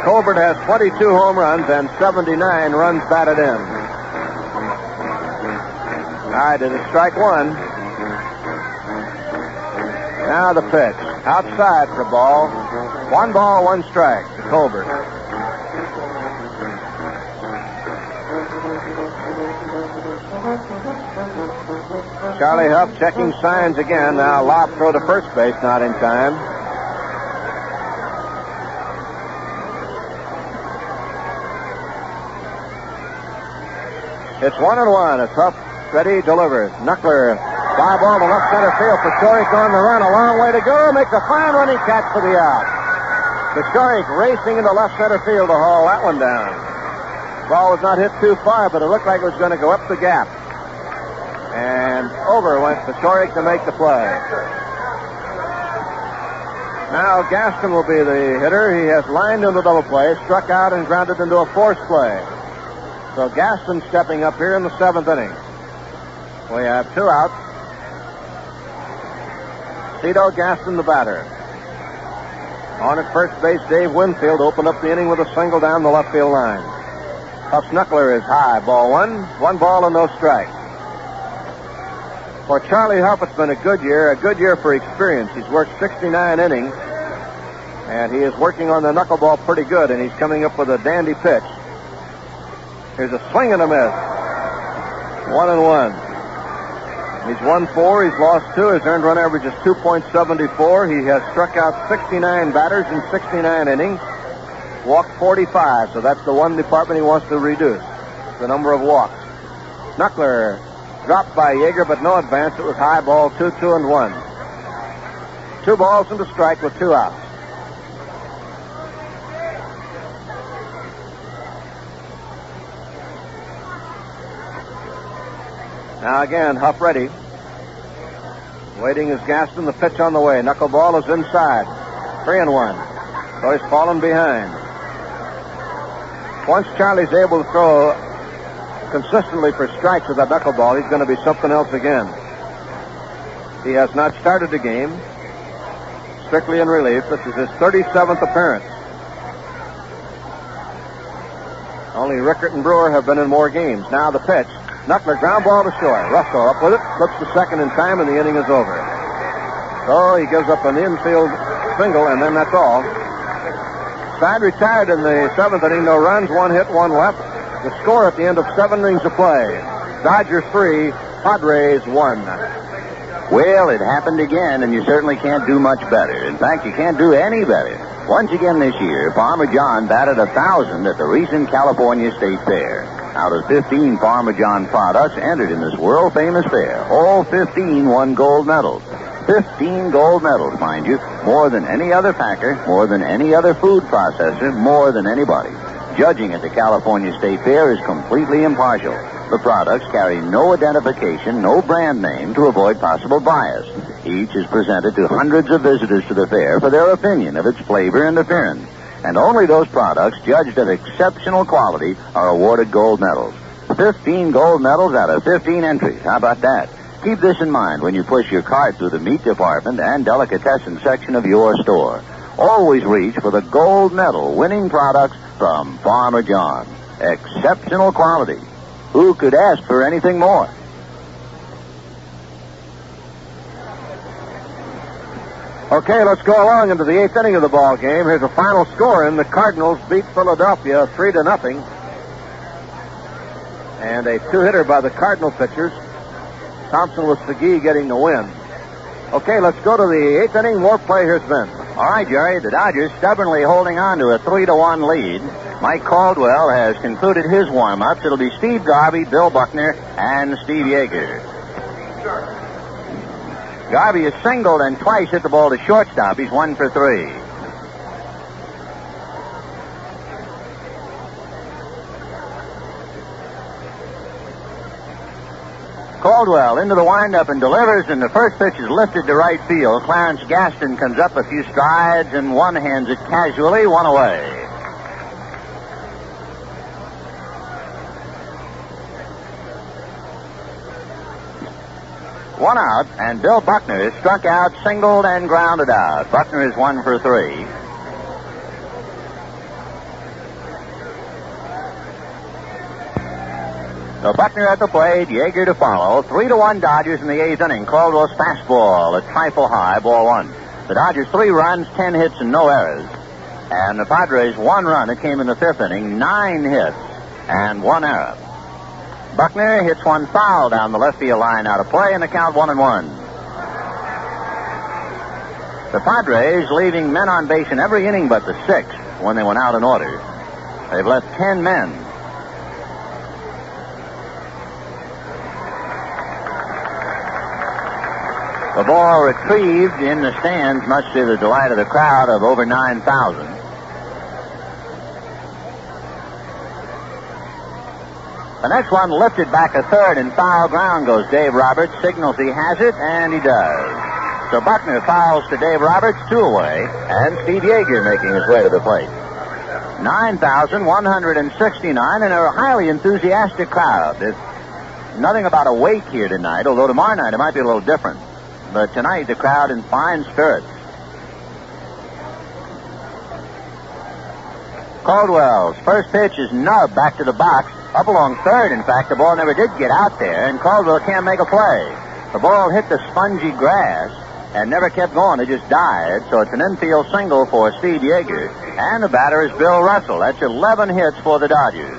Speaker 1: Colbert has 22 home runs and 79 runs batted in. All right, it is strike 1. Now the pitch. Outside for ball. 1 ball, 1 strike to Colbert. Charlie Huff checking signs again. Now lob throw to first base, not in time. It's 1-1. It's Huff. Ready, delivers. Knuckler, fly ball to left center field. Pachorik on the run. A long way to go. Makes a fine running catch for the out. Pachorik racing into left center field to haul that one down. Ball was not hit too far, but it looked like it was going to go up the gap. And over went Pachorik to make the play. Now Gaston will be the hitter. He has lined into double play, struck out, and grounded into a force play. So Gaston stepping up here in the 7th inning. We have 2 outs. Cito Gaston, the batter. On at first base, Dave Winfield opened up the inning with a single down the left field line. Huff's Knuckler is high. Ball 1. 1 ball and no strikes. For Charlie Huff, it's been a good year for experience. He's worked 69 innings, and he is working on the knuckleball pretty good, and he's coming up with a dandy pitch. Here's a swing and a miss. 1-1. He's won 4. He's lost 2. His earned run average is 2.74. He has struck out 69 batters in 69 innings. Walked 45, so that's the one department he wants to reduce, the number of walks. Knuckler dropped by Yeager, but no advance. It was high ball, 2-2-1. 2 balls and a strike with 2 outs. Now again, Huff ready. Waiting is Gaston. The pitch on the way. Knuckleball is inside. 3-1. So he's fallen behind. Once Charlie's able to throw consistently for strikes with that knuckleball, he's going to be something else again. He has not started the game. Strictly in relief. This is his 37th appearance. Only Rickert and Brewer have been in more games. Now the pitch. Knuckler, ground ball to short. Russo up with it. Looks to second in time, and the inning is over. So he gives up an infield single, and then that's all. Side retired in the 7th inning. No runs, 1 hit, 1 left. The score at the end of 7 innings of play. Dodgers 3, Padres 1.
Speaker 8: Well, it happened again, and you certainly can't do much better. In fact, you can't do any better. Once again this year, Farmer John batted 1,000 at the recent California State Fair. Out of 15 Farmer John products entered in this world-famous fair, all 15 won gold medals. 15 gold medals, mind you, more than any other packer, more than any other food processor, more than anybody. Judging at the California State Fair is completely impartial. The products carry no identification, no brand name to avoid possible bias. Each is presented to hundreds of visitors to the fair for their opinion of its flavor and appearance. And only those products judged at exceptional quality are awarded gold medals. 15 gold medals out of 15 entries. How about that? Keep this in mind when you push your cart through the meat department and delicatessen section of your store. Always reach for the gold medal winning products from Farmer John. Exceptional quality. Who could ask for anything more?
Speaker 1: Okay, let's go along into the 8th inning of the ball game. Here's the final score, and the Cardinals beat Philadelphia 3-0. And a two-hitter by the Cardinal pitchers. Thompson with Segui getting the win. Okay, let's go to the 8th inning. More play. Here's Vince.
Speaker 8: All right, Jerry. The Dodgers stubbornly holding on to a 3-1 lead. Mike Caldwell has concluded his warm-ups. It'll be Steve Garvey, Bill Buckner, and Steve Yeager. Garvey has singled and twice hit the ball to shortstop. He's 1 for 3. Caldwell into the windup and delivers, and the first pitch is lifted to right field. Clarence Gaston comes up a few strides, and one hands it casually, one away. One out, and Bill Buckner is struck out, singled, and grounded out. Buckner is 1 for 3. So Buckner at the plate, Yeager to follow. 3-1 Dodgers in the 8th inning. Caldwell's fastball, a trifle high, ball 1. The Dodgers 3 runs, 10 hits, and no errors. And the Padres 1 run. It came in the 5th inning, 9 hits, and 1 error. Buckner hits one foul down the left field line out of play, and the count 1-1. The Padres leaving men on base in every inning but the 6th when they went out in order. They've left 10 men. The ball retrieved in the stands, much to the delight of the crowd of over 9,000. The next one lifted back a third, and foul ground goes Dave Roberts. Signals he has it, and he does. So Buckner fouls to Dave Roberts, 2 away, and Steve Yeager making his way to the plate. 9,169, and a highly enthusiastic crowd. There's nothing about a wake here tonight, although tomorrow night it might be a little different. But tonight, the crowd in fine spirits. Caldwell's first pitch is nubbed back to the box, up along third. In fact, the ball never did get out there, and Caldwell can't make a play. The ball hit the spongy grass and never kept going. It just died, so it's an infield single for Steve Yeager. And the batter is Bill Russell. That's 11 hits for the Dodgers.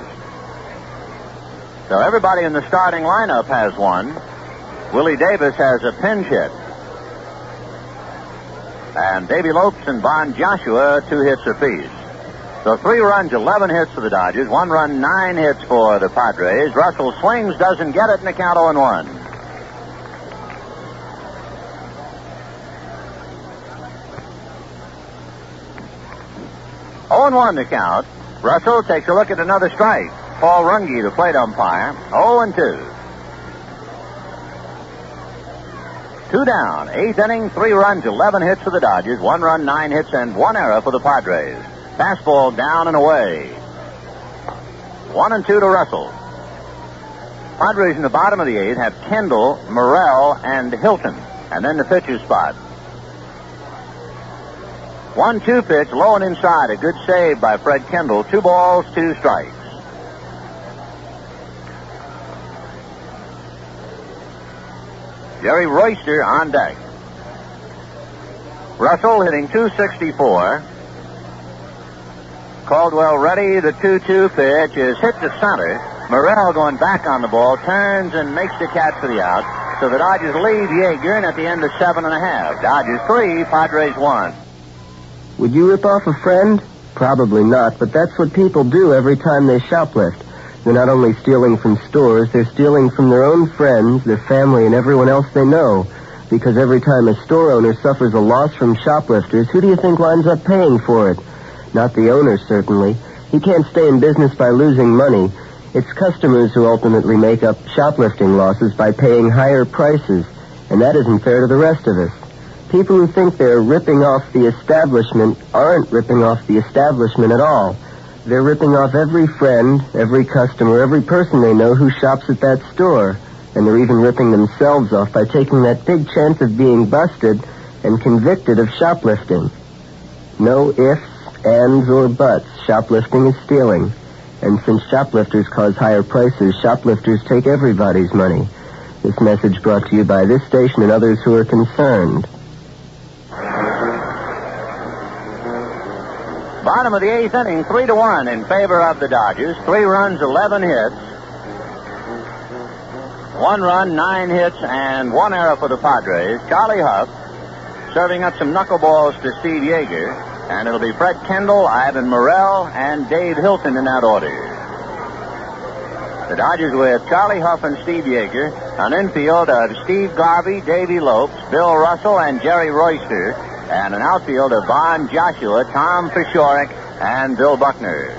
Speaker 8: So everybody in the starting lineup has one. Willie Davis has a pinch hit. And Davy Lopes and Von Joshua 2 hits apiece. So 3 runs, 11 hits for the Dodgers. 1 run, 9 hits for the Padres. Russell swings, doesn't get it, and the count 0-1. The count. Russell takes a look at another strike. Paul Runge, the plate umpire. 0-2. 2 down. 8th inning, 3 runs, 11 hits for the Dodgers. 1 run, 9 hits, and 1 error for the Padres. Fastball down and away. 1-2 to Russell. Padres in the bottom of the 8th have Kendall, Morrell, and Hilton. And then the pitcher's spot. 1-2 pitch, low and inside. A good save by Fred Kendall. 2 balls, 2 strikes. Jerry Royster on deck. Russell hitting .264. Caldwell ready. The 2-2 pitch is hit to center. Morrell going back on the ball, turns and makes the catch for the out.
Speaker 5: So the Dodgers lead Yeager, and at the end of 7.5. Dodgers 3, Padres 1.
Speaker 16: Would you rip off a friend? Probably not, but that's what people do every time they shoplift. They're not only stealing from stores, they're stealing from their own friends, their family, and everyone else they know. Because every time a store owner suffers a loss from shoplifters, who do you think winds up paying for it? Not the owner, certainly. He can't stay in business by losing money. It's customers who ultimately make up shoplifting losses by paying higher prices, and that isn't fair to the rest of us. People who think they're ripping off the establishment aren't ripping off the establishment at all. They're ripping off every friend, every customer, every person they know who shops at that store. And they're even ripping themselves off by taking that big chance of being busted and convicted of shoplifting. No ifs, ands, or buts. Shoplifting is stealing. And since shoplifters cause higher prices, shoplifters take everybody's money. This message brought to you by this station and others who are concerned.
Speaker 5: Bottom of the 8th inning, 3-1 in favor of the Dodgers. 3 runs, 11 hits. 1 run, 9 hits, and 1 error for the Padres. Charlie Huff serving up some knuckleballs to Steve Yeager. And it'll be Fred Kendall, Ivan Morrell, and Dave Hilton in that order. The Dodgers with Charlie Huff and Steve Yeager. An infield of Steve Garvey, Davey Lopes, Bill Russell, and Jerry Royster. And an outfield of Von Joshua, Tom Fishorik, and Bill Buckner.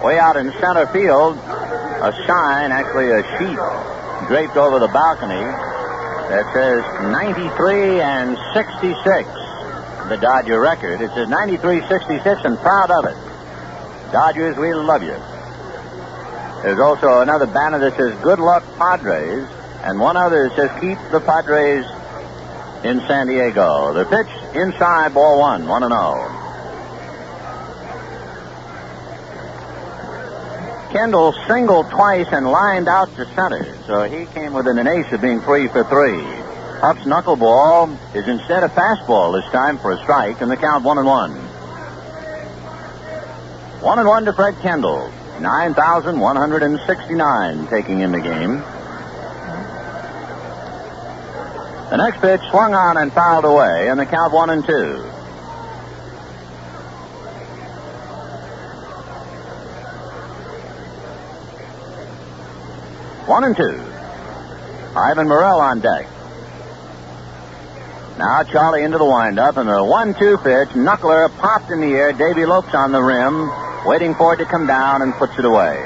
Speaker 5: Way out in center field, a sign, actually a sheet, draped over the balcony that says 93 and 66, the Dodger record. It says 93-66 and proud of it. Dodgers, we love you. There's also another banner that says good luck Padres, and one other that says keep the Padres in San Diego. The pitch inside, ball 1, 1-0. Kendall singled twice and lined out to center, so he came within an ace of being 3 for 3. Huff's knuckleball is instead a fastball this time for a strike, and the count 1-1. 1-1 to Fred Kendall. 9,169 taking in the game. The next pitch swung on and fouled away, and the count 1-2. One and two. Ivan Morrell on deck. Now Charlie into the windup, and the 1-2 pitch. Knuckler popped in the air. Davey Lopes on the rim, waiting for it to come down, and puts it away.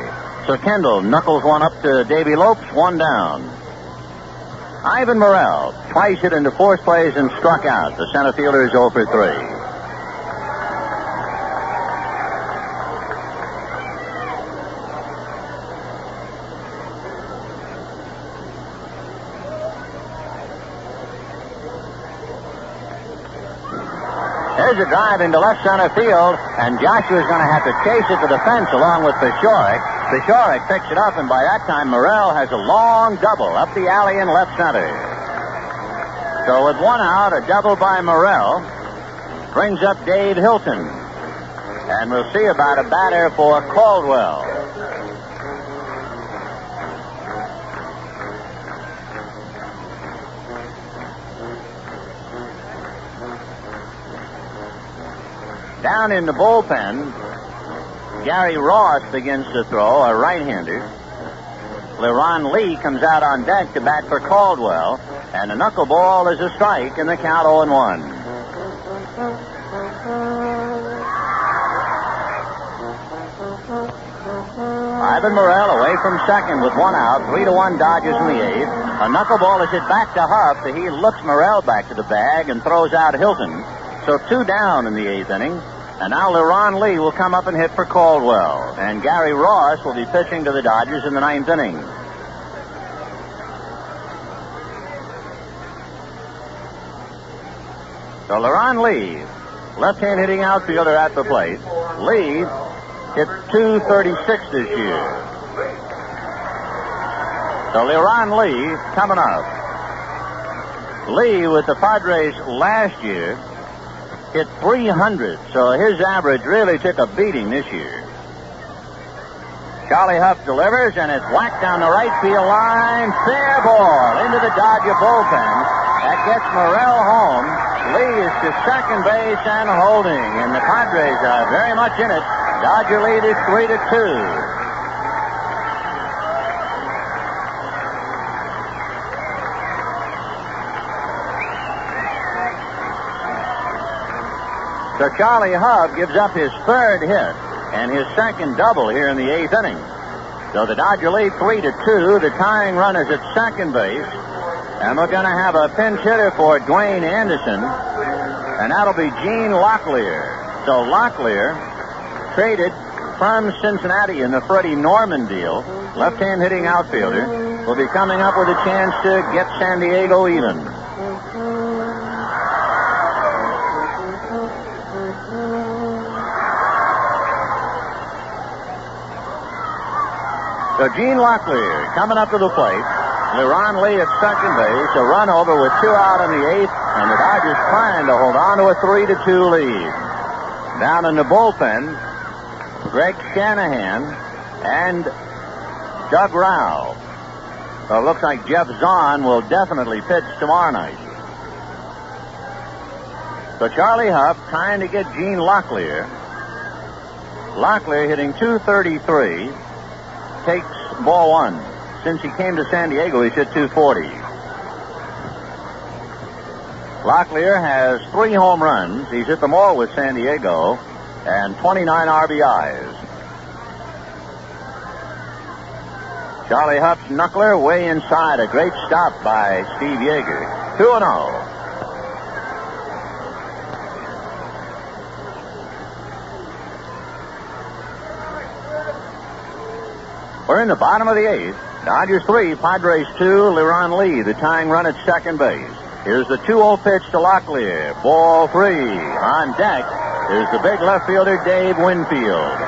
Speaker 5: So Kendall knuckles one up to Davey Lopes, 1 down. Ivan Morrell twice hit into fourth place and struck out. The center fielder is 0 for 3. There's a drive into left center field, and Joshua's going to have to chase it to the fence along with Fishorik. Fishorik picks it up, and by that time, Morrell has a long double up the alley in left center. So with 1 out, a double by Morrell brings up Dave Hilton. And we'll see about a batter for Caldwell. Down in the bullpen, Gary Ross begins to throw, a right-hander. LeRon Lee comes out on deck to bat for Caldwell, and a knuckleball is a strike, and the count 0-1. Ivan Morrell away from second with 1 out, 3-1 Dodgers in the 8th. A knuckleball is hit back to Huff. He looks Morrell back to the bag and throws out Hilton. So 2 down in the 8th inning. And now LeRon Lee will come up and hit for Caldwell. And Gary Ross will be pitching to the Dodgers in the 9th inning. So LeRon Lee, left-hand hitting outfielder at the plate. Lee hit .236 this year. So LeRon Lee coming up. Lee with the Padres last year hit .300, so his average really took a beating this year.
Speaker 8: Charlie Huff delivers, and it's whacked down the right field line. Fair ball into the Dodger bullpen. That gets Morrell home. Lee is to second base and holding, and the Padres are very much in it. Dodger lead is 3-2. So Charlie Huff gives up his third hit and his second double here in the 8th inning. So the Dodger lead 3-2. The tying run is at second base. And we're going to have a pinch hitter for Dwayne Anderson. And that'll be Gene Locklear. So Locklear, traded from Cincinnati in the Freddie Norman deal, left-hand hitting outfielder, will be coming up with a chance to get San Diego even. So Gene Locklear coming up to the plate. LeRon Lee at second base. A run over with 2 out in the 8th. And the Dodgers trying to hold on to a 3-2 lead. Down in the bullpen, Greg Shanahan and Doug Rao. So it looks like Jeff Zahn will definitely pitch tomorrow night. So Charlie Huff trying to get Gene Locklear. Locklear hitting .233. Takes ball one. Since he came to San Diego, he's hit .240. Locklear has 3 home runs. He's hit them all with San Diego, and 29 RBIs. Charlie Huff's knuckler way inside. A great stop by Steve Yeager. 2-0. We're in the bottom of the 8th. Dodgers 3, Padres 2, LeRon Lee, the tying run at second base. Here's the 2-0 pitch to Locklear. Ball 3. On deck is the big left fielder, Dave Winfield.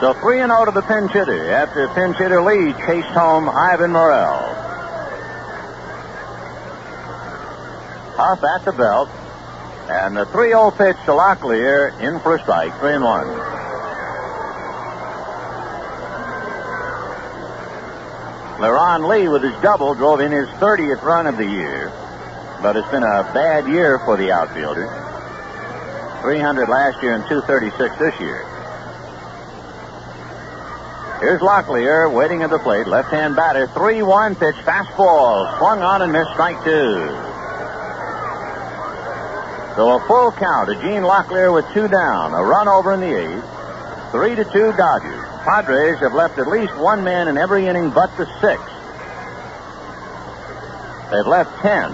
Speaker 8: So 3-0 to the pinch hitter after pinch hitter Lee chased home Ivan Morrell. Huff at the belt. And the 3-0 pitch to Locklear in for a strike, 3-1. LeRon Lee, with his double, drove in his 30th run of the year. But it's been a bad year for the outfielder. 300 last year and 236 this year. Here's Locklear waiting at the plate. Left-hand batter. 3-1 pitch. Fastball. Swung on and missed, strike 2. So a full count to Gene Locklear with 2 down. A run over in the 8th. 3-2 Dodgers. Padres have left at least 1 man in every inning but the 6th. They've left 10.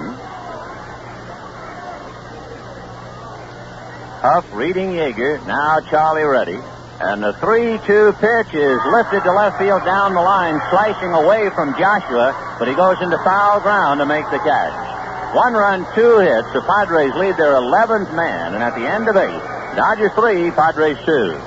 Speaker 8: Huff reading Yeager. Now Charlie ready. And the 3-2 pitch is lifted to left field down the line, slicing away from Joshua, but he goes into foul ground to make the catch. 1 run, 2 hits. The Padres lead their 11th man, and at the end of 8, Dodgers 3, Padres 2.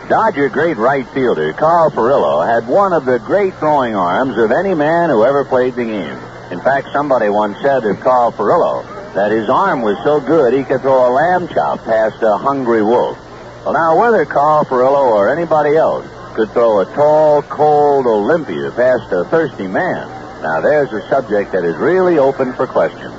Speaker 8: Dodger great right fielder Carl Furillo had one of the great throwing arms of any man who ever played the game. In fact, somebody once said of Carl Furillo that his arm was so good he could throw a lamb chop past a hungry wolf. Well, now, whether Carl Furillo or anybody else could throw a tall, cold Olympia past a thirsty man, now there's a subject that is really open for question.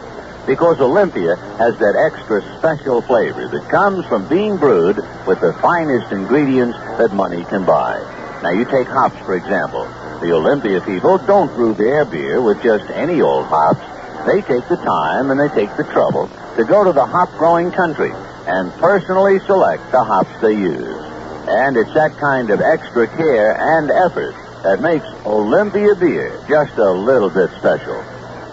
Speaker 8: Because Olympia has that extra special flavor that comes from being brewed with the finest ingredients that money can buy. Now, you take hops, for example. The Olympia people don't brew their beer with just any old hops. They take the time and they take the trouble to go to the hop-growing country and personally select the hops they use. And it's that kind of extra care and effort that makes Olympia beer just a little bit special.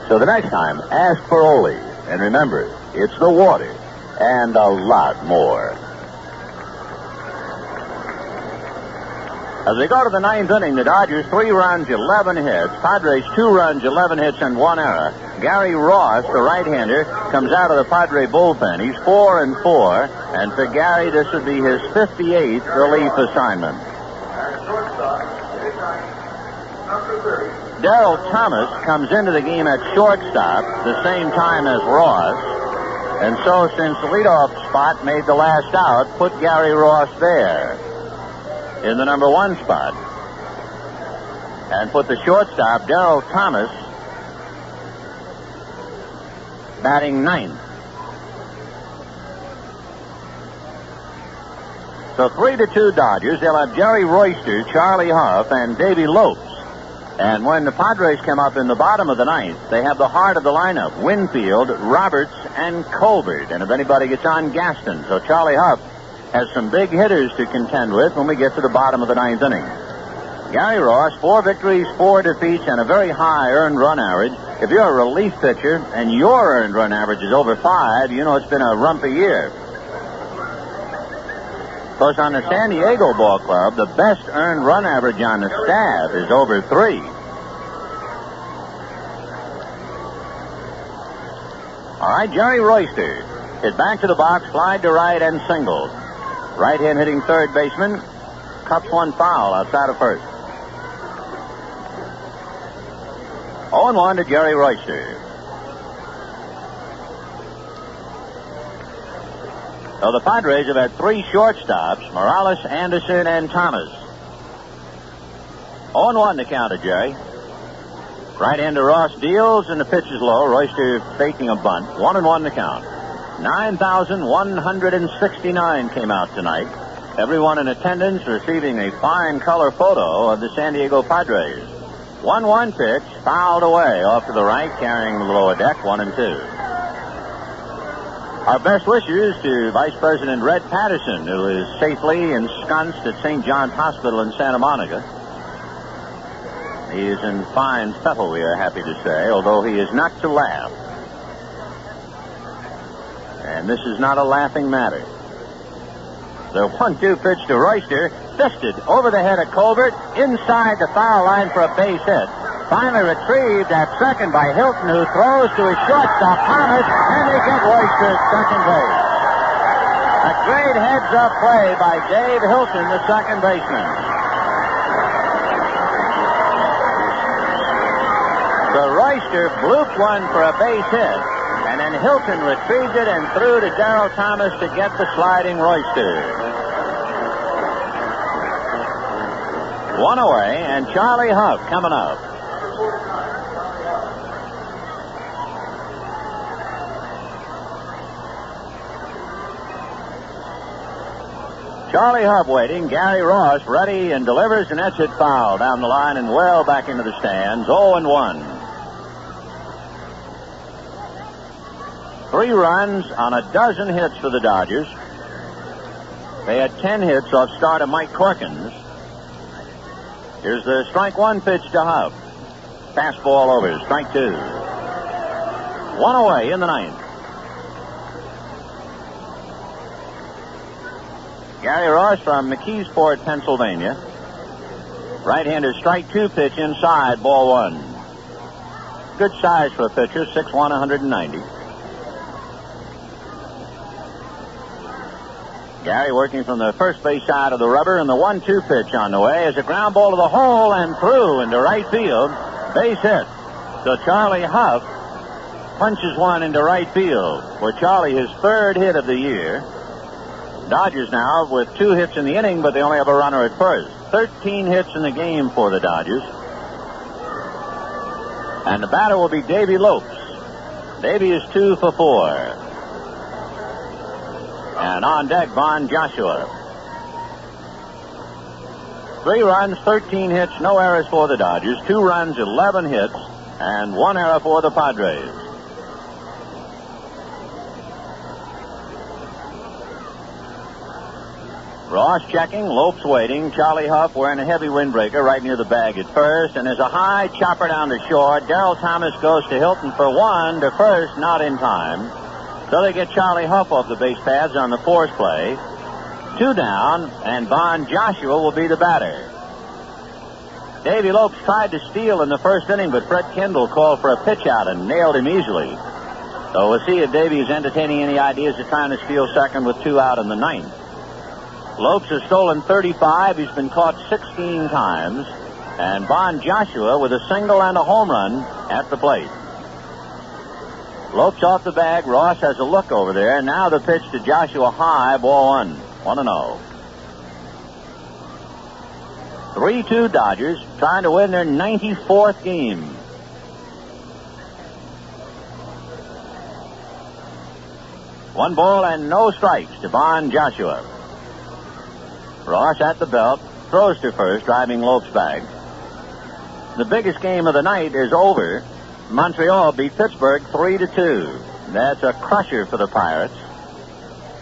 Speaker 8: So the next time, ask for Ole. And remember, it's the water and a lot more. As we go to the 9th inning, the Dodgers 3 runs, 11 hits. Padres 2 runs, 11 hits, and 1 error. Gary Ross, the right-hander, comes out of the Padre bullpen. He's 4-4, and for Gary, this would be his 58th relief assignment. Darrell Thomas comes into the game at shortstop the same time as Ross. And so, since the leadoff spot made the last out, put Gary Ross there. in the number 1 spot. And put the shortstop, Darrell Thomas, batting 9th. So 3-2 Dodgers. They'll have Jerry Royster, Charlie Huff, and Davy Lopes. And when the Padres come up in the bottom of the 9th, they have the heart of the lineup, Winfield, Roberts, and Colbert. And if anybody gets on, Gaston. So Charlie Huff has some big hitters to contend with when we get to the bottom of the 9th inning. Gary Ross, 4 victories, 4 defeats, and a very high earned run average. If you're a relief pitcher and your earned run average is over 5, you know it's been a rumpy year. Of course, on the San Diego Ball Club, the best earned run average on the staff is over 3. All right, Jerry Royster is back to the box, flied to right and singled. Right-hand hitting third baseman cups one foul outside of first. 0-1 to Jerry Royster. So the Padres have had 3 shortstops, Morales, Anderson, and Thomas. 0-1 to count to Jerry. Right-hander Ross deals, and the pitch is low. Royster faking a bunt. 1-1 to count. 9,169 came out tonight. Everyone in attendance receiving a fine color photo of the San Diego Padres. 1-1 pitch, fouled away off to the right, carrying the lower deck, 1-2. Our best wishes to Vice President Red Patterson, who is safely ensconced at St. John's Hospital in Santa Monica. He is in fine fettle, we are happy to say, although he is not to laugh. And this is not a laughing matter. The 1-2 pitch to Royster, fisted over the head of Colbert, inside the foul line for a base hit. Finally retrieved at second by Hilton, who throws to his shortstop, Thomas, and they get Royster at second base. A great heads-up play by Dave Hilton, the second baseman. So Royster blooped one for a base hit, and then Hilton retrieved it and threw to Darrell Thomas to get the sliding Royster. 1 away, and Charlie Huff coming up. Charlie Huff waiting. Gary Ross ready and delivers, and that's hit foul down the line and well back into the stands. 0-1. 3 runs on a dozen hits for the Dodgers. They had 10 hits off starter Mike Corkins. Here's the strike 1 pitch to Huff. Fastball over, strike 2. 1 away in the 9th. Gary Ross from McKeesport, Pennsylvania. Right-hander strike 2 pitch inside, ball 1. Good size for a pitcher, 6'1", 190. Gary working from the first base side of the rubber, and the 1-2 pitch on the way is a ground ball to the hole and through into right field. Base hit. So Charlie Huff punches one into right field. For Charlie, his 3rd hit of the year. Dodgers now with 2 hits in the inning, but they only have a runner at first. 13 hits in the game for the Dodgers. And the batter will be Davy Lopes. Davy is 2 for 4. And on deck, Von Joshua. 3 runs, 13 hits, no errors for the Dodgers. 2 runs, 11 hits, and 1 error for the Padres. Ross checking, Lopes waiting. Charlie Huff wearing a heavy windbreaker right near the bag at first, and there's a high chopper down the shore. Darrell Thomas goes to Hilton for 1 to first, not in time. So they get Charlie Huff off the base paths on the force play. 2 down, and Von Joshua will be the batter. Davy Lopes tried to steal in the first inning, but Fred Kendall called for a pitch out and nailed him easily. So we'll see if Davy is entertaining any ideas of trying to steal second with 2 out in the 9th. Lopes has stolen 35. He's been caught 16 times. And Von Joshua with a single and a home run at the plate. Lopes off the bag. Ross has a look over there. Now the pitch to Joshua high, ball 1. 1-0. 3-2 Dodgers, trying to win their 94th game. One ball and no strikes to Von Joshua. Ross at the belt, throws to first, driving Lopes back. The biggest game of the night is over. Montreal beat Pittsburgh 3-2. That's a crusher for the Pirates.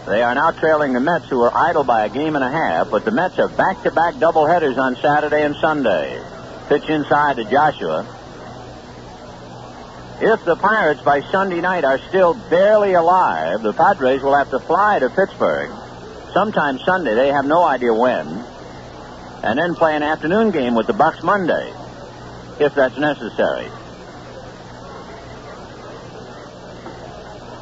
Speaker 8: They are now trailing the Mets, who are idle by a game and a half, but the Mets have back-to-back doubleheaders on Saturday and Sunday. Pitch inside to Joshua. If the Pirates by Sunday night are still barely alive, the Padres will have to fly to Pittsburgh sometime Sunday. They have no idea when. And then play an afternoon game with the Bucks Monday, if that's necessary.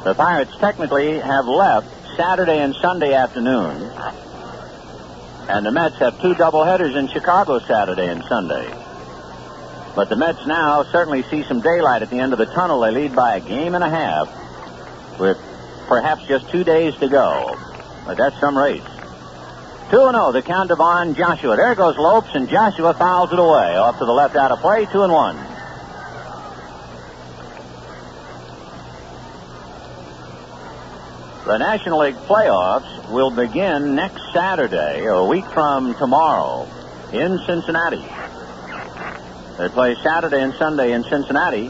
Speaker 8: The Pirates technically have left Saturday and Sunday afternoon, and the Mets have two doubleheaders in Chicago Saturday and Sunday. But the Mets now certainly see some daylight at the end of the tunnel. They lead by a game and a half with perhaps just 2 days to go. But that's some race. 2-0, the count to Von Joshua. There goes Lopes, and Joshua fouls it away. Off to the left out of play, 2-1. The National League playoffs will begin next Saturday, a week from tomorrow, in Cincinnati. They play Saturday and Sunday in Cincinnati,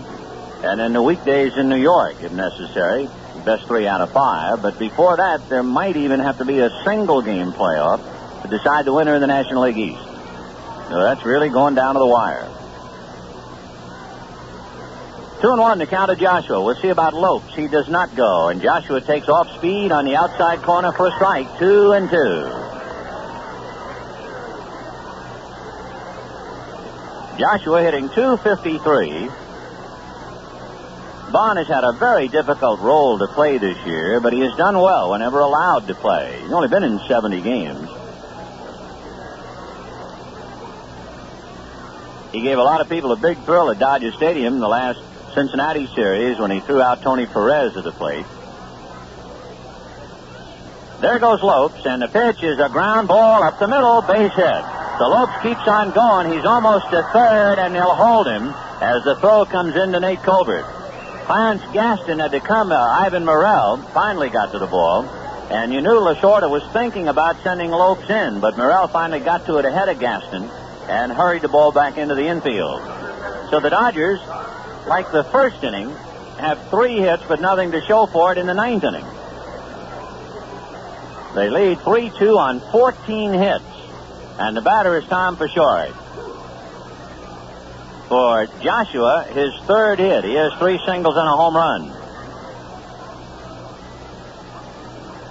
Speaker 8: and then the weekdays in New York, if necessary. Best 3 out of 5. But before that, there might even have to be a single-game playoff to decide the winner in the National League East. So that's really going down to the wire. 2-1 to count to Joshua. We'll see about Lopes. He does not go, and Joshua takes off speed on the outside corner for a strike. 2-2. Joshua hitting .253. Vaughn has had a very difficult role to play this year, but he has done well whenever allowed to play. He's only been in 70 games. He gave a lot of people a big thrill at Dodger Stadium in the last Cincinnati series when he threw out Tony Perez at the plate. There goes Lopes, and the pitch is a ground ball up the middle, base hit. So Lopes keeps on going. He's almost to third, and they'll hold him as the throw comes into Nate Colbert. Clarence Gaston had to come. Ivan Morrell finally got to the ball, and you knew Lasorda was thinking about sending Lopes in, but Morrell finally got to it ahead of Gaston and hurried the ball back into the infield. So the Dodgers, like the first inning, have 3 hits but nothing to show for it in the 9th inning. They lead 3-2 on 14 hits. And the batter is Tom Paciorek. For Joshua, his 3rd hit. He has 3 singles and a home run.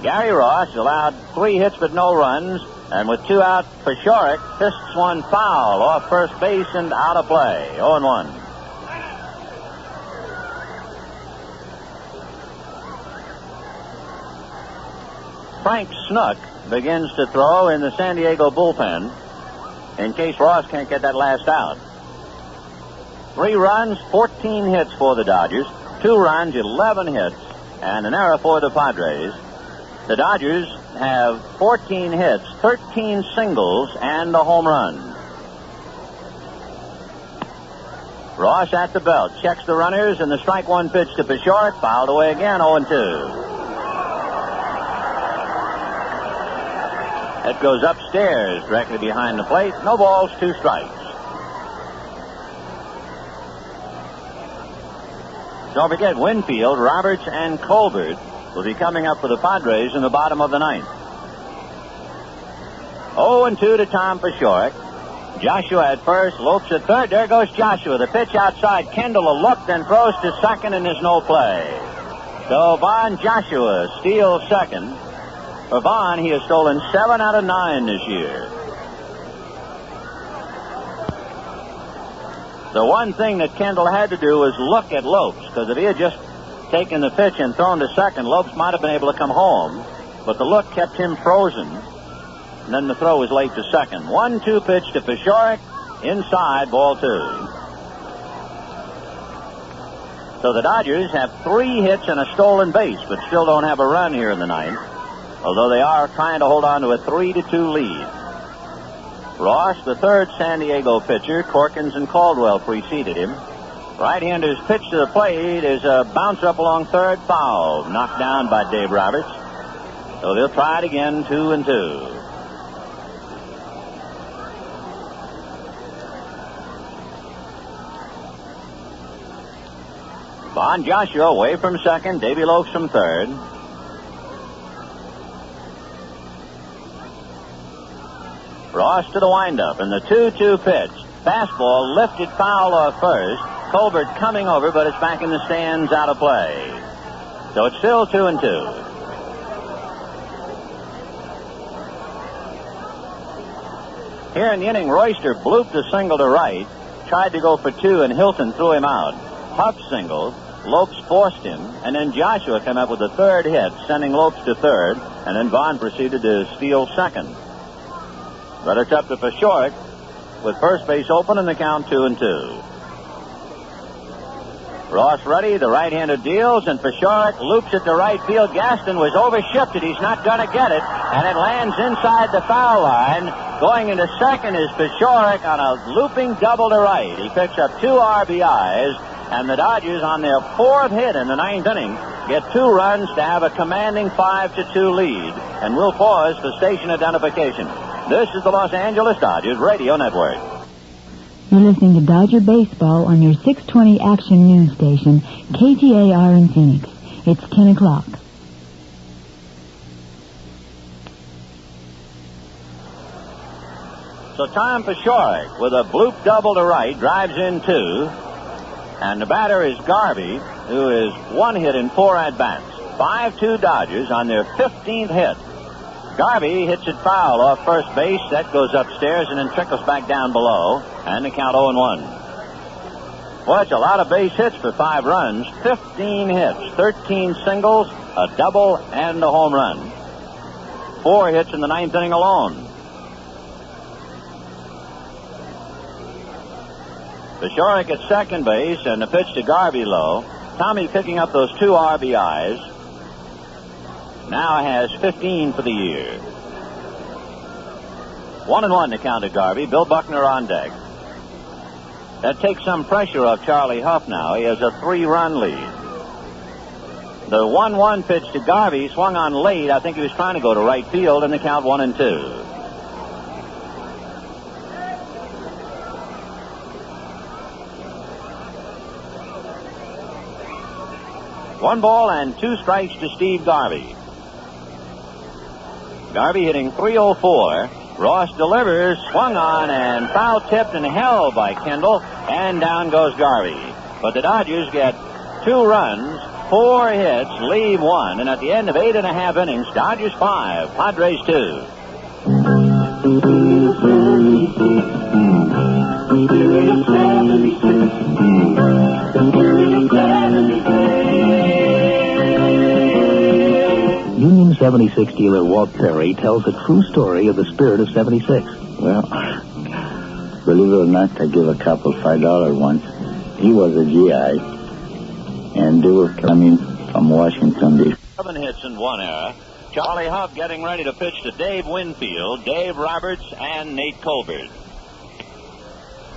Speaker 8: Gary Ross allowed 3 hits but no runs. And with 2 out, Paciorek fists one foul off first base and out of play. 0-1. Frank Snook begins to throw in the San Diego bullpen in case Ross can't get that last out. 3 runs, 14 hits for the Dodgers. 2 runs, 11 hits, and an error for the Padres. The Dodgers have 14 hits, 13 singles, and a home run. Ross at the belt, checks the runners, and the strike 1 pitch to Paciorek, fouled away again, 0-2. It goes upstairs directly behind the plate. No balls, 2 strikes. Don't forget, Winfield, Roberts, and Colbert will be coming up for the Padres in the bottom of the 9th. 0-2 to Tom Paciorek. Joshua at first, Lopes at third. There goes Joshua. The pitch outside. Kendall a look, then throws to second, and there's no play. So Von Joshua steals second. For Vaughn, he has stolen 7 out of 9 this year. The one thing that Kendall had to do was look at Lopes, because if he had just taken the pitch and thrown to second, Lopes might have been able to come home. But the look kept him frozen, and then the throw was late to second. 1-2 pitch to Paciorek, inside, ball 2. So the Dodgers have 3 hits and a stolen base, but still don't have a run here in the 9th. Although they are trying to hold on to a 3-2 lead. Ross, the third San Diego pitcher. Corkins and Caldwell preceded him. Right-hander's pitch to the plate is a bouncer up along third, foul. Knocked down by Dave Roberts. So they'll try it again, 2-2. Von Joshua away from second. Davy Lokes from third. Ross to the windup, and the 2-2 pitch. Fastball lifted foul off first. Colbert coming over, but it's back in the stands, out of play. So it's still 2-2. Here in the inning, Royster blooped a single to right, tried to go for two, and Hilton threw him out. Huff singled, Lopes forced him, and then Joshua came up with the third hit, sending Lopes to third, and then Vaughn proceeded to steal second. But it's up to Pashorek with first base open and the count 2-2. Ross ready, the right-hander deals, and Pashorek loops it to right field. Gaston was overshifted. He's not going to get it, and it lands inside the foul line. Going into second is Pashorek on a looping double to right. He picks up 2 RBIs, and the Dodgers, on their 4th hit in the 9th inning, get 2 runs to have a commanding 5-2 lead. And we'll pause for station identification. This is the Los Angeles Dodgers Radio Network.
Speaker 10: You're listening to Dodger Baseball on your 620 Action News Station, KTAR in Phoenix. It's 10 o'clock.
Speaker 8: So Tom Pashorek with a bloop double to right drives in 2. And the batter is Garvey, who is 1 hit in 4 at-bats. 5-2 Dodgers on their 15th hit. Garvey hits it foul off first base. That goes upstairs and then trickles back down below. And the count 0-1. Well, it's a lot of base hits for 5 runs. 15 hits, 13 singles, a double, and a home run. 4 hits in the 9th inning alone. Pashorek at second base, and the pitch to Garvey low. Tommy picking up those 2 RBIs. Now has 15 for the year. 1-1 to count to Garvey. Bill Buckner on deck. That takes some pressure off Charlie Huff now. He has a 3-run lead. The 1-1 pitch to Garvey swung on late. I think he was trying to go to right field, and the count 1-2. One ball and 2 strikes to Steve Garvey. Garvey hitting .304. Ross delivers, swung on, and foul-tipped and held by Kendall, and down goes Garvey. But the Dodgers get 2 runs, 4 hits, leave 1, and at the end of 8.5 innings, Dodgers 5, Padres 2.
Speaker 6: Union 76 dealer Walt Perry tells a true story of the spirit of 76.
Speaker 17: Well, believe it or not, I give a couple $5 once. He was a GI, and they were coming from Washington, D.C.
Speaker 8: 7 hits in 1 error. Charlie Huff getting ready to pitch to Dave Winfield, Dave Roberts, and Nate Colbert.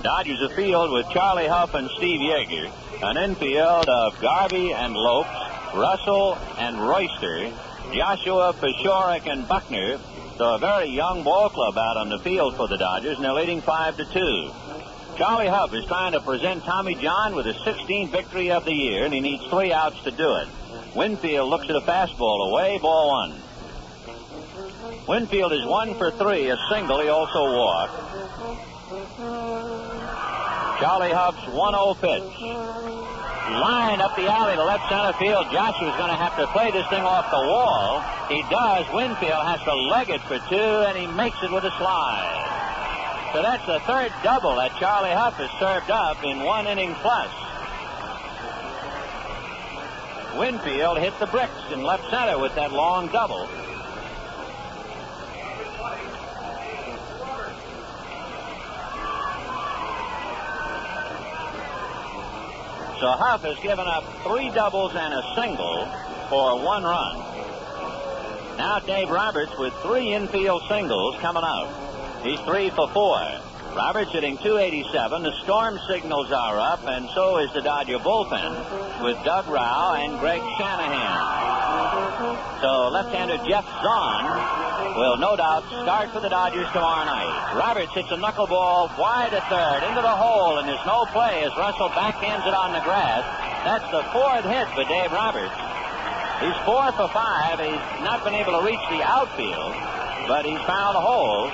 Speaker 8: Dodgers afield with Charlie Huff and Steve Yeager. An infield of Garvey and Lopes, Russell and Royster, Joshua, Pashorek, and Buckner. So a very young ball club out on the field for the Dodgers, and they're leading 5-2. Charlie Huff is trying to present Tommy John with his 16th victory of the year, and he needs 3 outs to do it. Winfield looks at a fastball away, ball 1. Winfield is 1 for 3, a single. He also walked. Charlie Huff's 1-0 pitch. Line up the alley to left center field. Joshua's going to have to play this thing off the wall. He does. Winfield has to leg it for 2, and he makes it with a slide. So that's the 3rd double that Charlie Huff has served up in 1 inning plus. Winfield hit the bricks in left center with that long double. So Huff has given up 3 doubles and a single for 1 run. Now Dave Roberts with 3 infield singles coming out. He's 3 for 4. Roberts hitting .287. The storm signals are up, and so is the Dodger bullpen with Doug Rao and Greg Shanahan. So left-hander Jeff Zahn will no doubt start for the Dodgers tomorrow night. Roberts hits a knuckleball wide at third into the hole, and there's no play as Russell backhands it on the grass. That's the 4th hit for Dave Roberts. He's 4 for 5. He's not been able to reach the outfield, but he's found holes.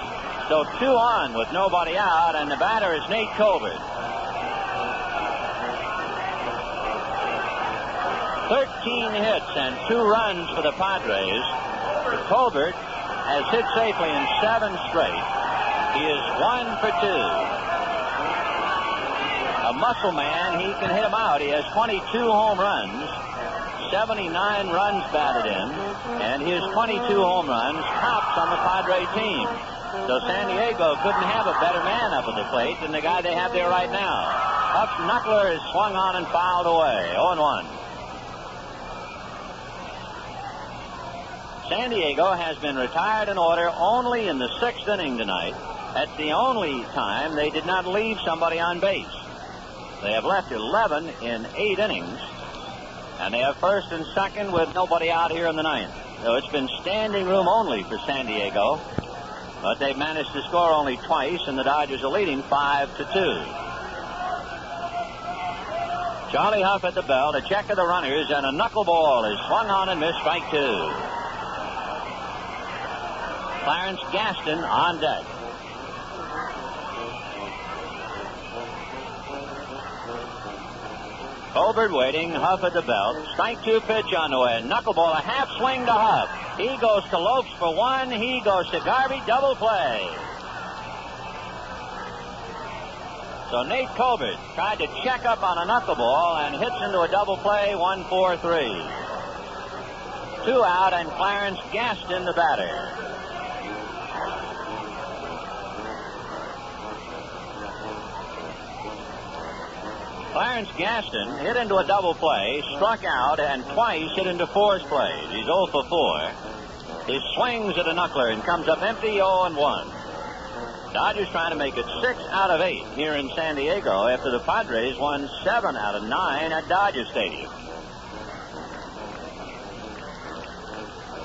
Speaker 8: So 2 on with nobody out, and the batter is Nate Colbert. 13 hits and 2 runs for the Padres. Colbert has hit safely in 7 straight. He is 1 for 2. A muscle man, he can hit him out. He has 22 home runs, 79 runs batted in, and his 22 home runs tops on the Padre team. So San Diego couldn't have a better man up at the plate than the guy they have there right now. Huff's knuckler is swung on and fouled away. 0-1. San Diego has been retired in order only in the 6th inning tonight. That's the only time they did not leave somebody on base. They have left 11 in 8 innings, and they have first and second with nobody out here in the 9th. So it's been standing room only for San Diego. But they've managed to score only twice, and the Dodgers are leading 5-2. Charlie Huff at the belt, a check of the runners, and a knuckleball is swung on and missed, strike 2. Clarence Gaston on deck. Colbert waiting, Huff at the belt. Strike 2 pitch on the way. Knuckleball, a half swing to Huff. He goes to Lopes for 1. He goes to Garvey, double play. So Nate Colbert tried to check up on a knuckleball and hits into a double play, 1-4-3. 2 out, and Clarence Gaston the batter. Clarence Gaston hit into a double play, struck out, and twice hit into force plays. He's 0 for 4. He swings at a knuckler and comes up empty, 0-1. Dodgers trying to make it 6 out of 8 here in San Diego after the Padres won 7 out of 9 at Dodger Stadium.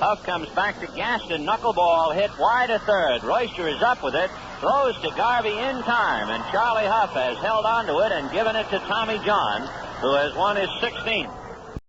Speaker 8: Huff comes back to Gaston. Knuckleball hit wide at third. Royster is up with it. Throws to Garvey in time, and Charlie Huff has held on to it and given it to Tommy John, who has won his 16th.